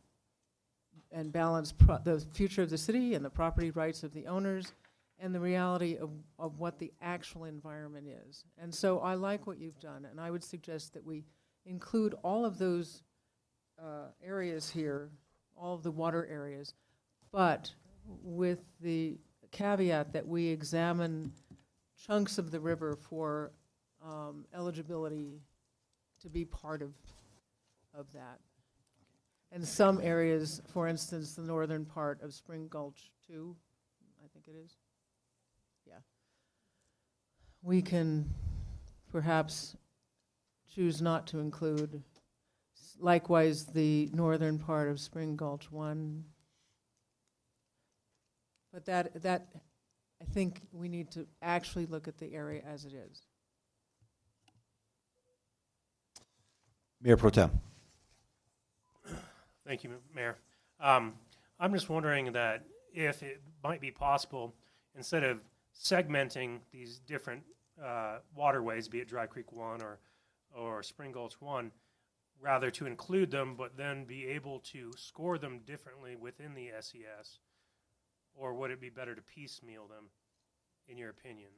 and balance the future of the city and the property rights of the owners and the reality of what the actual environment is. And so I like what you've done, and I would suggest that we include all of those areas here, all of the water areas, but with the caveat that we examine chunks of the river for eligibility to be part of that. And some areas, for instance, the northern part of Spring Gulch 2, I think it is. Yeah. We can perhaps choose not to include. Likewise, the northern part of Spring Gulch 1. But that I think we need to actually look at the area as it is. Mayor Pro Tem. Thank you, Mayor. I'm just wondering that if it might be possible, instead of segmenting these different waterways, be it Dry Creek 1 or Spring Gulch 1, rather to include them, but then be able to score them differently within the SES, or would it be better to piecemeal them, in your opinion?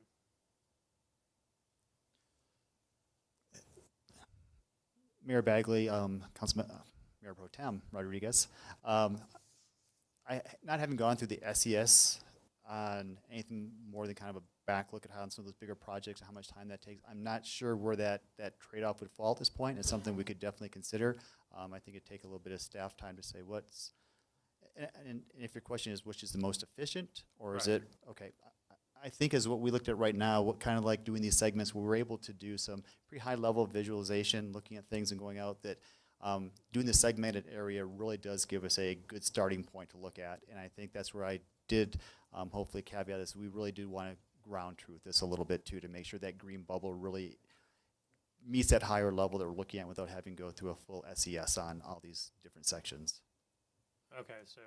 Mayor Bagley, Councilman, Mayor Pro Tem Rodriguez, not having gone through the SES on anything more than kind of a back look at how some of those bigger projects and how much time that takes, I'm not sure where that trade-off would fall at this point. It's something we could definitely consider. I think it'd take a little bit of staff time to say what's, and if your question is which is the most efficient, or is it, okay, I think as what we looked at right now, what kind of like doing these segments, we were able to do some pretty high level of visualization, looking at things and going out that doing the segmented area really does give us a good starting point to look at. And I think that's where I did hopefully caveat this. We really do want to ground truth this a little bit too, to make sure that green bubble really meets that higher level that we're looking at without having to go through a full SES on all these different sections. Okay, so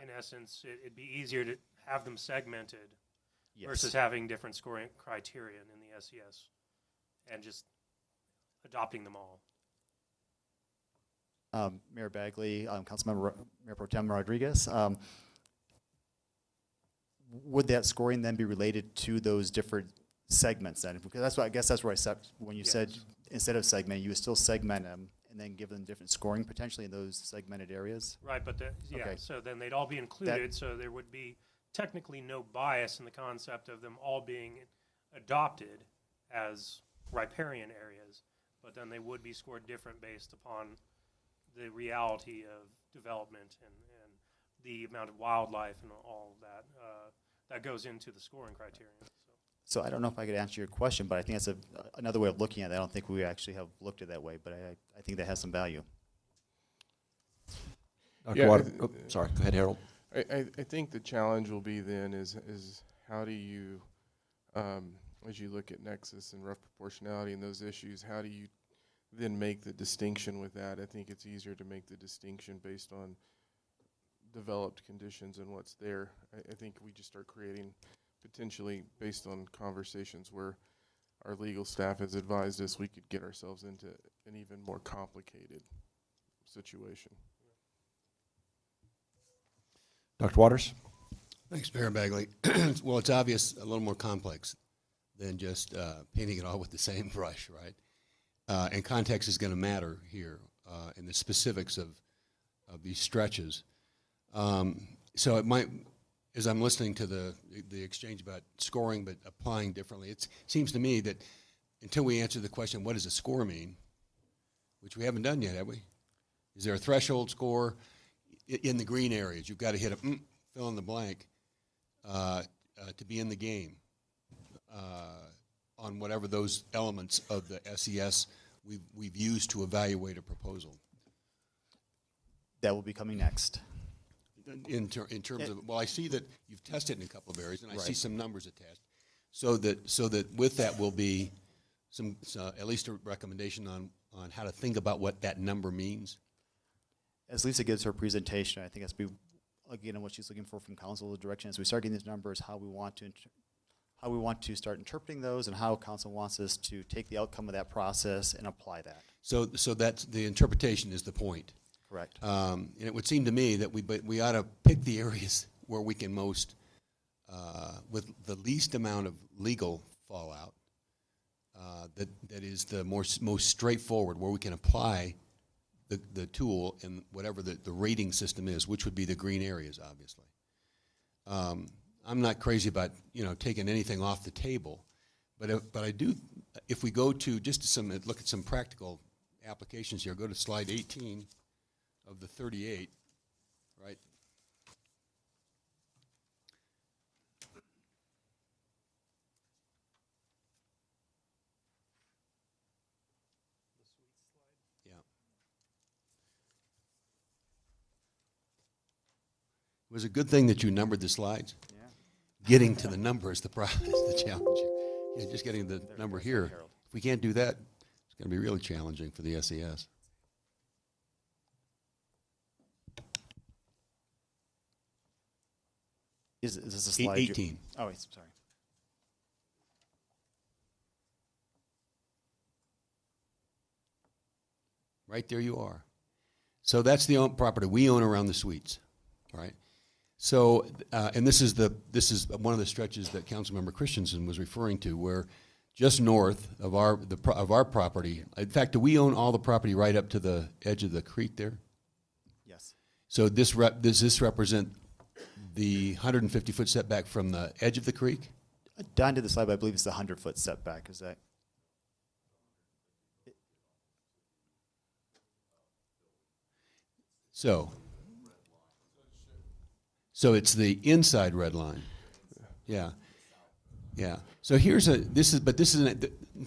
in essence, it'd be easier to have them segmented versus having different scoring criterion in the SES and just adopting them all. Mayor Bagley, Councilmember Mayor Pro Tem Rodriguez. Would that scoring then be related to those different segments then? Because that's what, I guess that's where I said, when you said instead of segment, you would still segment them and then give them different scoring potentially in those segmented areas? Right, but Okay. so then they'd all be included, so there would be technically no bias in the concept of them all being adopted as riparian areas, but then they would be scored different based upon the reality of development and the amount of wildlife and all of that that goes into the scoring criterion. So I don't know if I could answer your question, but I think that's another way of looking at it. I don't think we actually have looked at it that way, but I think that has some value. Dr. Water, sorry, go ahead, Harold. I think the challenge will be then is how do you, as you look at nexus and rough proportionality and those issues, how do you then make the distinction with that? I think it's easier to make the distinction based on developed conditions and what's there. I think we just start creating potentially based on conversations where our legal staff has advised us we could get ourselves into an even more complicated situation. Dr. Waters? Thanks, Mayor Bagley. Well, it's obvious a little more complex than just painting it all with the same brush, right? And context is going to matter here in the specifics of these stretches. So it might, as I'm listening to the exchange about scoring but applying differently, it seems to me that until we answer the question, what does a score mean, which we haven't done yet, have we? Is there a threshold score in the green areas? You've got to hit a fill in the blank to be in the game on whatever those elements of the SES we've used to evaluate a proposal. That will be coming next. In terms of, well, I see that you've tested in a couple of areas, and I see Right. some numbers attached. So that with that will be some at least a recommendation on how to think about what that number means. As Lisa gives her presentation, I think that's again what she's looking for from council, the direction as we start getting these numbers, how we want to start interpreting those, and how council wants us to take the outcome of that process and apply that. So that's the interpretation is the point. Correct. And it would seem to me that we ought to pick the areas where we can most, with the least amount of legal fallout, that is the most straightforward, where we can apply the tool and whatever the rating system is, which would be the green areas, obviously. I'm not crazy about taking anything off the table, but I do. If we go to just look at some practical applications here, go to slide 18 of the 38, right? Yeah. It was a good thing that you numbered the slides. Yeah. Getting to the number is the problem, is the challenge here. Yeah, just getting the number here. If we can't do that, it's going to be really challenging for the SES. Is this a slide? 18. Oh, wait, sorry. Right there you are. So that's the property we own around the suites, right? So, and this is one of the stretches that Councilmember Christensen was referring to, where just north of our property. In fact, do we own all the property right up to the edge of the creek there? Yes. So does this represent the 150-foot setback from the edge of the creek? Don did the slide, but I believe it's the 100-foot setback. Is that? So it's the inside red line. Yeah. Yeah. So this is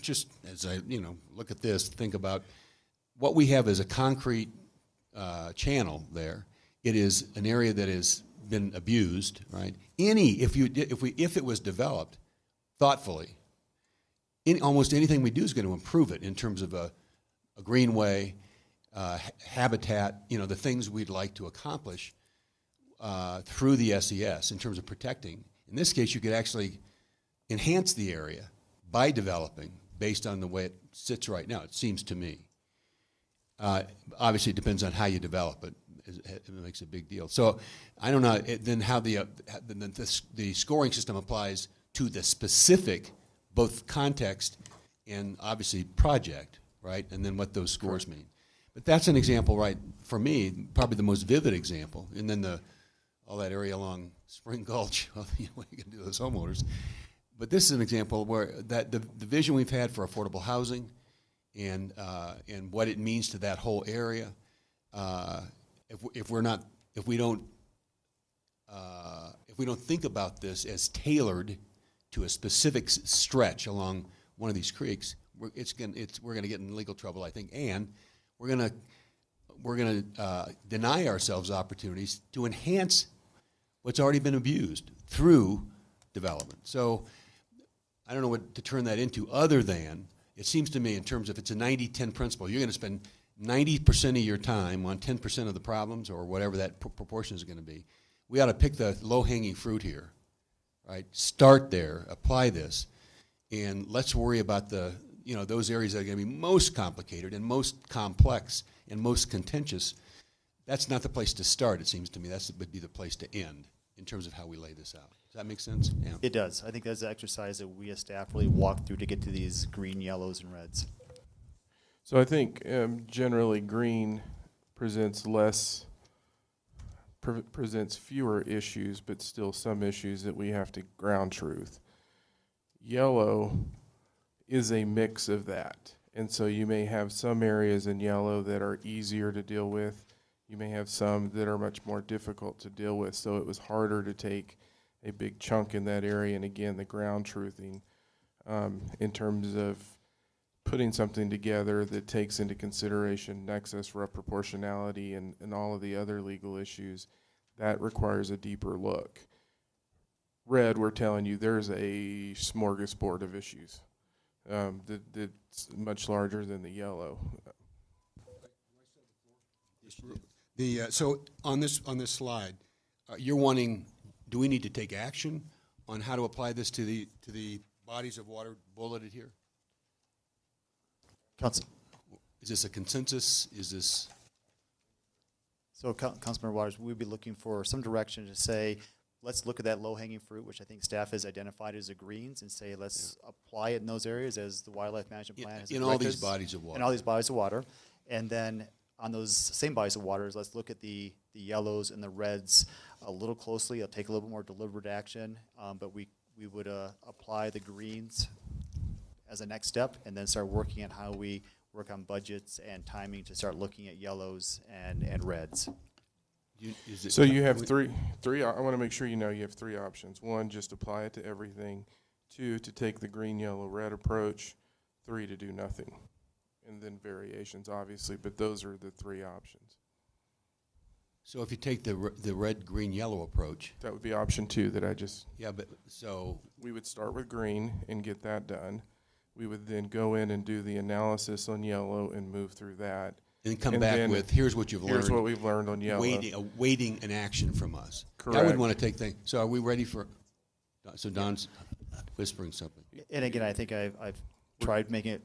just as I look at this, think about what we have as a concrete channel there. It is an area that has been abused, right? If it was developed thoughtfully, almost anything we do is going to improve it in terms of a greenway, habitat, the things we'd like to accomplish through the SES in terms of protecting. In this case, you could actually enhance the area by developing based on the way it sits right now, it seems to me. Obviously, it depends on how you develop it. It makes a big deal. So I don't know then how the scoring system applies to the specific, both context and obviously project, right? And then what those scores mean. But that's an example, right, for me, probably the most vivid example. And then all that area along Spring Gulch, well, what are you going to do to those homeowners? But this is an example where that the vision we've had for affordable housing and what it means to that whole area, if we don't think about this as tailored to a specific stretch along one of these creeks, we're going to get in legal trouble, I think, and we're going to deny ourselves opportunities to enhance what's already been abused through development. So I don't know what to turn that into other than, it seems to me in terms of it's a 90-10 principle, you're going to spend 90% of your time on 10% of the problems or whatever that proportion is going to be. We ought to pick the low-hanging fruit here, right? Start there, apply this, and let's worry about those areas that are going to be most complicated and most complex and most contentious. That's not the place to start, it seems to me. That would be the place to end in terms of how we lay this out. Does that make sense? Yeah. It does. I think that's the exercise that we as staff really walk through to get to these green, yellows, and reds. So I think generally green presents presents fewer issues, but still some issues that we have to ground truth. Yellow is a mix of that. And so you may have some areas in yellow that are easier to deal with. You may have some that are much more difficult to deal with. So it was harder to take a big chunk in that area. And again, the ground truthing in terms of putting something together that takes into consideration nexus, proportionality, and all of the other legal issues, that requires a deeper look. Red, we're telling you there's a smorgasbord of issues that's much larger than the yellow. So on this slide, you're wanting, do we need to take action on how to apply this to the bodies of water bulleted here? Council. Is this a consensus? Is this? So Councilmember Waters, we'd be looking for some direction to say, let's look at that low-hanging fruit, which I think staff has identified as the greens, and say let's apply it in those areas as the wildlife management plan has in all these bodies of water. In all these bodies of water. And then on those same bodies of waters, let's look at the yellows and the reds a little closely. It'll take a little bit more deliberate action, but we would apply the greens as a next step, and then start working on how we work on budgets and timing to start looking at yellows and reds. So you have three. I want to make sure you know you have three options. One, just apply it to everything. Two, to take the green, yellow, red approach. Three, to do nothing. And then variations, obviously, but those are the three options. So if you take the red, green, yellow approach. That would be option two that I just. Yeah, but so. We would start with green and get that done. We would then go in and do the analysis on yellow and move through that. And come back with, here's what you've learned. Here's what we've learned on yellow. Waiting an action from us. Correct. I would want to take things. So are we ready for, so Don's whispering something. And again, I think I've tried making it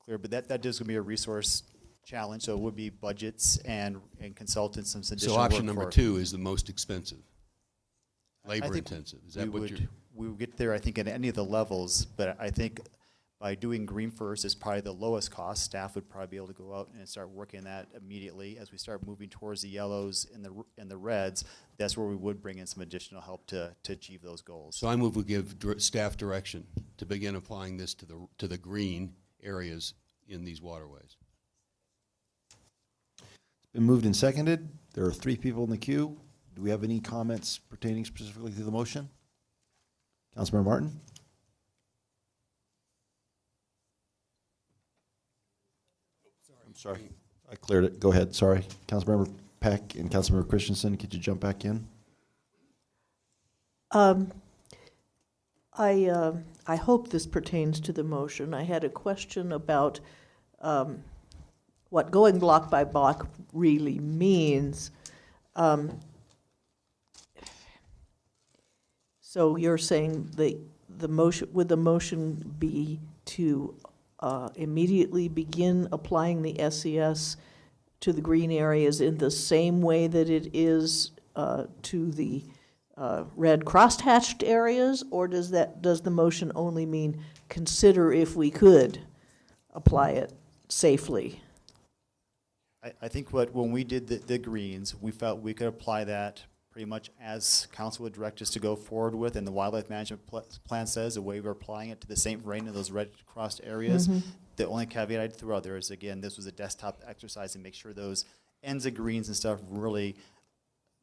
clear, but that is going to be a resource challenge. So it would be budgets and consultants and some additional work. So option number two is the most expensive, labor intensive. Is that what you're? We would get there, I think, at any of the levels, but I think by doing green first is probably the lowest cost. Staff would probably be able to go out and start working that immediately. As we start moving towards the yellows and the reds, that's where we would bring in some additional help to achieve those goals. So I move we give staff direction to begin applying this to the green areas in these waterways. It's been moved and seconded. There are 3 people in the queue. Do we have any comments pertaining specifically to the motion? Councilmember Martin? I'm sorry. I cleared it. Go ahead. Sorry. Councilmember Peck and Councilmember Christensen, could you jump back in? I hope this pertains to the motion. I had a question about what going block by block really means. So you're saying the motion, would the motion be to immediately begin applying the SES to the green areas in the same way that it is to the red crosshatched areas, or does the motion only mean consider if we could apply it safely? I think when we did the greens, we felt we could apply that pretty much as council would direct us to go forward with, and the wildlife management plan says the way we're applying it to the same rain in those red crossed areas. Mhm. The only caveat I'd throw out there is, again, this was a desktop exercise, and make sure those ends of greens and stuff really,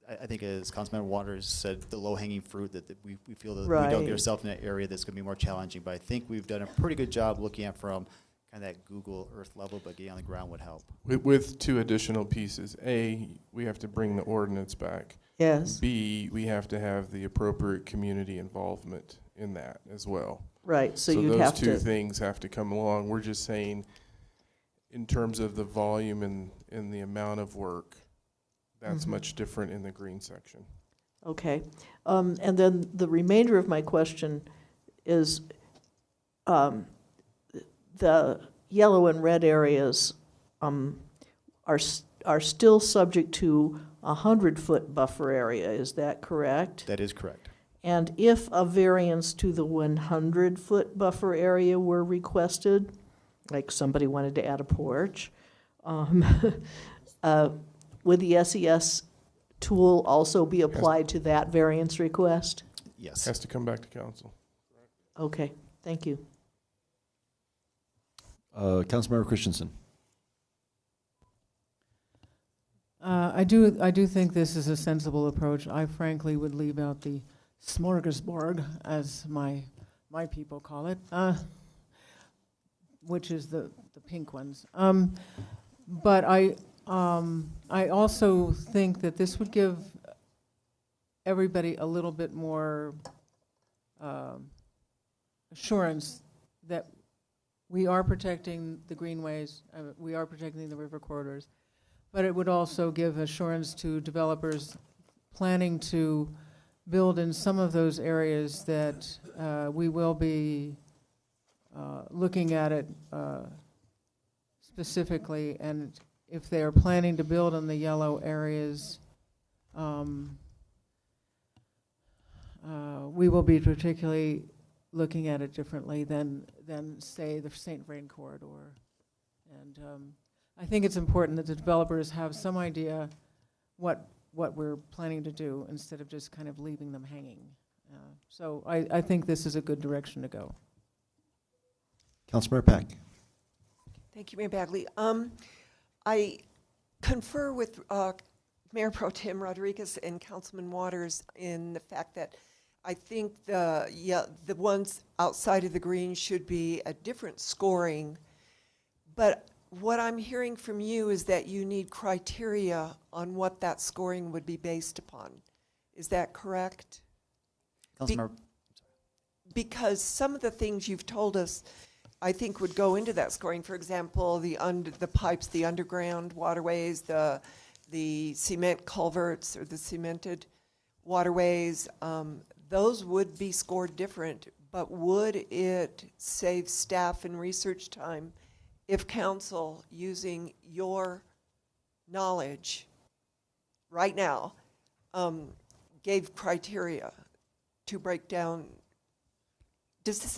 I think as Councilmember Waters said, the low-hanging fruit that we feel that we don't Right. get ourselves in an area that's going to be more challenging. But I think we've done a pretty good job looking at from kind of that Google Earth level, but getting on the ground would help. With two additional pieces. A, we have to bring the ordinance back. Yes. B, we have to have the appropriate community involvement in that as well. Right, so you'd those have two to- things have to come along. We're just saying, in terms of the volume and the amount of work, that's Mhm. much different in the green section. Okay. And then the remainder of my question is, the yellow and red areas are still subject to a 100-foot buffer area, is that correct? That is correct. And if a variance to the 100-foot buffer area were requested, like somebody wanted to add a porch, would the SES tool also be applied to that variance request? Yes. Has to come back to council. Okay, thank you. Councilmember Christensen. I do think this is a sensible approach. I frankly would leave out the smorgasbord, as my people call it, which is the pink ones. But I also think that this would give everybody a little bit more assurance that we are protecting the greenways, we are protecting the river corridors, but it would also give assurance to developers planning to build in some of those areas that we will be looking at it specifically, and if they are planning to build in the yellow areas, we will be particularly looking at it differently than say the St. Vrain corridor. And I think it's important that the developers have some idea what we're planning to do instead of just kind of leaving them hanging. So I think this is a good direction to go. Councilmember Pack. Thank you, Mayor Bagley. I confer with Mayor Pro Tem Rodriguez and Councilman Waters in the fact that I think the ones outside of the green should be a different scoring. But what I'm hearing from you is that you need criteria on what that scoring would be based upon. Is that correct? Because some of the things you've told us, I think would go into that scoring. For example, the pipes, the underground waterways, the cement culverts or the cemented waterways, those would be scored different. But would it save staff and research time if council, using your knowledge right now, gave criteria to break down?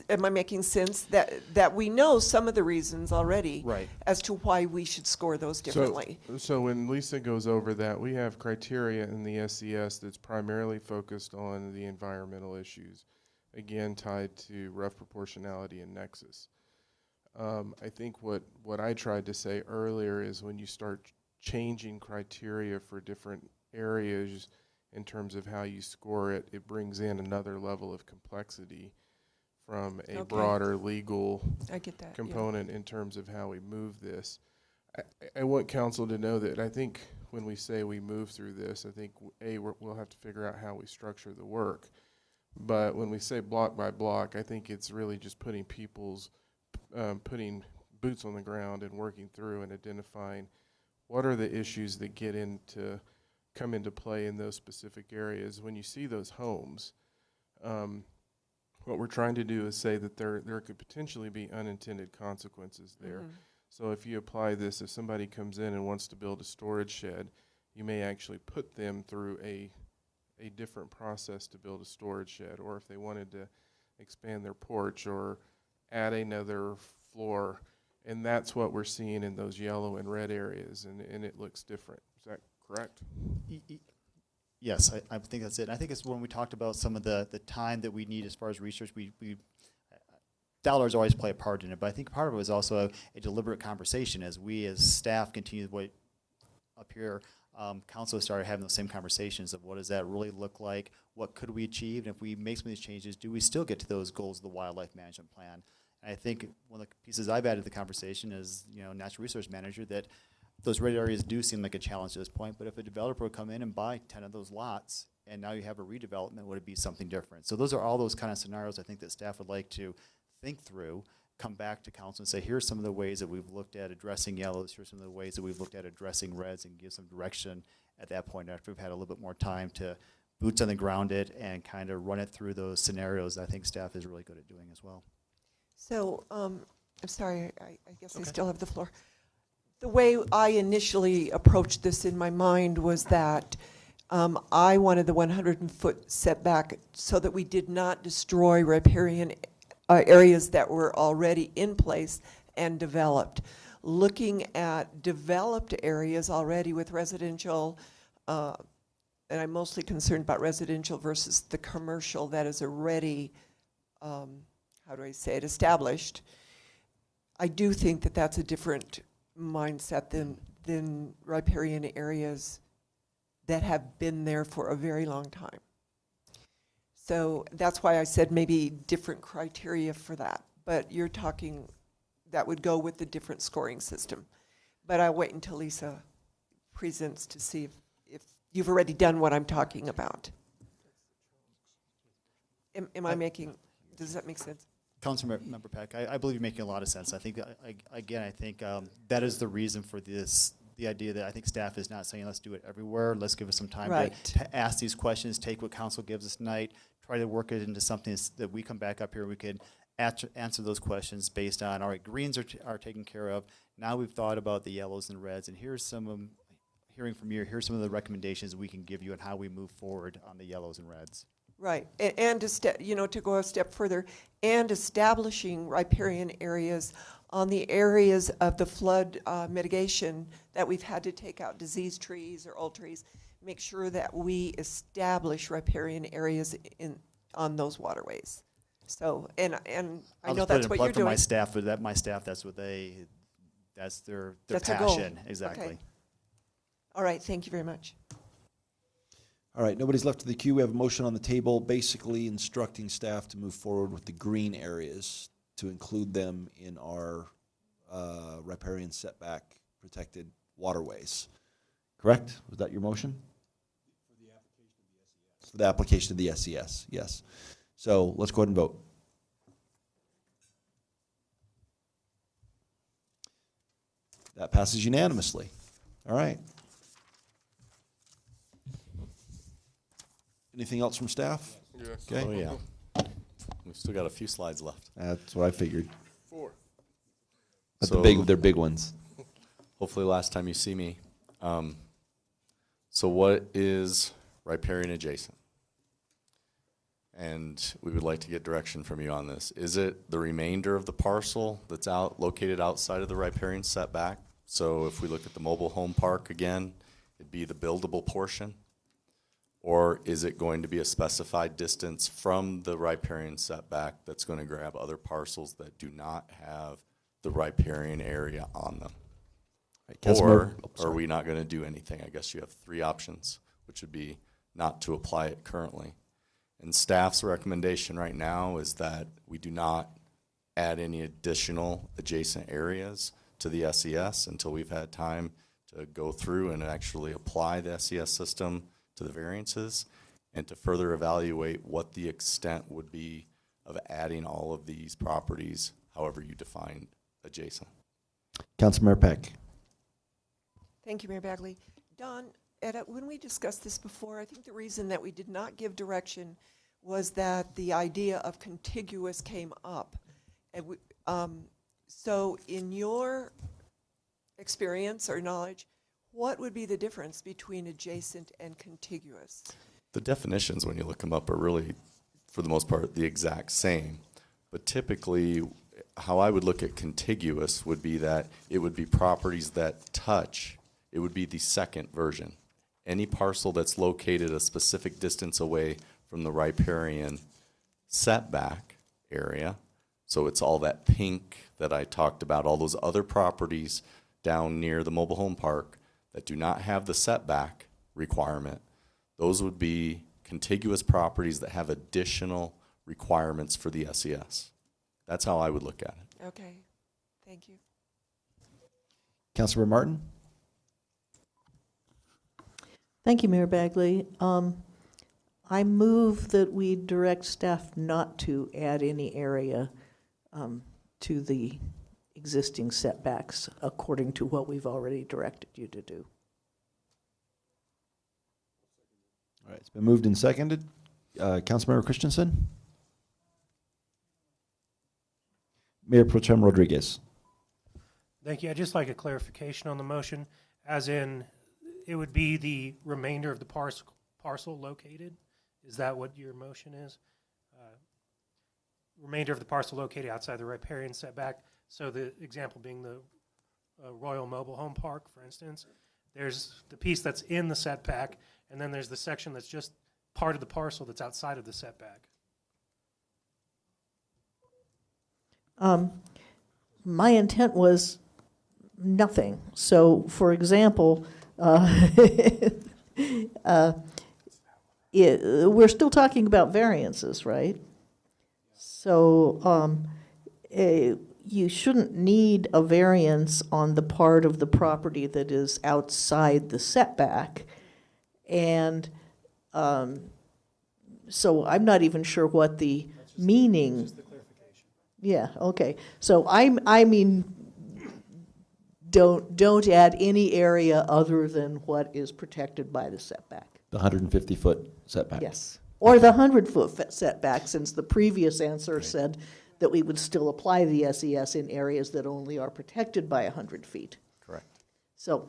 Am I making sense? That we know some of the reasons already, right, as to why we should score those differently. So when Lisa goes over that, we have criteria in the SES that's primarily focused on the environmental issues, again tied to rough proportionality and nexus. I think what I tried to say earlier is when you start changing criteria for different areas in terms of how you score it, it brings in another level of complexity from a broader legal component in terms of how we move this. I want council to know that I think when we say we move through this, I think we'll have to figure out how we structure the work. But when we say block by block, I think it's really just putting putting boots on the ground and working through and identifying what are the issues that come into play in those specific areas. When you see those homes, what we're trying to do is say that there could potentially be unintended consequences there. Mhm. So if you apply this, if somebody comes in and wants to build a storage shed, you may actually put them through a different process to build a storage shed, or if they wanted to expand their porch or add another floor. And that's what we're seeing in those yellow and red areas, and it looks different. Is that correct? Yes, I think that's it. I think it's when we talked about some of the time that we need as far as research, we dollars always play a part in it, but I think part of it was also a deliberate conversation as we as staff continue what up here, council started having those same conversations of what does that really look like, what could we achieve, and if we make some of these changes, do we still get to those goals of the wildlife management plan? And I think one of the pieces I've added to the conversation is, natural resource manager, that those red areas do seem like a challenge at this point, but if a developer would come in and buy 10 of those lots, and now you have a redevelopment, would it be something different? So those are all those kind of scenarios I think that staff would like to think through, come back to council and say, here's some of the ways that we've looked at addressing yellows, here's some of the ways that we've looked at addressing reds, and give some direction at that point after we've had a little bit more time to boots on the ground it and kind of run it through those scenarios. I think staff is really good at doing as well. So, I'm sorry, I guess I still have the floor. The way I initially approached this in my mind was that I wanted the 100-foot setback so that we did not destroy riparian areas that were already in place and developed. Looking at developed areas already with residential, and I'm mostly concerned about residential versus the commercial that is already, how do I say it, established. I do think that that's a different mindset than riparian areas that have been there for a very long time. So that's why I said maybe different criteria for that. But you're talking that would go with the different scoring system. But I'll wait until Lisa presents to see if you've already done what I'm talking about. Am I making, does that make sense? Councilmember Peck, I believe you're making a lot of sense. I think, I think that is the reason for this, the idea that I think staff is not saying let's do it everywhere. Let's give us some time to ask these questions, take what council gives us tonight, try to work it into something that we come back up here, we can answer those questions based on, all right, greens are taken care of. Now we've thought about the yellows and reds, and here's some of, hearing from you, here's some of the recommendations we can give you on how we move forward on the yellows and reds. Right, and to go a step further, and establishing riparian areas on the areas of the flood mitigation that we've had to take out diseased trees or old trees. Make sure that we establish riparian areas on those waterways. So, and I know that's what you're doing. My staff, but my staff, that's what that's their that's passion, exactly. Okay. All right, thank you very much. All right, nobody's left to the queue. We have a motion on the table basically instructing staff to move forward with the green areas, to include them in our riparian setback protected waterways. Correct? Was that your motion? For the application of the SES, yes. So let's go ahead and vote. That passes unanimously. All right. Anything else from staff? Yes. Okay. Oh, yeah. We've still got a few slides left. That's what I figured. 4. But So- they're big ones. Hopefully last time you see me. So what is riparian adjacent? And we would like to get direction from you on this. Is it the remainder of the parcel that's located outside of the riparian setback? So if we look at the mobile home park again, it'd be the buildable portion? Or is it going to be a specified distance from the riparian setback that's going to grab other parcels that do not have the riparian area on them? Right, Or are we not going to do anything? I guess you have 3 options, which would be not to apply it currently. And staff's recommendation right now is that we do not add any additional adjacent areas to the SES until we've had time to go through and actually apply the SES system to the variances and to further evaluate what the extent would be of adding all of these properties, however you define adjacent. Councilmember Peck. Thank you, Mayor Bagley. Don, when we discussed this before, I think the reason that we did not give direction was that the idea of contiguous came up. And so in your experience or knowledge, what would be the difference between adjacent and contiguous? The definitions, when you look them up, are really, for the most part, the exact same. But typically, how I would look at contiguous would be that it would be properties that touch. It would be the second version. Any parcel that's located a specific distance away from the riparian setback area. So it's all that pink that I talked about, all those other properties down near the mobile home park that do not have the setback requirement. Those would be contiguous properties that have additional requirements for the SES. That's how I would look at it. Okay, thank you. Councilmember Martin? Thank you, Mayor Bagley. I move that we direct staff not to add any area to the existing setbacks according to what we've already directed you to do. All right, it's been moved and seconded. Councilmember Christensen? Mayor Pro Tem Rodriguez? Thank you. I'd just like a clarification on the motion, as in it would be the remainder of the parcel located. Is that what your motion is? Remainder of the parcel located outside the riparian setback. So the example being the Royal Mobile Home Park, for instance. There's the piece that's in the setback, and then there's the section that's just part of the parcel that's outside of the setback. My intent was nothing. So, for example, we're still talking about variances, right? So you shouldn't need a variance on the part of the property that is outside the setback. And so I'm not even sure what the meaning. Yeah, okay. So I mean, don't add any area other than what is protected by the setback. The 150-foot setback. Yes. Or the 100-foot setback, since the previous answer said that we would still apply the SES in areas that only are protected by 100 feet. Correct. So,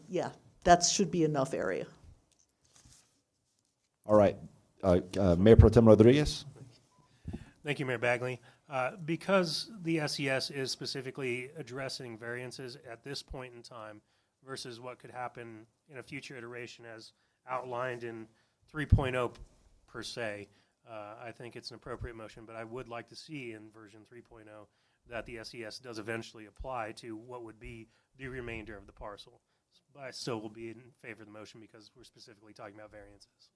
yeah, that should be enough area. All right. Mayor Pro Tem Rodriguez? Thank you, Mayor Bagley. Because the SES is specifically addressing variances at this point in time versus what could happen in a future iteration as outlined in 3.0 per se, I think it's an appropriate motion, but I would like to see in version 3.0 that the SES does eventually apply to what would be the remainder of the parcel. But I still will be in favor of the motion because we're specifically talking about variances.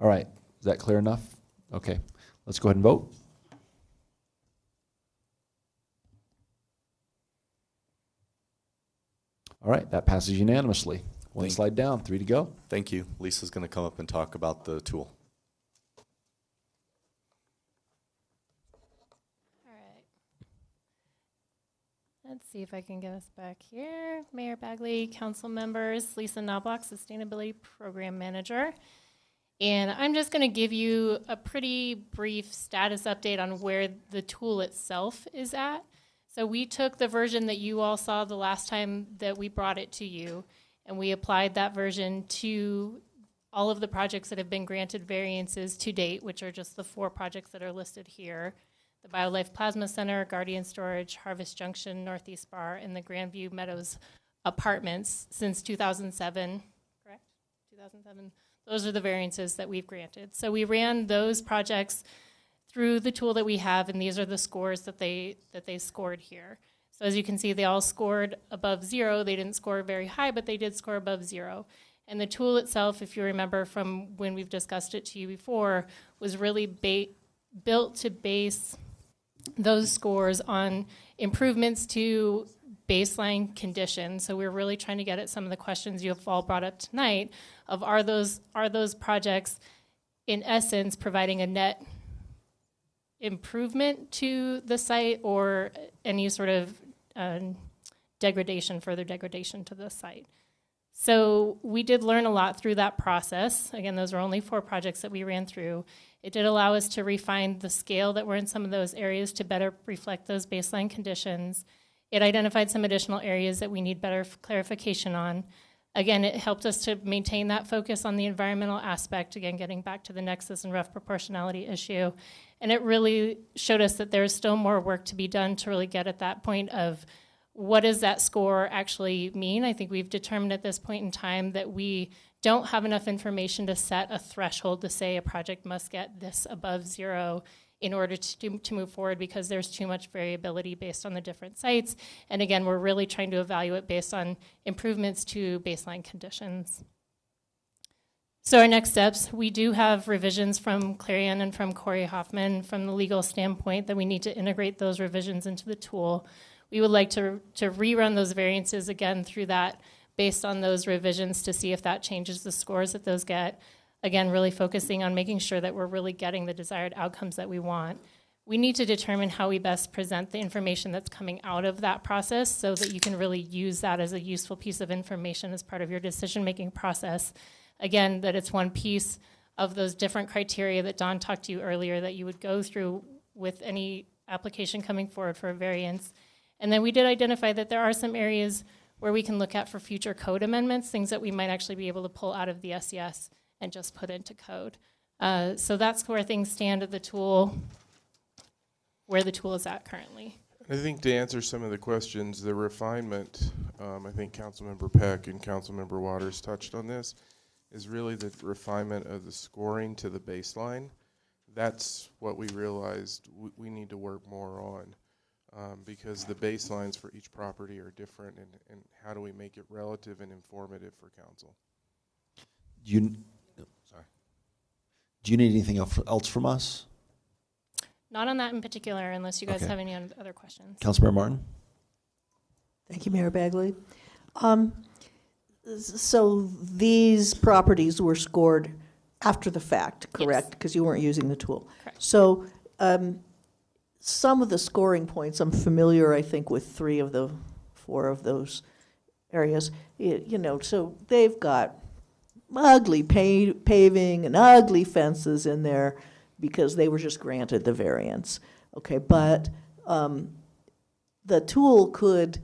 All right. Is that clear enough? Okay. Let's go ahead and vote. All right. That passes unanimously. One slide down, 3 to go. Thank you. Lisa's going to come up and talk about the tool. All right. Let's see if I can get us back here. Mayor Bagley, council members, Lisa Knobloch, Sustainability Program Manager. And I'm just going to give you a pretty brief status update on where the tool itself is at. So we took the version that you all saw the last time that we brought it to you, and we applied that version to all of the projects that have been granted variances to date, which are just the 4 projects that are listed here: the BioLife Plasma Center, Guardian Storage, Harvest Junction, Northeast Bar, and the Grandview Meadows Apartments since 2007, correct? 2007. Those are the variances that we've granted. So we ran those projects through the tool that we have, and these are the scores that they scored here. So as you can see, they all scored above 0. They didn't score very high, but they did score above 0. And the tool itself, if you remember from when we've discussed it to you before, was really built to base those scores on improvements to baseline conditions. So we're really trying to get at some of the questions you have all brought up tonight of are those projects in essence providing a net improvement to the site or any sort of further degradation to the site. So we did learn a lot through that process. Again, those were only 4 projects that we ran through. It did allow us to refine the scale that were in some of those areas to better reflect those baseline conditions. It identified some additional areas that we need better clarification on. Again, it helped us to maintain that focus on the environmental aspect, again, getting back to the nexus and rough proportionality issue. And it really showed us that there's still more work to be done to really get at that point of what does that score actually mean. I think we've determined at this point in time that we don't have enough information to set a threshold to say a project must get this above 0 in order to move forward, because there's too much variability based on the different sites. And again, we're really trying to evaluate based on improvements to baseline conditions. So our next steps, we do have revisions from Clarion and from Corey Hoffman from the legal standpoint that we need to integrate those revisions into the tool. We would like to rerun those variances again through that based on those revisions to see if that changes the scores that those get. Again, really focusing on making sure that we're really getting the desired outcomes that we want. We need to determine how we best present the information that's coming out of that process so that you can really use that as a useful piece of information as part of your decision-making process. Again, that it's one piece of those different criteria that Don talked to you earlier that you would go through with any application coming forward for a variance. And then we did identify that there are some areas where we can look at for future code amendments, things that we might actually be able to pull out of the SES and just put into code. So that's where things stand at the tool, where the tool is at currently. I think to answer some of the questions, the refinement, I think Councilmember Peck and Councilmember Waters touched on this, is really the refinement of the scoring to the baseline. That's what we realized we need to work more on, because the baselines for each property are different, and how do we make it relative and informative for council? Do you need anything else from us? Not on that in particular, unless you guys have any other questions. Councilmember Martin? Thank you, Mayor Bagley. So these properties were scored after the fact, correct? Because you weren't using the tool. Correct. So some of the scoring points, I'm familiar, I think, with 3 of the 4 of those areas. So they've got ugly paving and ugly fences in there because they were just granted the variance. Okay, but the tool could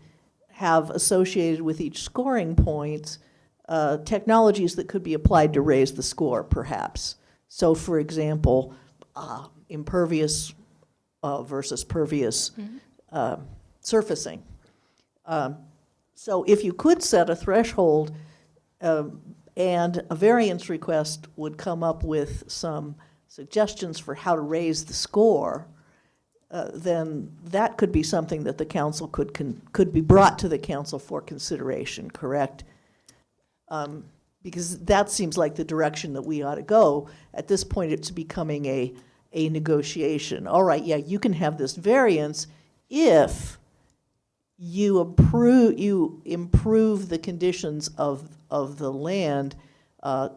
have associated with each scoring point technologies that could be applied to raise the score, perhaps. So, for example, impervious versus pervious surfacing. So if you could set a threshold and a variance request would come up with some suggestions for how to raise the score, then that could be something that the council could be brought to the council for consideration, correct? Because that seems like the direction that we ought to go. At this point, it's becoming a negotiation. All right, yeah, you can have this variance if you improve the conditions of the land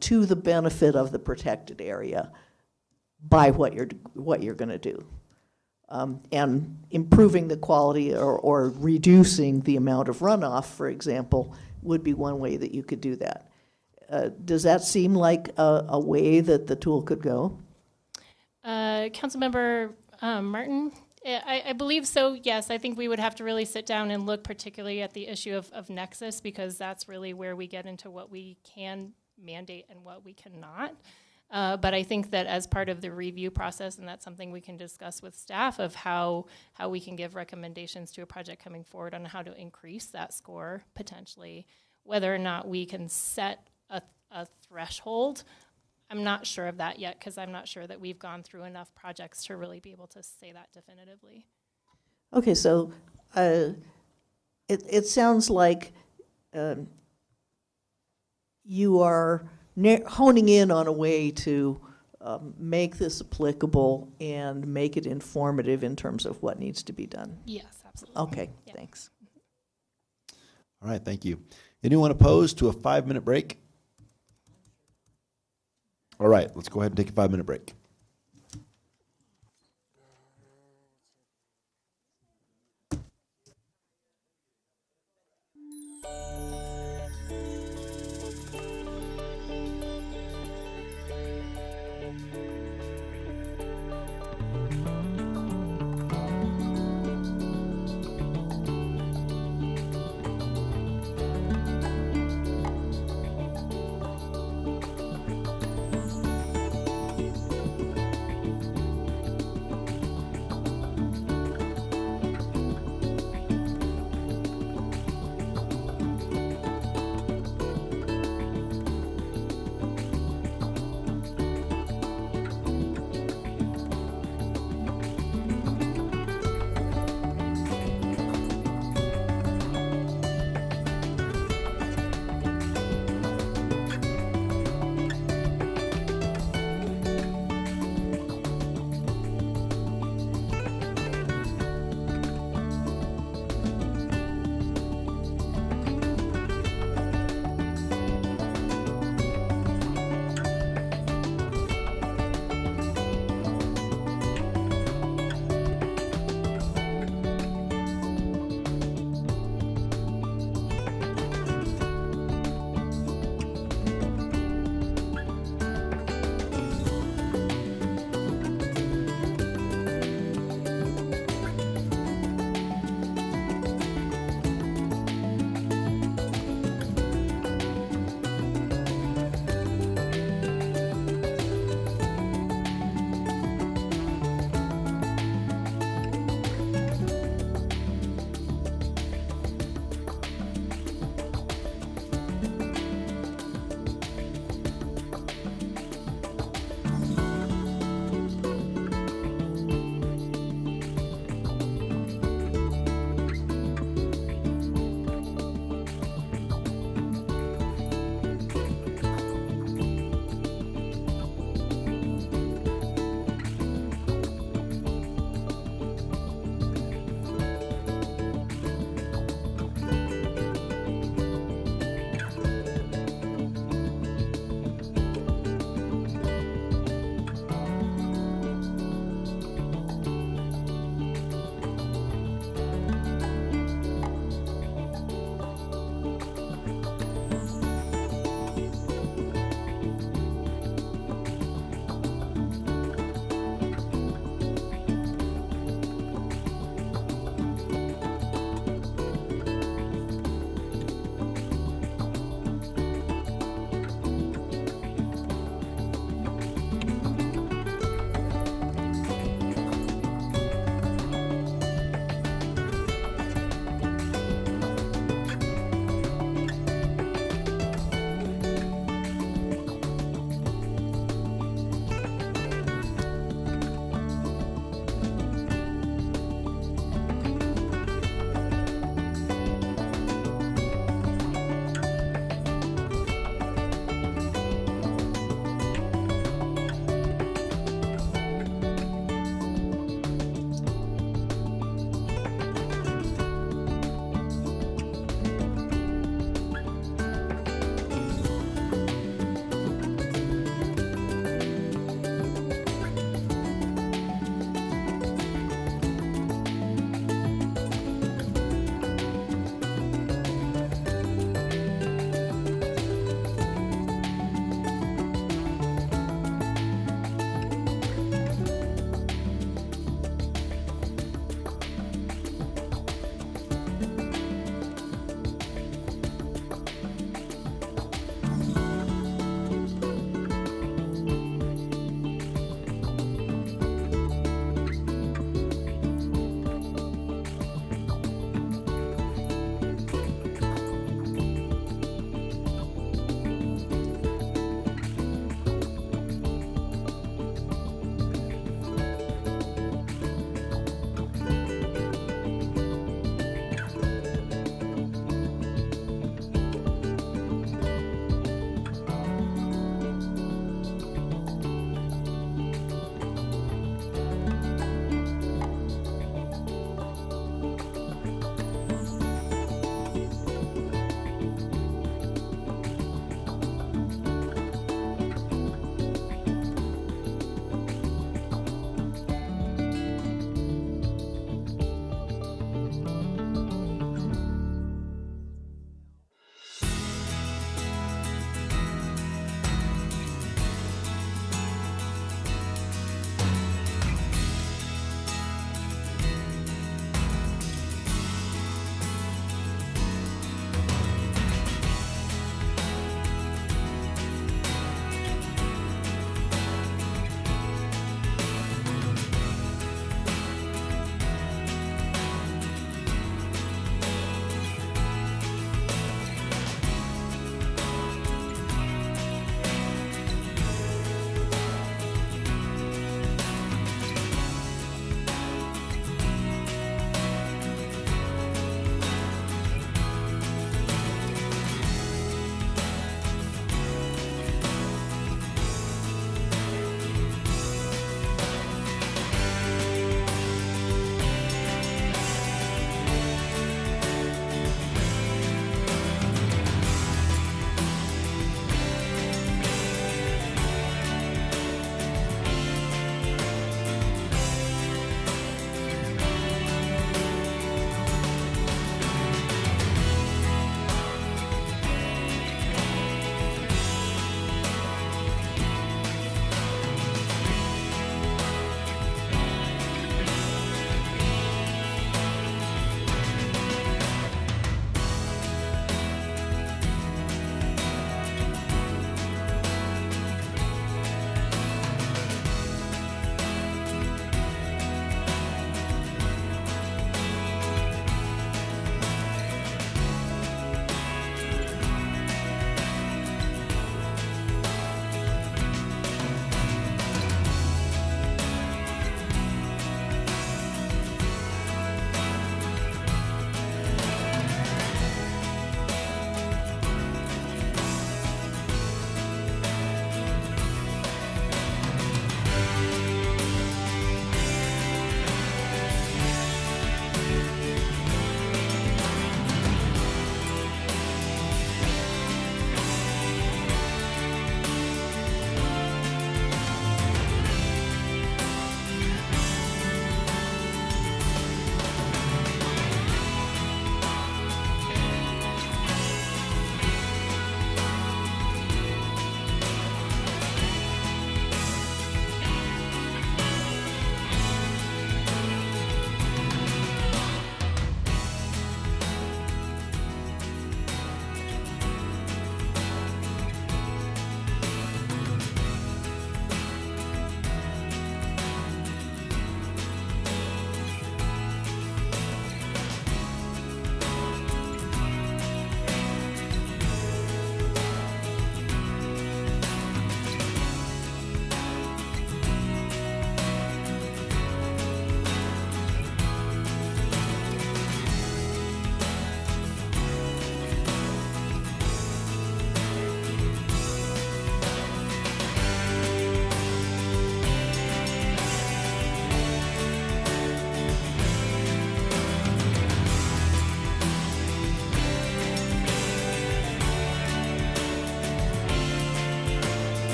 to the benefit of the protected area by what you're going to do, and improving the quality or reducing the amount of runoff, for example, would be one way that you could do that. Does that seem like a way that the tool could go? Councilmember Martin? I believe so, yes. I think we would have to really sit down and look particularly at the issue of nexus, because that's really where we get into what we can mandate and what we cannot. But I think that as part of the review process, and that's something we can discuss with staff of how we can give recommendations to a project coming forward on how to increase that score potentially, whether or not we can set a threshold. I'm not sure of that yet, because I'm not sure that we've gone through enough projects to really be able to say that definitively. Okay, so it sounds like you are honing in on a way to make this applicable and make it informative in terms of what needs to be done. Yes, absolutely. Okay, yeah. Thanks. All right, thank you. Anyone opposed to a 5-minute break? All right, let's go ahead and take a 5-minute break.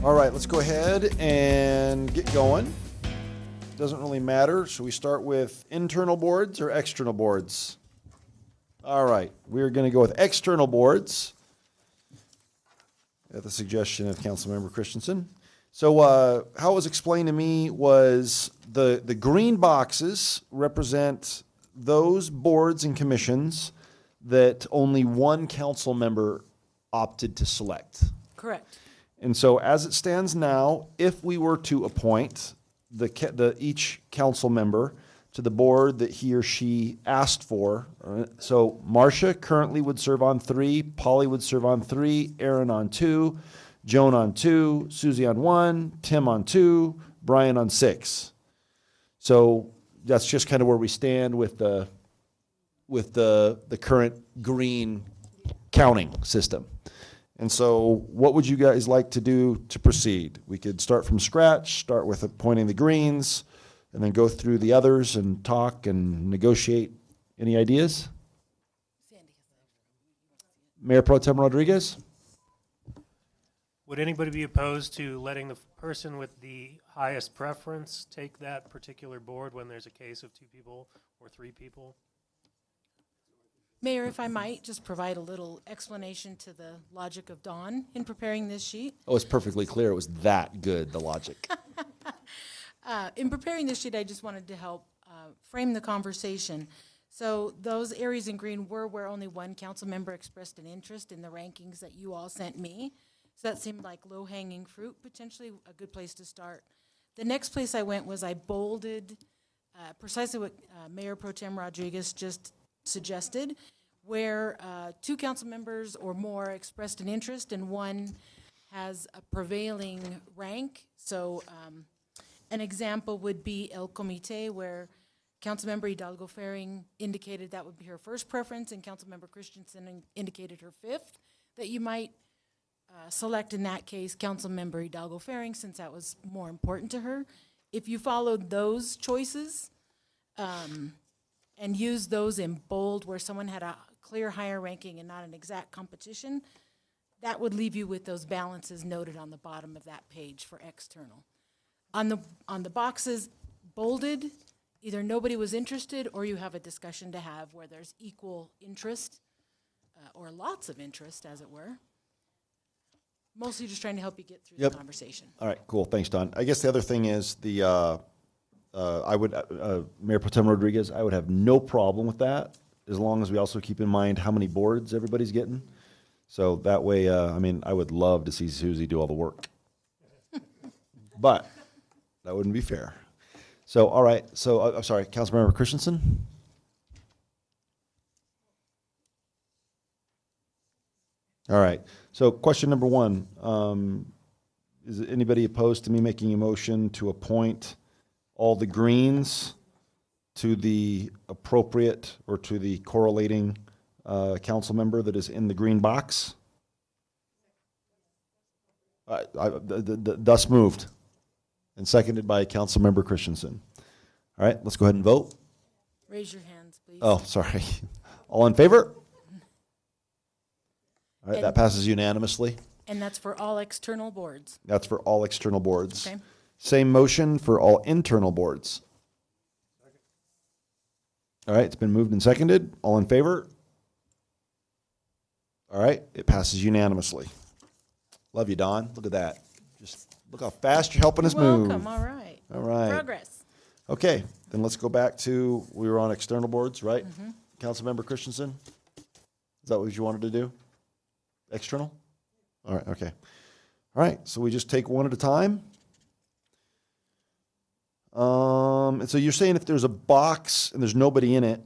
All right, let's go ahead and get going. Doesn't really matter. Should we start with internal boards or external boards? All right, we're going to go with external boards at the suggestion of Councilmember Christensen. So how it was explained to me was the green boxes represent those boards and commissions that only one council member opted to select. Correct. And so as it stands now, if we were to appoint each council member to the board that he or she asked for, so Marcia currently would serve on 3, Polly would serve on 3, Aaron on 2, Joan on 2, Susie on 1, Tim on 2, Brian on 6. So that's just kind of where we stand with the current green counting system. And so what would you guys like to do to proceed? We could start from scratch, start with appointing the greens, and then go through the others and talk and negotiate. Any ideas? Mayor Pro Tem Rodriguez? Would anybody be opposed to letting the person with the highest preference take that particular board when there's a case of 2 people or 3 people? Mayor, if I might just provide a little explanation to the logic of Dawn in preparing this sheet. Oh, it's perfectly clear. It was that good, the logic. In preparing this sheet, I just wanted to help frame the conversation. So those areas in green were where only one council member expressed an interest in the rankings that you all sent me. So that seemed like low-hanging fruit, potentially a good place to start. The next place I went was I bolded precisely what Mayor Pro Tem Rodriguez just suggested, where 2 council members or more expressed an interest and one has a prevailing rank. So an example would be El Comité, where Councilmember Hidalgo Faring indicated that would be her first preference, and Councilmember Christensen indicated her 5th, that you might select in that case Councilmember Hidalgo Faring, since that was more important to her. If you followed those choices and used those in bold where someone had a clear higher ranking and not an exact competition, that would leave you with those balances noted on the bottom of that page for external. On the boxes bolded, either nobody was interested or you have a discussion to have where there's equal interest or lots of interest, as it were. Mostly just trying to help you get through the conversation. All right, cool. Thanks, Don. I guess the other thing is Mayor Pro Tem Rodriguez, I would have no problem with that as long as we also keep in mind how many boards everybody's getting. So that way, I would love to see Susie do all the work. But that wouldn't be fair. So, all right. So, I'm sorry, Councilmember Christensen? All right. So question number 1, is anybody opposed to me making a motion to appoint all the greens to the appropriate or to the correlating council member that is in the green box? Thus moved and seconded by Councilmember Christensen. All right, let's go ahead and vote. Raise your hands, please. Oh, sorry. All in favor? All right, And- that passes unanimously. And that's for all external boards. That's for all external boards. Okay. Same motion for all internal boards. All right, it's been moved and seconded. All in favor? All right, it passes unanimously. Love you, Don. Look at that. Just look how fast you're helping us move. Welcome, all right. All right. Progress. Okay, then let's go back to, we were on external boards, right? Councilmember Christensen? Is that what you wanted to do? External? All right, okay. All right, so we just take one at a time. And so you're saying if there's a box and there's nobody in it,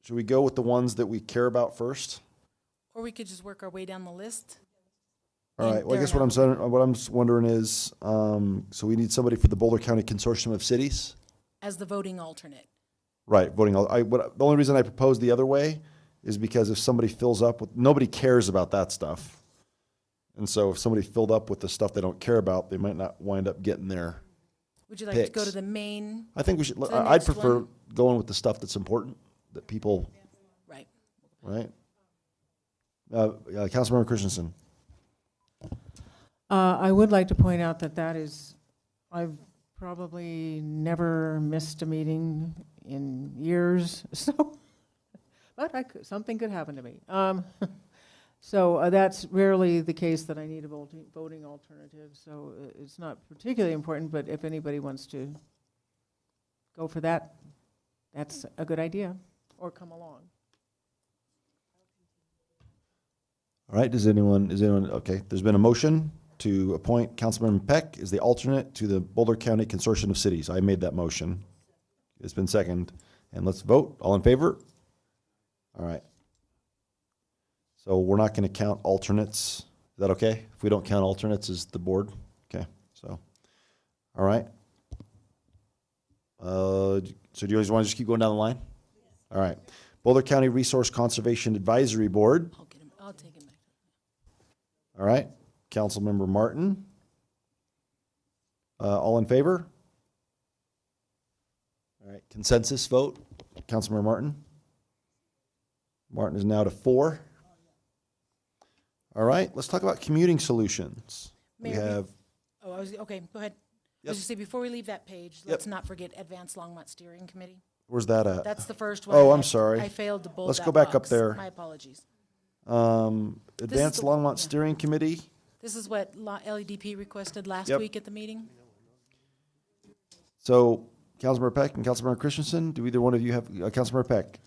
should we go with the ones that we care about first? Or we could just work our way down the list. All right, well, I guess what I'm wondering is, so we need somebody for the Boulder County Consortium of Cities? As the voting alternate. Right, voting. The only reason I proposed the other way is because if somebody fills up with, nobody cares about that stuff. And so if somebody filled up with the stuff they don't care about, they might not wind up getting their Would you like picks. to go to the main? I think we should, to the I'd next prefer one? going with the stuff that's important, that people, Right. right? Councilmember Christensen. I would like to point out that I've probably never missed a meeting in years, so, but something could happen to me. So that's rarely the case that I need a voting alternative, so it's not particularly important, but if anybody wants to go for that, that's a good idea, or come along. All right, is anyone, okay, there's been a motion to appoint Councilmember Peck as the alternate to the Boulder County Consortium of Cities. I made that motion. It's been seconded. And let's vote. All in favor? All right. So we're not going to count alternates. Is that okay? If we don't count alternates as the board? Okay, so, all right. So do you guys want to just keep going down the line? All right. Boulder County Resource Conservation Advisory Board. I'll take him back. All right. Councilmember Martin. All in favor? All right. Consensus vote. Councilmember Martin. Martin is now to 4. All right. Let's talk about commuting solutions. Mayor, okay, go ahead. I Yep. was just say, before we leave that page, let's not forget Advanced Longmont Steering Committee. Where's that at? That's the first one. Oh, I'm sorry. I failed to bold Let's that go back up box. there. My apologies. Advanced Longmont Steering Committee. This is what LEDP requested last Yep. week at the meeting. So, Councilmember Peck and Councilmember Christensen, do either one of you have, Councilmember Peck?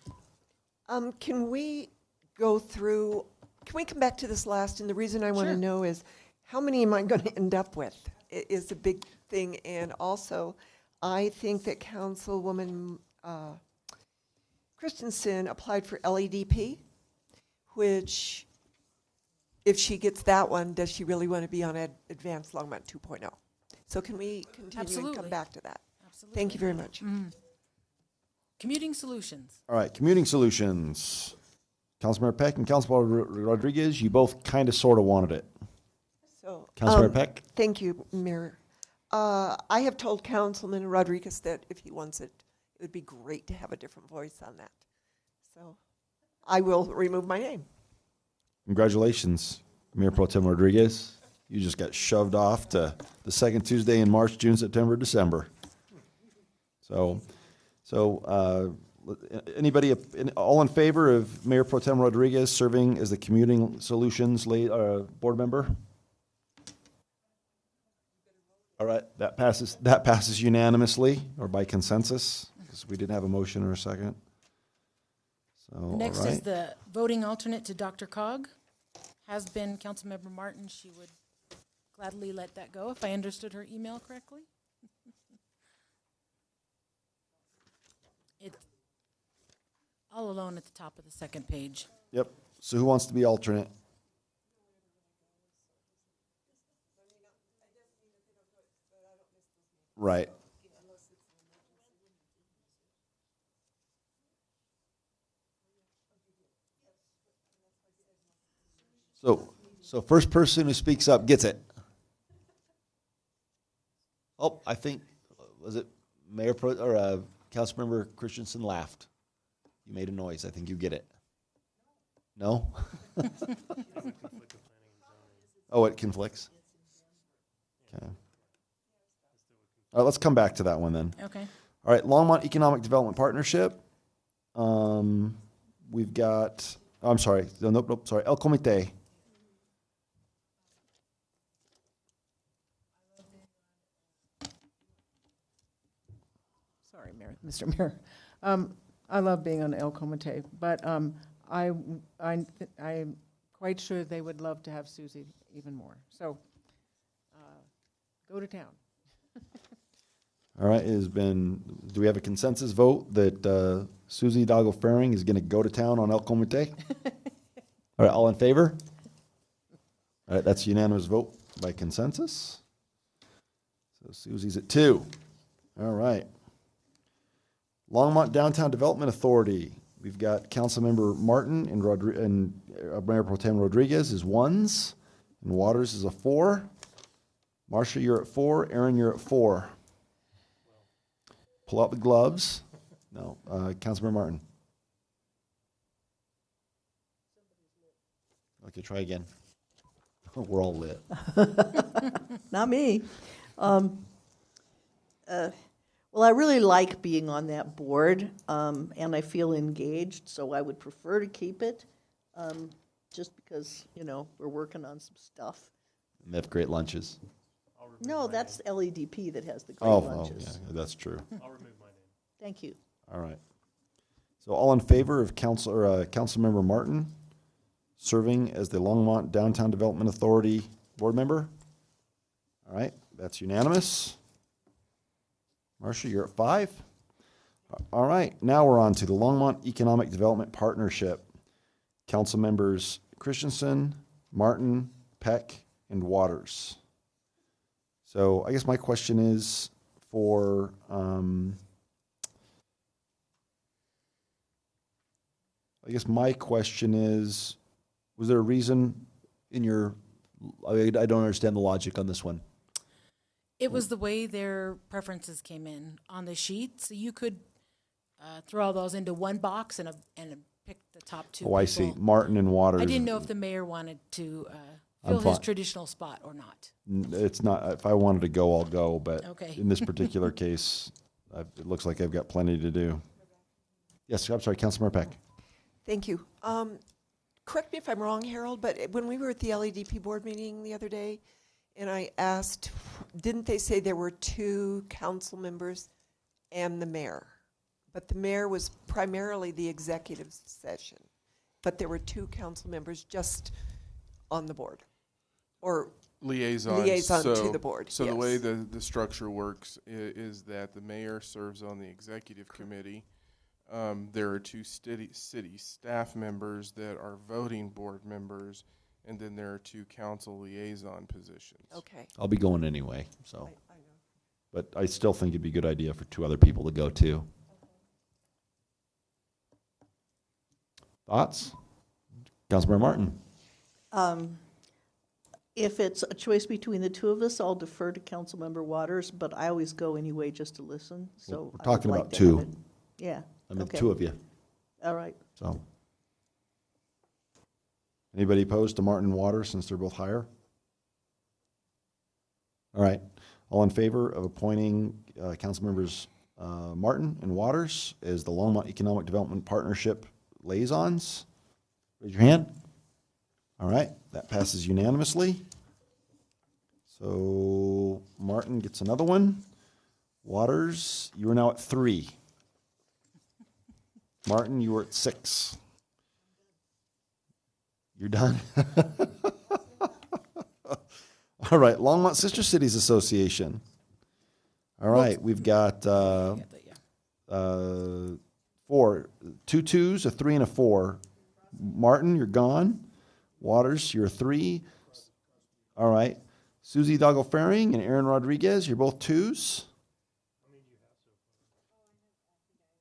Can we go through, can we come back to this last? And the reason I want to know is, how many am I going to end up with? Is the big thing. And also, I think that Councilwoman Christensen applied for LEDP, which, if she gets that one, does she really want to be on Advanced Longmont 2.0? So can we continue and come back to that? Absolutely. Thank you very much. Commuting solutions. All right, commuting solutions. Councilmember Peck and Councilmember Rodriguez, you both kind of sort of wanted it. So, Councilmember Peck? Thank you, Mayor. I have told Councilman Rodriguez that if he wants it, it would be great to have a different voice on that. So I will remove my name. Congratulations, Mayor Pro Tem Rodriguez. You just got shoved off to the second Tuesday in March, June, September, December. So anybody, all in favor of Mayor Pro Tem Rodriguez serving as the commuting solutions board member? All right, that passes unanimously or by consensus, because we didn't have a motion or a second. So, Next all right. is the voting alternate to Dr. Cog. Has been Councilmember Martin. She would gladly let that go, if I understood her email correctly. It's all alone at the top of the second page. Yep. So who wants to be alternate? Right. So first person who speaks up gets it. Oh, I think, was it Councilmember Christensen laughed. You made a noise. I think you get it. No? Oh, it conflicts? Okay. All right, let's come back to that one then. Okay. All right, Longmont Economic Development Partnership. We've got, I'm sorry, nope, sorry, El Comité. Sorry, Mr. Mayor. I love being on El Comité, but I'm quite sure they would love to have Susie even more. So go to town. All right, do we have a consensus vote that Susie Hidalgo Faring is going to go to town on El Comité? All right, all in favor? All right, that's unanimous vote by consensus. So Susie's at 2. All right. Longmont Downtown Development Authority. We've got Councilmember Martin and Mayor Pro Tem Rodriguez is 1s, and Waters is a 4. Marcia, you're at 4. Aaron, you're at 4. Pull out the gloves. No, Councilmember Martin. Okay, try again. We're all lit. Not me. Well, I really like being on that board, and I feel engaged, so I would prefer to keep it, just because, we're working on some stuff. And they have great lunches. No, that's LEDP that has the great Oh, lunches. yeah, that's true. I'll remove my name. Thank you. All right. So all in favor of Councilmember Martin serving as the Longmont Downtown Development Authority board member? All right, that's unanimous. Marcia, you're at 5. All right, now we're on to the Longmont Economic Development Partnership. Council members Christensen, Martin, Peck, and Waters. So I guess my question is for was there a reason in your, I don't understand the logic on this one. It was the way their preferences came in on the sheet, so you could throw all those into one box and pick the top 2 Oh, people. I see. Martin and Waters. I didn't know if the mayor wanted to fill his traditional spot or not. It's not, if I wanted to go, I'll go, but Okay. in this particular case, it looks like I've got plenty to do. Yes, I'm sorry, Councilmember Peck. Thank you. Correct me if I'm wrong, Harold, but when we were at the LEDP board meeting the other day, and I asked, didn't they say there were 2 council members and the mayor? But the mayor was primarily the executive session, but there were 2 council members just on the board, or liaison to the board. So yes. the way the structure works is that the mayor serves on the executive committee. There are 2 city staff members that are voting board members, and then there are 2 council liaison positions. Okay. I'll be going anyway, so. I know. But I still think it'd be a good idea for 2 other people to go too. Thoughts? Councilmember Martin. If it's a choice between the 2 of us, I'll defer to Councilmember Waters, but I always go anyway just to listen, so. We're talking I would about like to have 2. it. Yeah. I mean, okay. 2 of you. All right. So. Anybody opposed to Martin and Waters since they're both higher? All right. All in favor of appointing council members Martin and Waters as the Longmont Economic Development Partnership liaisons? Raise your hand. All right. That passes unanimously. So Martin gets another one. Waters, you are now at 3. Martin, you were at 6. You're done? All right, Longmont Sister Cities Association. All right, we've got 4, 2 2s, a 3, and a 4. Martin, you're gone. Waters, you're 3. All right. Susie Hidalgo-Faring and Aaron Rodriguez, you're both 2s.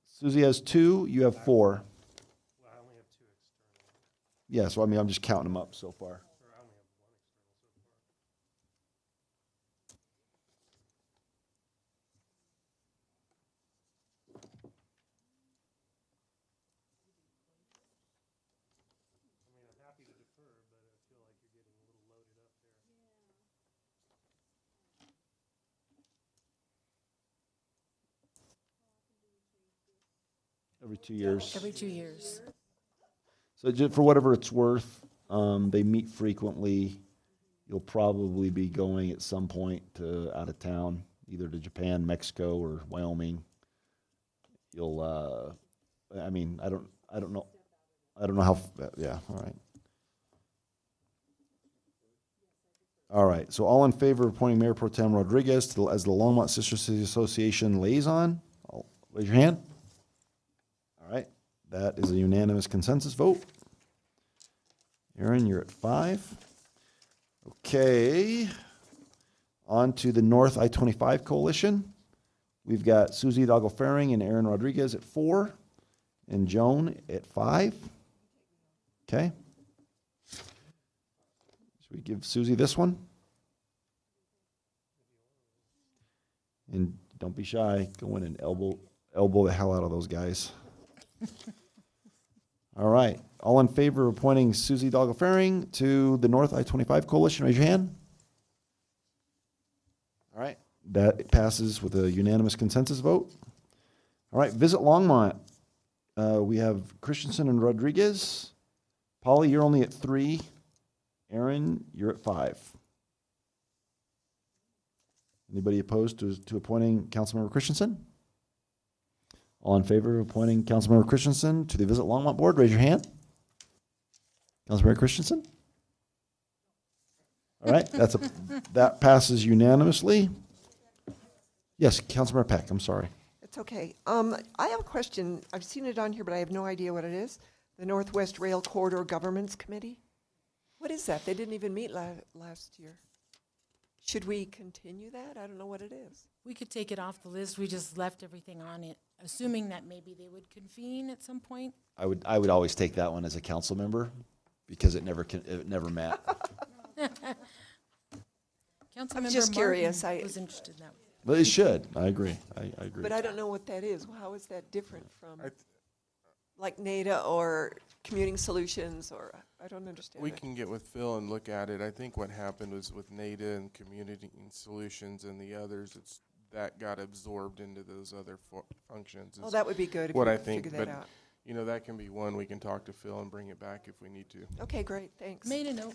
Susie has 2, you have 4. Well, I only have 2 external. Yeah, so I mean, I'm just counting them up so far. Or I only have 1 external so far. I mean, I'm happy to defer, but I feel like you're getting a little loaded up there. Every 2 years. Every 2 years. So just for whatever it's worth, they meet frequently. You'll probably be going at some point to out of town, either to Japan, Mexico, or Wyoming. You'll, I mean, I don't know how. Yeah, all right. All right. So all in favor of appointing Mayor Pro Tem Rodriguez as the Longmont Sister City Association liaison? Raise your hand. All right. That is a unanimous consensus vote. Aaron, you're at 5. Okay. On to the North I-25 Coalition. We've got Susie Hidalgo-Faring and Aaron Rodriguez at 4, and Joan at 5. Okay. Should we give Susie this one? And don't be shy. Go in and elbow the hell out of those guys. All right. All in favor of appointing Susie Doggle-Faring to the North I-25 Coalition, raise your hand. All right. That passes with a unanimous consensus vote. All right. Visit Longmont. We have Christensen and Rodriguez. Polly, you're only at 3. Aaron, you're at 5. Anybody opposed to appointing Councilmember Christensen? All in favor of appointing Councilmember Christensen to the Visit Longmont Board, raise your hand. Councilmember Christensen? All right, that passes unanimously. Yes, Councilmember Peck, I'm sorry. It's okay. I have a question. I've seen it on here, but I have no idea what it is. The Northwest Rail Corridor Governance Committee. What is that? They didn't even meet last year. Should we continue that? I don't know what it is. We could take it off the list. We just left everything on it, assuming that maybe they would convene at some point. I would always take that one as a council member because it never met. I'm just curious. Was interested in that. But it should. I agree. I agree. But I don't know what that is. How is that different from like NADA or Commuting Solutions, or I don't understand. We can get with Phil and look at it. I think what happened was with NADA and Community Solutions and the others, that got absorbed into those other functions. Oh, that would be good if what you I could think, figure that out. You know, that can be one. We can talk to Phil and bring it back if we need to. Okay, great. Thanks. Made a note.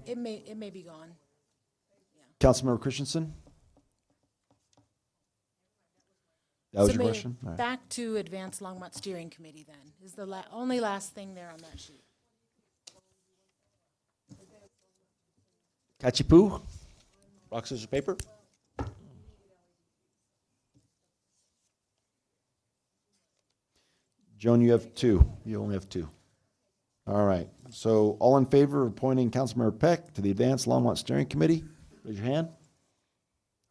It may be gone. Councilmember Christensen? That was So your Mayor, question? All right. Back to Advanced Longmont Steering Committee then, is the only last thing there on that sheet. Kachipoo? Rock, scissors, paper? Joan, you have 2. You only have 2. All right. So all in favor of appointing Councilmember Peck to the Advanced Longmont Steering Committee? Raise your hand.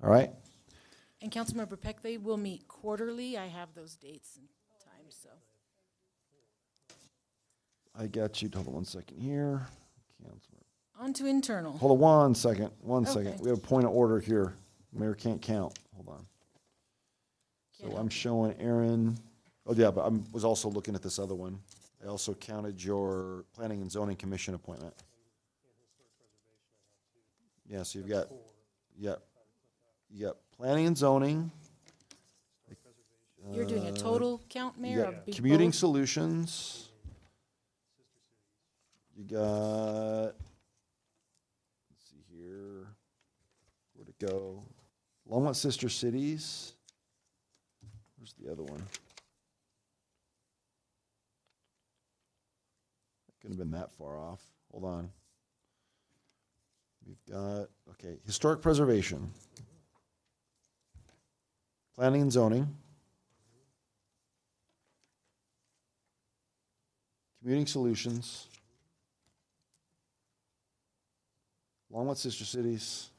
All right. And Councilmember Peck, they will meet quarterly. I have those dates and times, so. I got you. Hold on one second here. On to internal. Hold on one second. One Okay. second. We have a point of order here. Mayor can't count. Hold on. So I'm showing Aaron. Oh, yeah, but I was also looking at this other one. I also counted your Planning and Zoning Commission appointment. Yeah, so you've got, you got Planning and Zoning. You're doing a total count, Mayor? You of got both? Commuting Solutions. You got, let's see here, where to go? Longmont Sister Cities. Where's the other one? Couldn't have been that far off. Hold on. We've got, okay, Historic Preservation. Planning and Zoning. Commuting Solutions. Longmont Sister Cities.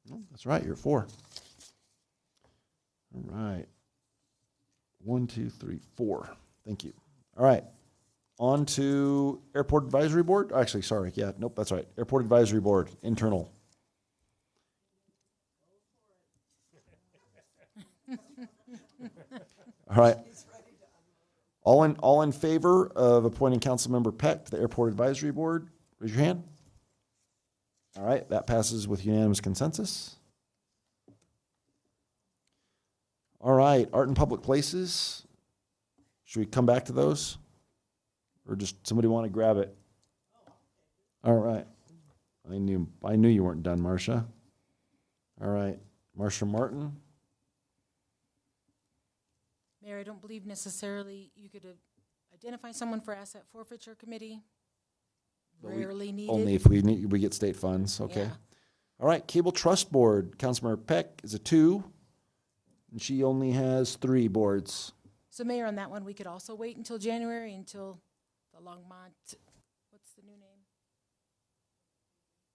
Oh, that's right, you're at 4. All right. 1, 2, 3, 4. Thank you. All right. On to Airport Advisory Board. Actually, sorry. Yeah, nope, that's right. Airport Advisory Board, internal. All right. All in favor of appointing Councilmember Peck to the Airport Advisory Board, raise your hand. All right, that passes with unanimous consensus. All right, Art in Public Places. Should we come back to those? Or just somebody want to grab it? All right. I knew you weren't done, Marcia. All right, Marcia Martin. Mayor, I don't believe necessarily you could identify someone for Asset Forfeiture Committee. Rarely needed. Only if we get state funds, okay. Yeah. All right, Cable Trust Board, Councilmember Peck is a 2, and she only has 3 boards. So Mayor, on that one, we could also wait until January, until the Longmont, what's the new name?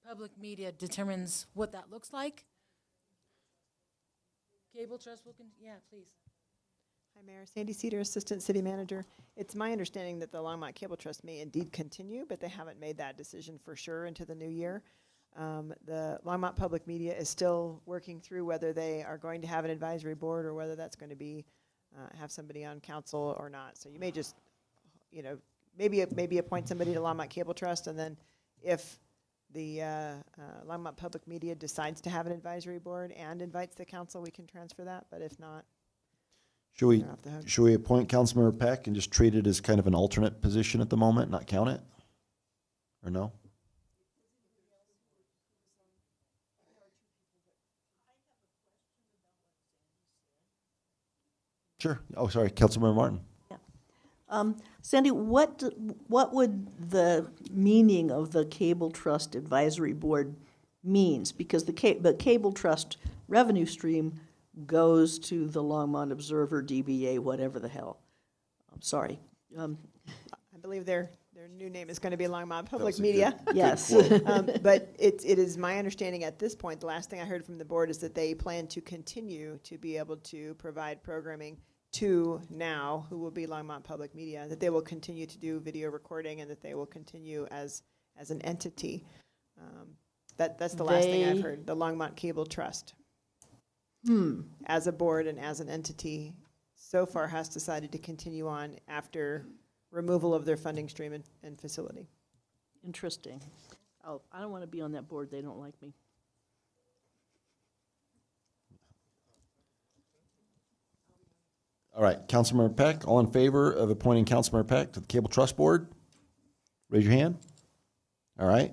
Public Media determines what that looks like. Cable Trust will, yeah, please. Hi, Mayor. Sandy Cedar, Assistant City Manager. It's my understanding that the Longmont Cable Trust may indeed continue, but they haven't made that decision for sure into the new year. The Longmont Public Media is still working through whether they are going to have an advisory board or whether that's going to be have somebody on council or not. So you may just, maybe appoint somebody to Longmont Cable Trust, and then if the Longmont Public Media decides to have an advisory board and invites the council, we can transfer that. But if not, Should we you're off the hook. should we appoint Councilmember Peck and just treat it as kind of an alternate position at the moment, not count it? Or no? Sure. Oh, sorry, Councilmember Martin. Sandy, what would the meaning of the Cable Trust Advisory Board means? Because the Cable Trust revenue stream goes to the Longmont Observer, DBA, whatever the hell. I'm sorry. I believe their new name is going to be Longmont Public was a Media. good Yes. quote. But it is my understanding at this point, the last thing I heard from the board is that they plan to continue to be able to provide programming to now, who will be Longmont Public Media, that they will continue to do video recording and that they will continue as an entity. That's the last thing I've They- heard, the Longmont Cable Trust. As a board and as an entity, so far has decided to continue on after removal of their funding stream and facility. Interesting. Oh, I don't want to be on that board. They don't like me. All right, Councilmember Peck, all in favor of appointing Councilmember Peck to the Cable Trust Board? Raise your hand. All right,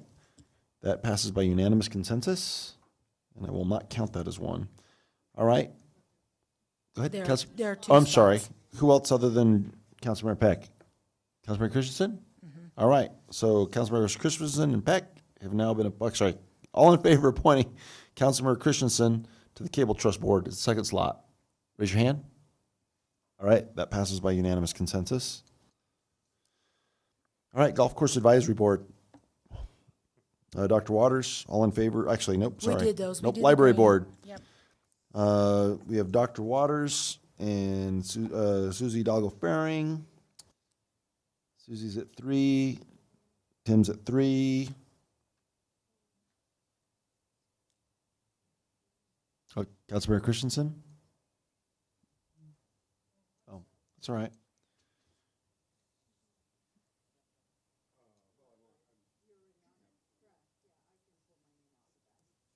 that passes by unanimous consensus, and I will not count that as one. All right. Go ahead, There are two Oh, I'm sorry. spots. Who else other than Councilmember Peck? Councilmember Christensen? All right, so Councilmembers Christensen and Peck have now been, all in favor of appointing Councilmember Christensen to the Cable Trust Board, it's the second slot. Raise your hand. All right, that passes by unanimous consensus. All right, Golf Course Advisory Board. Dr. Waters, all in favor? Actually, nope, We sorry. did those. We Nope, did the Library green. Board. Yep. We have Dr. Waters and Susie Doggle-Faring. Susie's at 3. Tim's at 3. Oh, Councilmember Christensen? Oh, that's all right.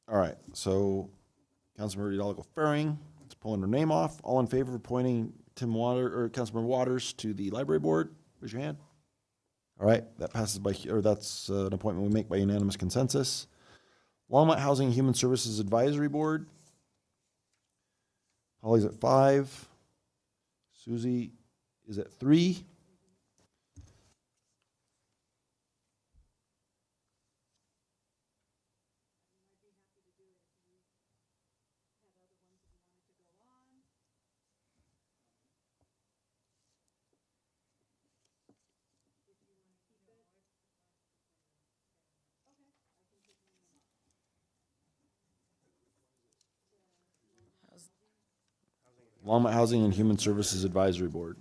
All right, so Councilmember Hidalgo-Faring is pulling her name off. All in favor of appointing Councilmember Waters to the Library Board? Raise your hand. All right, that passes that's an appointment we make by unanimous consensus. Longmont Housing and Human Services Advisory Board. Holly's at 5. Susie is at 3. Longmont Housing and Human Services Advisory Board.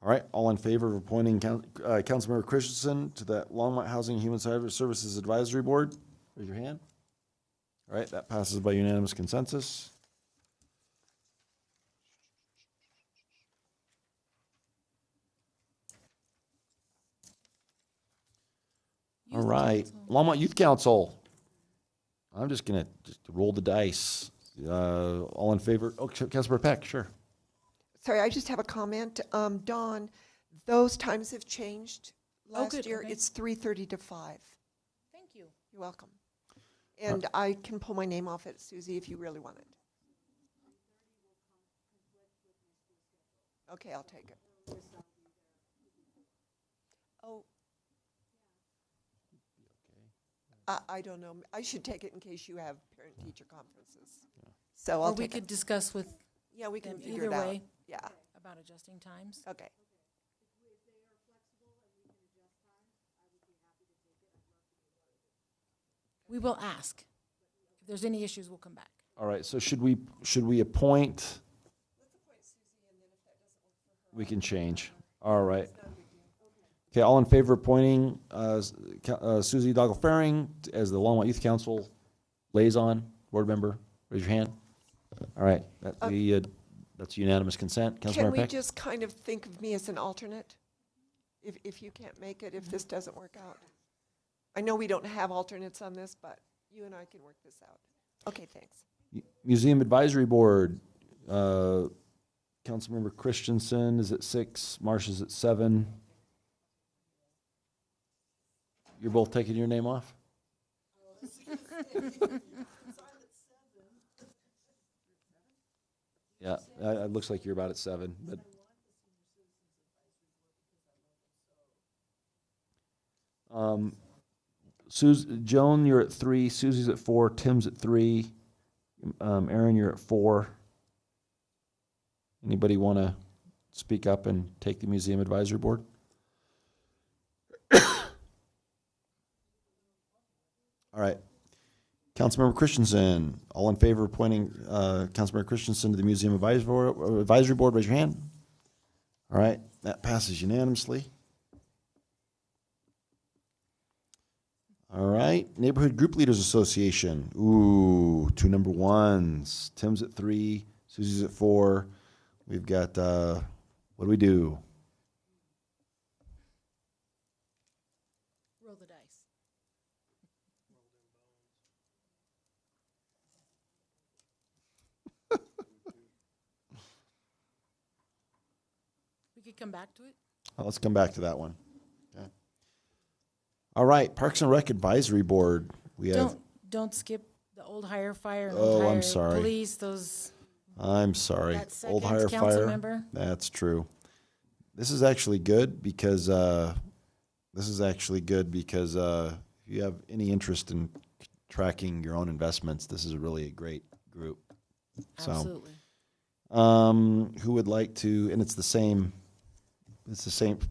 All right, all in favor of appointing Councilmember Christensen to the Longmont Housing and Human Services Advisory Board? Raise your hand. All right, that passes by unanimous consensus. All right, Longmont Youth Council. I'm just gonna roll the dice. All in favor? Oh, Councilmember Peck, sure. Sorry, I just have a comment. Dawn, those times have changed. Oh, Last good, year, okay. it's 3:30 to 5. Thank you. You're welcome. And I can pull my name off it, Susie, if you really want it. Okay, I'll take it. Oh. I don't know. I should take it in case you have parent-teacher conferences. So Or I'll we take could it. discuss with Yeah, we can them figure either it out. way. Yeah. About adjusting times. Okay. We will ask. If there's any issues, we'll come back. All right, so should we appoint? We can change. All right. Okay, all in favor of appointing Susie Doggle-Faring as the Longmont Youth Council liaison, board member? Raise your hand. All right, that's unanimous consent. Can Councilmember we Peck? just kind of think of me as an alternate? If you can't make it, if this doesn't work out? I know we don't have alternates on this, but you and I can work this out. Okay, thanks. Museum Advisory Board, Councilmember Christensen is at 6, Marsh is at 7. You're both taking your name off? Yeah, it looks like you're about at 7, but. Joan, you're at 3, Susie's at 4, Tim's at 3, Aaron, you're at 4. Anybody want to speak up and take the Museum Advisory Board? All right. Councilmember Christensen, all in favor of appointing Councilmember Christensen to the Museum Advisory Board, raise your hand. All right, that passes unanimously. All right, Neighborhood Group Leaders Association. Ooh, 2 number 1s. Tim's at 3, Susie's at 4. We've got, what do we do? Roll the dice. We could come back to it. Let's come back to that one. Okay. All right, Parks and Rec Advisory Board. We have. Don't skip the old hire fire and Oh, old I'm hire sorry. police. Those. I'm sorry. That Old second hire council fire. member? That's true. This is actually good because if you have any interest in tracking your own investments, this is really a great group. Absolutely. So, who would like to? And it's the same.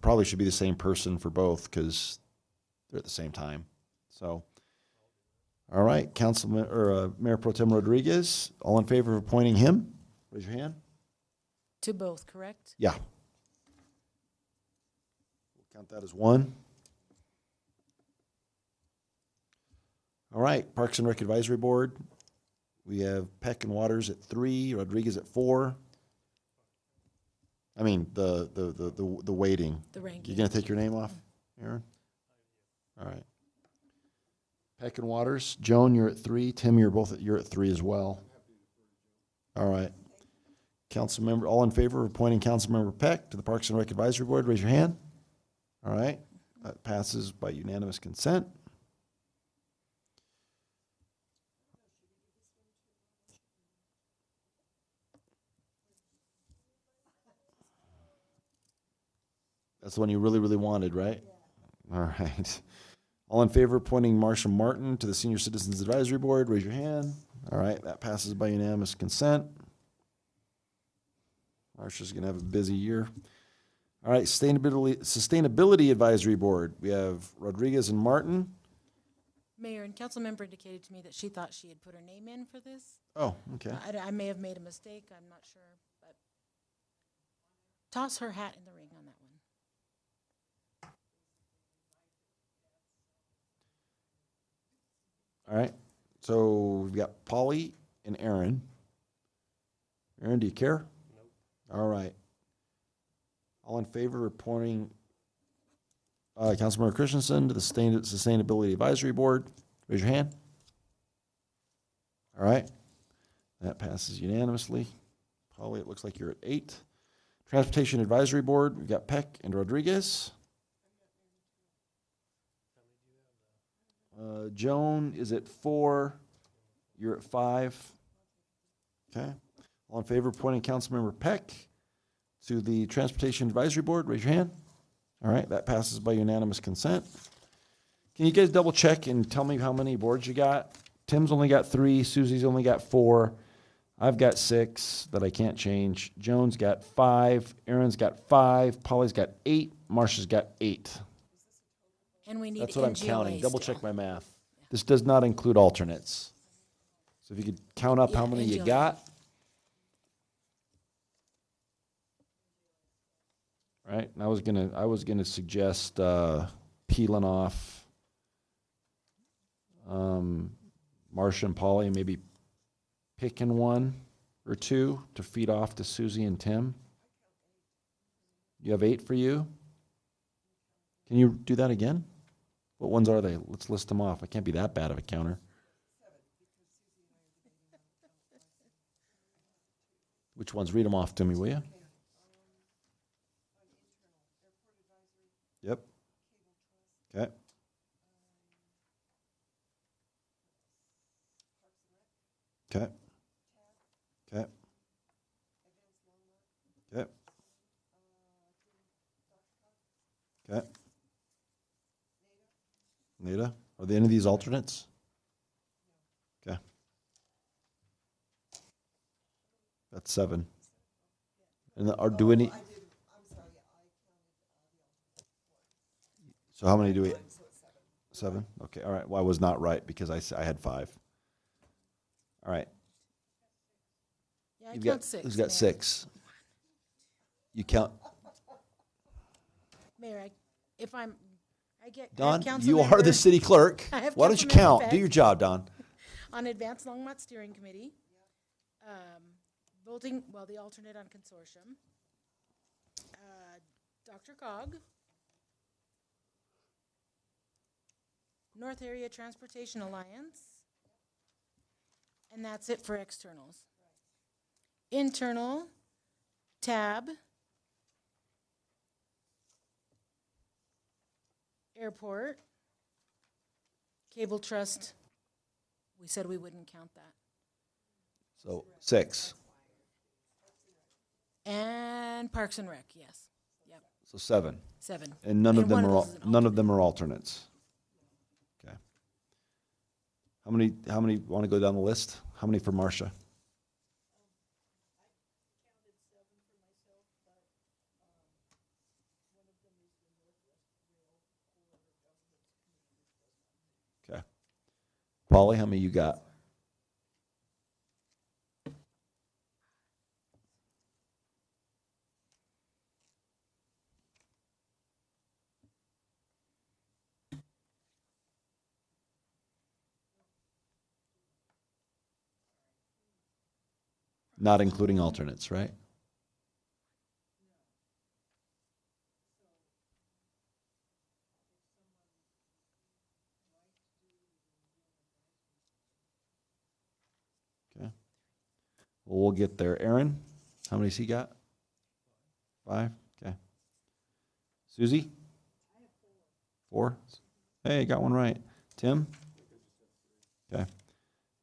Probably should be the same person for both because they're at the same time. So, all right, Councilman or Mayor Pro Tem Rodriguez, all in favor of appointing him? Raise your hand. To both, correct? Yeah. We'll count that as 1. All right, Parks and Rec Advisory Board. We have Peck and Waters at 3, Rodriguez at 4. I mean the weighting. The ranking. You gonna take your name off, Aaron? All right. Peck and Waters. Joan, you're at 3. Tim, you're at 3 as well. All right. Councilmember, all in favor of appointing Councilmember Peck to the Parks and Rec Advisory Board, raise your hand. All right. That passes by unanimous consent. That's the one you really, really wanted, right? Yeah. All right. All in favor of appointing Marsha Martin to the Senior Citizens Advisory Board, raise your hand. All right, that passes by unanimous consent. Marsha's going to have a busy year. All right, Sustainability Advisory Board. We have Rodriguez and Martin. Mayor and council member indicated to me that she thought she had put her name in for this. Oh, okay. I may have made a mistake. I'm not sure, but toss her hat in the ring on that one. All right, so we've got Polly and Aaron. Aaron, do you care? Nope. All right. All in favor of appointing Councilmember Christensen to the Sustainability Advisory Board? Raise your hand. All right. That passes unanimously. Polly, it looks like you're at 8. Transportation Advisory Board, we've got Peck and Rodriguez. Joan is at 4. You're at 5. Okay. All in favor of appointing Councilmember Peck to the Transportation Advisory Board, raise your hand. All right, that passes by unanimous consent. Can you guys double check and tell me how many boards you got? Tim's only got 3, Susie's only got 4. I've got 6 that I can't change. Joan's got 5, Aaron's got 5, Polly's got 8, Marcia's got 8. And we need That's what I'm NGOA counting. Double still. check my math. This does not include alternates. So if you could count up how Yeah, many you Angela. got. Right, and I was gonna suggest peeling off Marcia and Polly, and maybe picking one or two to feed off to Susie and Tim. You have 8 for you? Can you do that again? What ones are they? Let's list them off. I can't be that bad of a counter. Which ones? Read them off to me, will you? Yep. Okay. Okay. Okay. Okay. Okay. Nita, are there any of these alternates? Okay. That's 7. And are do any? So how many do we? 7. Okay. All right. Well, I was not right because I had 5. All right. Yeah, I You've count got, 6. who's got Mayor. 6? You count. Mayor, I get. Don, I have you are the Councilmember- city clerk. I have Why don't you Councilmember count? Do Peck your job, Don. On Advanced Longmont Steering Committee. Voting, well, the alternate on consortium. Dr. Cog. North Area Transportation Alliance. And that's it for externals. Internal, tab. Airport. Cable Trust. We said we wouldn't count that. So 6. And Parks and Rec, yes. Yep. So 7. 7. And none of And them one of are those is an none of them are alternates. Okay. How many want to go down the list? How many for Marcia? Okay. Polly, how many you got? Not including alternates, right? Okay. Well, we'll get there. Aaron, how many's he got? 5? Okay. Susie? 4? Hey, got one right. Tim? Okay.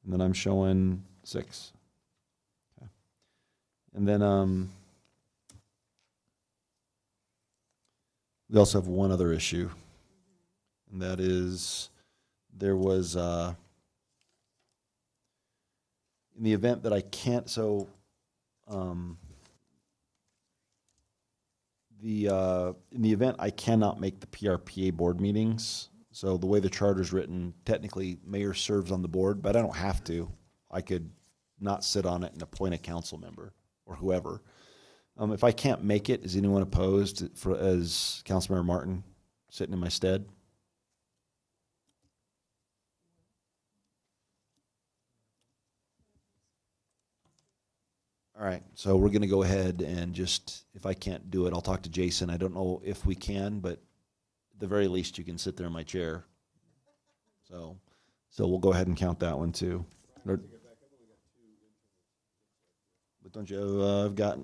And then I'm showing 6. Okay. And then we also have one other issue. And that is there was in the event that I can't, so in the event I cannot make the PRPA board meetings, so the way the charter's written, technically mayor serves on the board, but I don't have to. I could not sit on it and appoint a council member or whoever. If I can't make it, is anyone opposed as Councilmember Martin sitting in my stead? All right, so we're going to go ahead and just, if I can't do it, I'll talk to Jason. I don't know if we can, but at the very least, you can sit there in my chair. So we'll go ahead and count that one too. But don't you, I've got,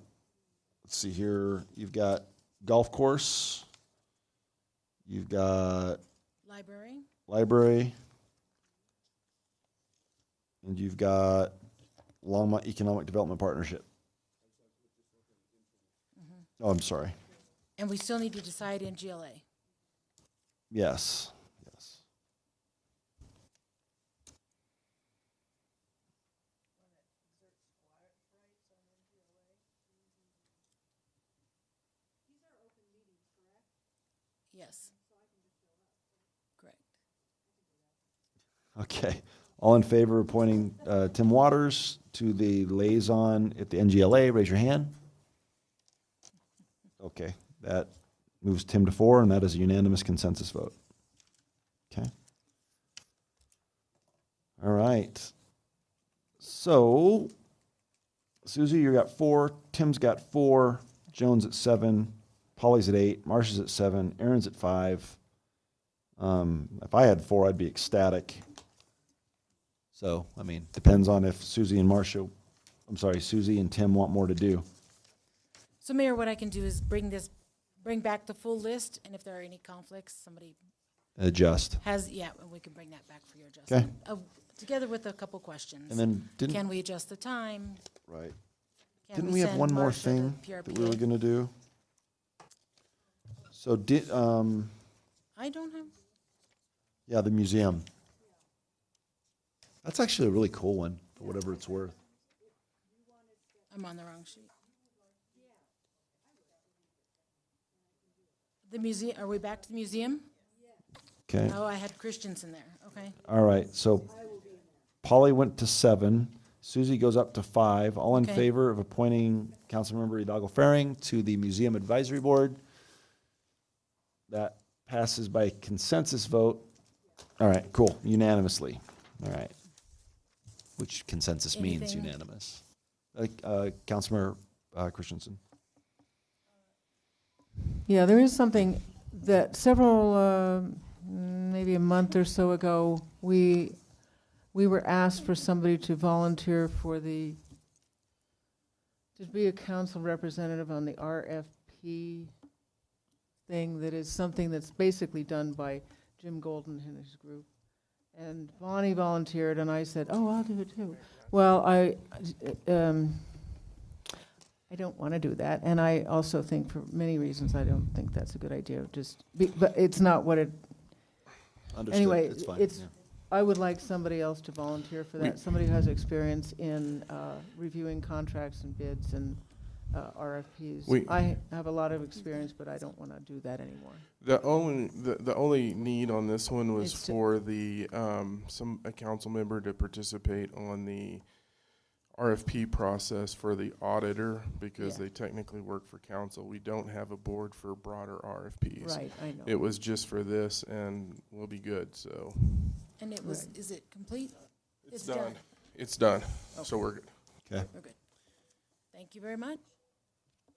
let's see here, you've got golf course, you've got library, and you've got Longmont Economic Development Partnership. Oh, I'm sorry. And we still need to decide in GLA. Yes. Yes. Yes. Correct. Okay. All in favor of appointing Tim Waters to the liaison at the NGLA, raise your hand. Okay, that moves Tim to 4, and that is a unanimous consensus vote. Okay. All right. So, Susie, you got 4, Tim's got 4, Joan's at 7, Polly's at 8, Marcia's at 7, Aaron's at 5. If I had 4, I'd be ecstatic. So, I mean, depends on if Susie and Tim want more to do. So Mayor, what I can do is bring back the full list, and if there are any conflicts, somebody Adjust. and we can bring that back for your adjustment. Together with a couple questions. And then can we adjust the time? Right. Can Didn't we have send one more Marcia to thing that we were PRPA? going to do? So I don't have. yeah, the museum. That's actually a really cool one, for whatever it's worth. I'm on the wrong sheet. The museum, are we back to the museum? Okay. Oh, I had Christensen there, okay. All right, so Polly went to 7. Susie goes up to 5. All in Okay. favor of appointing Councilmember Hidalgo Faring to the Museum Advisory Board? That passes by consensus vote. All right, cool, unanimously. All right. Which consensus means Anything- unanimous. Councilmember Christensen. Yeah, there is something that maybe a month or so ago, we were asked for somebody to volunteer to be a council representative on the RFP thing that is something that's basically done by Jim Golden and his group. And Bonnie volunteered, and I said, oh, I'll do it too. Well, I don't want to do that, and I also think for many reasons I don't think that's a good idea. But it's not what it. Understood. Anyway, It's fine. it's. Yeah. I would like somebody else to volunteer for that. Somebody who has experience in reviewing contracts and bids and RFPs. I have a lot of experience, but I don't want to do that anymore. The only need on this one was It's to- for a council member to participate on the RFP process for the auditor, because they technically work for council. We don't have a board for broader RFPs. Right, I know. It was just for this, and we'll be good, so. And it was, is it complete? It's done. It's done, so we're good. Okay. We're good. Thank you very much.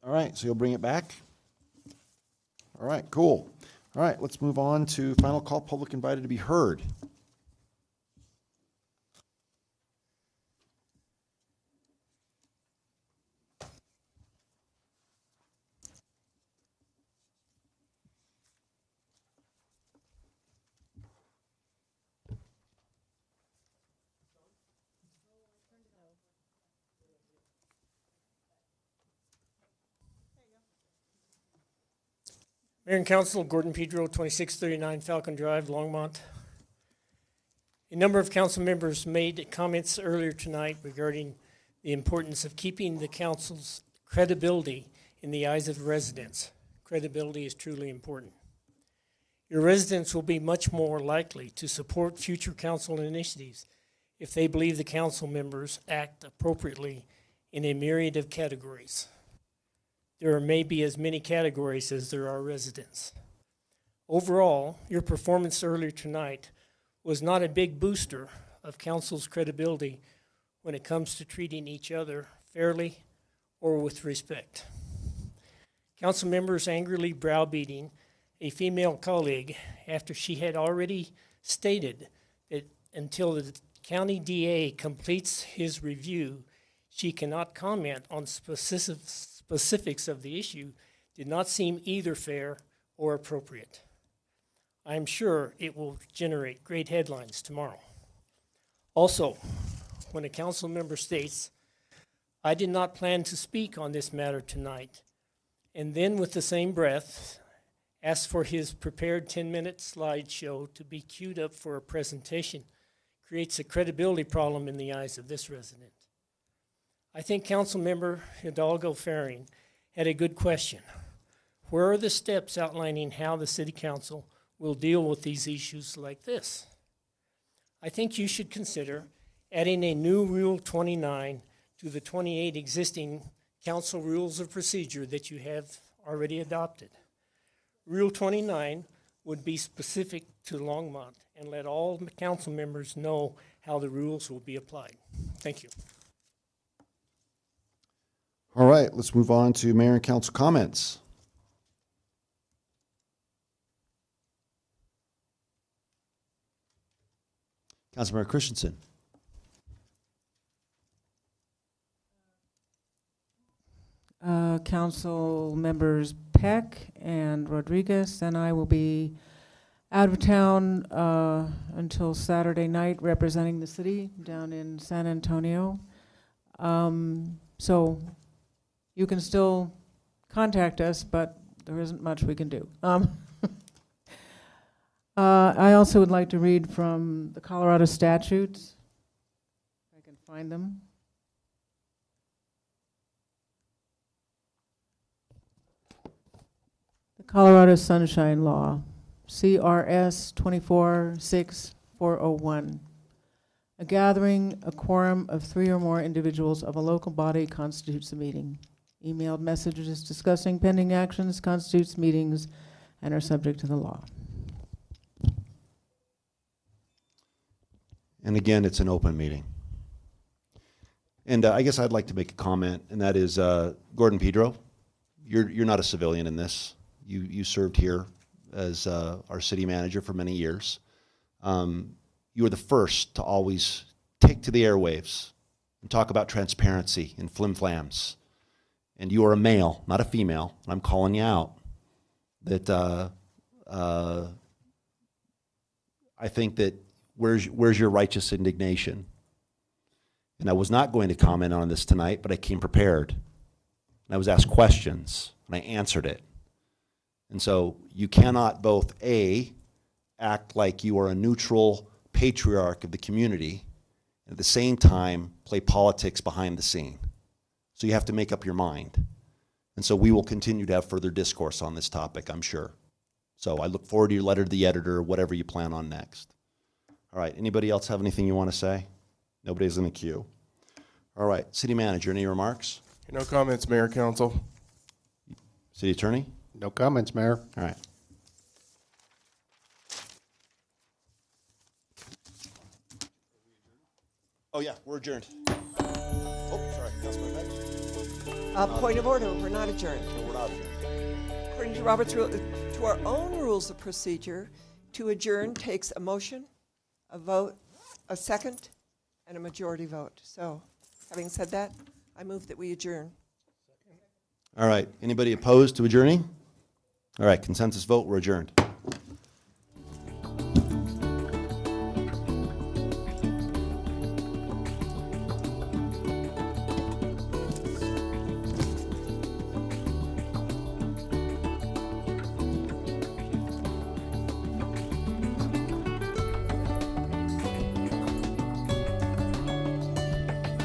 All right, so you'll bring it back? All right, cool. All right, let's move on to final call, public invited to be heard. Mayor and Council, Gordon Pedro, 2639 Falcon Drive, Longmont. A number of council members made comments earlier tonight regarding the importance of keeping the council's credibility in the eyes of residents. Credibility is truly important. Your residents will be much more likely to support future council initiatives if they believe the council members act appropriately in a myriad of categories. There may be as many categories as there are residents. Overall, your performance earlier tonight was not a big booster of council's credibility when it comes to treating each other fairly or with respect. Council members angrily browbeating a female colleague after she had already stated that until the county DA completes his review, she cannot comment on specifics of the issue did not seem either fair or appropriate. I am sure it will generate great headlines tomorrow. Also, when a council member states, I did not plan to speak on this matter tonight, and then with the same breath, asks for his prepared 10-minute slideshow to be queued up for a presentation, creates a credibility problem in the eyes of this resident. I think Council Member Hidalgo Faring had a good question. Where are the steps outlining how the City Council will deal with these issues like this? I think you should consider adding a new Rule 29 to the 28 existing council rules of procedure that you have already adopted. Rule 29 would be specific to Longmont and let all the council members know how the rules will be applied. Thank you. All right, let's move on to mayor and council comments. Councilmember Christensen. Council members Peck and Rodriguez and I will be out of town until Saturday night representing the city down in San Antonio. So you can still contact us, but there isn't much we can do. I also would like to read from the Colorado statutes, if I can find them. The Colorado Sunshine Law, CRS 246401. A gathering, a quorum of 3 or more individuals of a local body constitutes a meeting. Emailed messages discussing pending actions constitutes meetings and are subject to the law. And again, it's an open meeting. And I guess I'd like to make a comment, and that is, Gordon Pedro, you're not a civilian in this. You served here as our city manager for many years. You were the first to always take to the airwaves and talk about transparency and flim-flams. And you are a male, not a female. And I'm calling you out. That I think that where's your righteous indignation? And I was not going to comment on this tonight, but I came prepared. And I was asked questions, and I answered it. And so you cannot both A, act like you are a neutral patriarch of the community, and at the same time play politics behind the scene. So you have to make up your mind. And so we will continue to have further discourse on this topic, I'm sure. So I look forward to your letter to the editor, whatever you plan on next. All right, anybody else have anything you want to say? Nobody's in the queue. All right, city manager, any remarks? No comments, Mayor, Council. City attorney? No comments, Mayor. All right. Oh, yeah, we're adjourned. Oh, sorry, Councilman Beck. Point of order, we're not adjourned. No, we're not adjourned. According to Robert's rule, to our own rules of procedure, to adjourn takes a motion, a vote, a second, and a majority vote. So, having said that, I move that we adjourn. All right, anybody opposed to adjourning? All right, consensus vote, we're adjourned.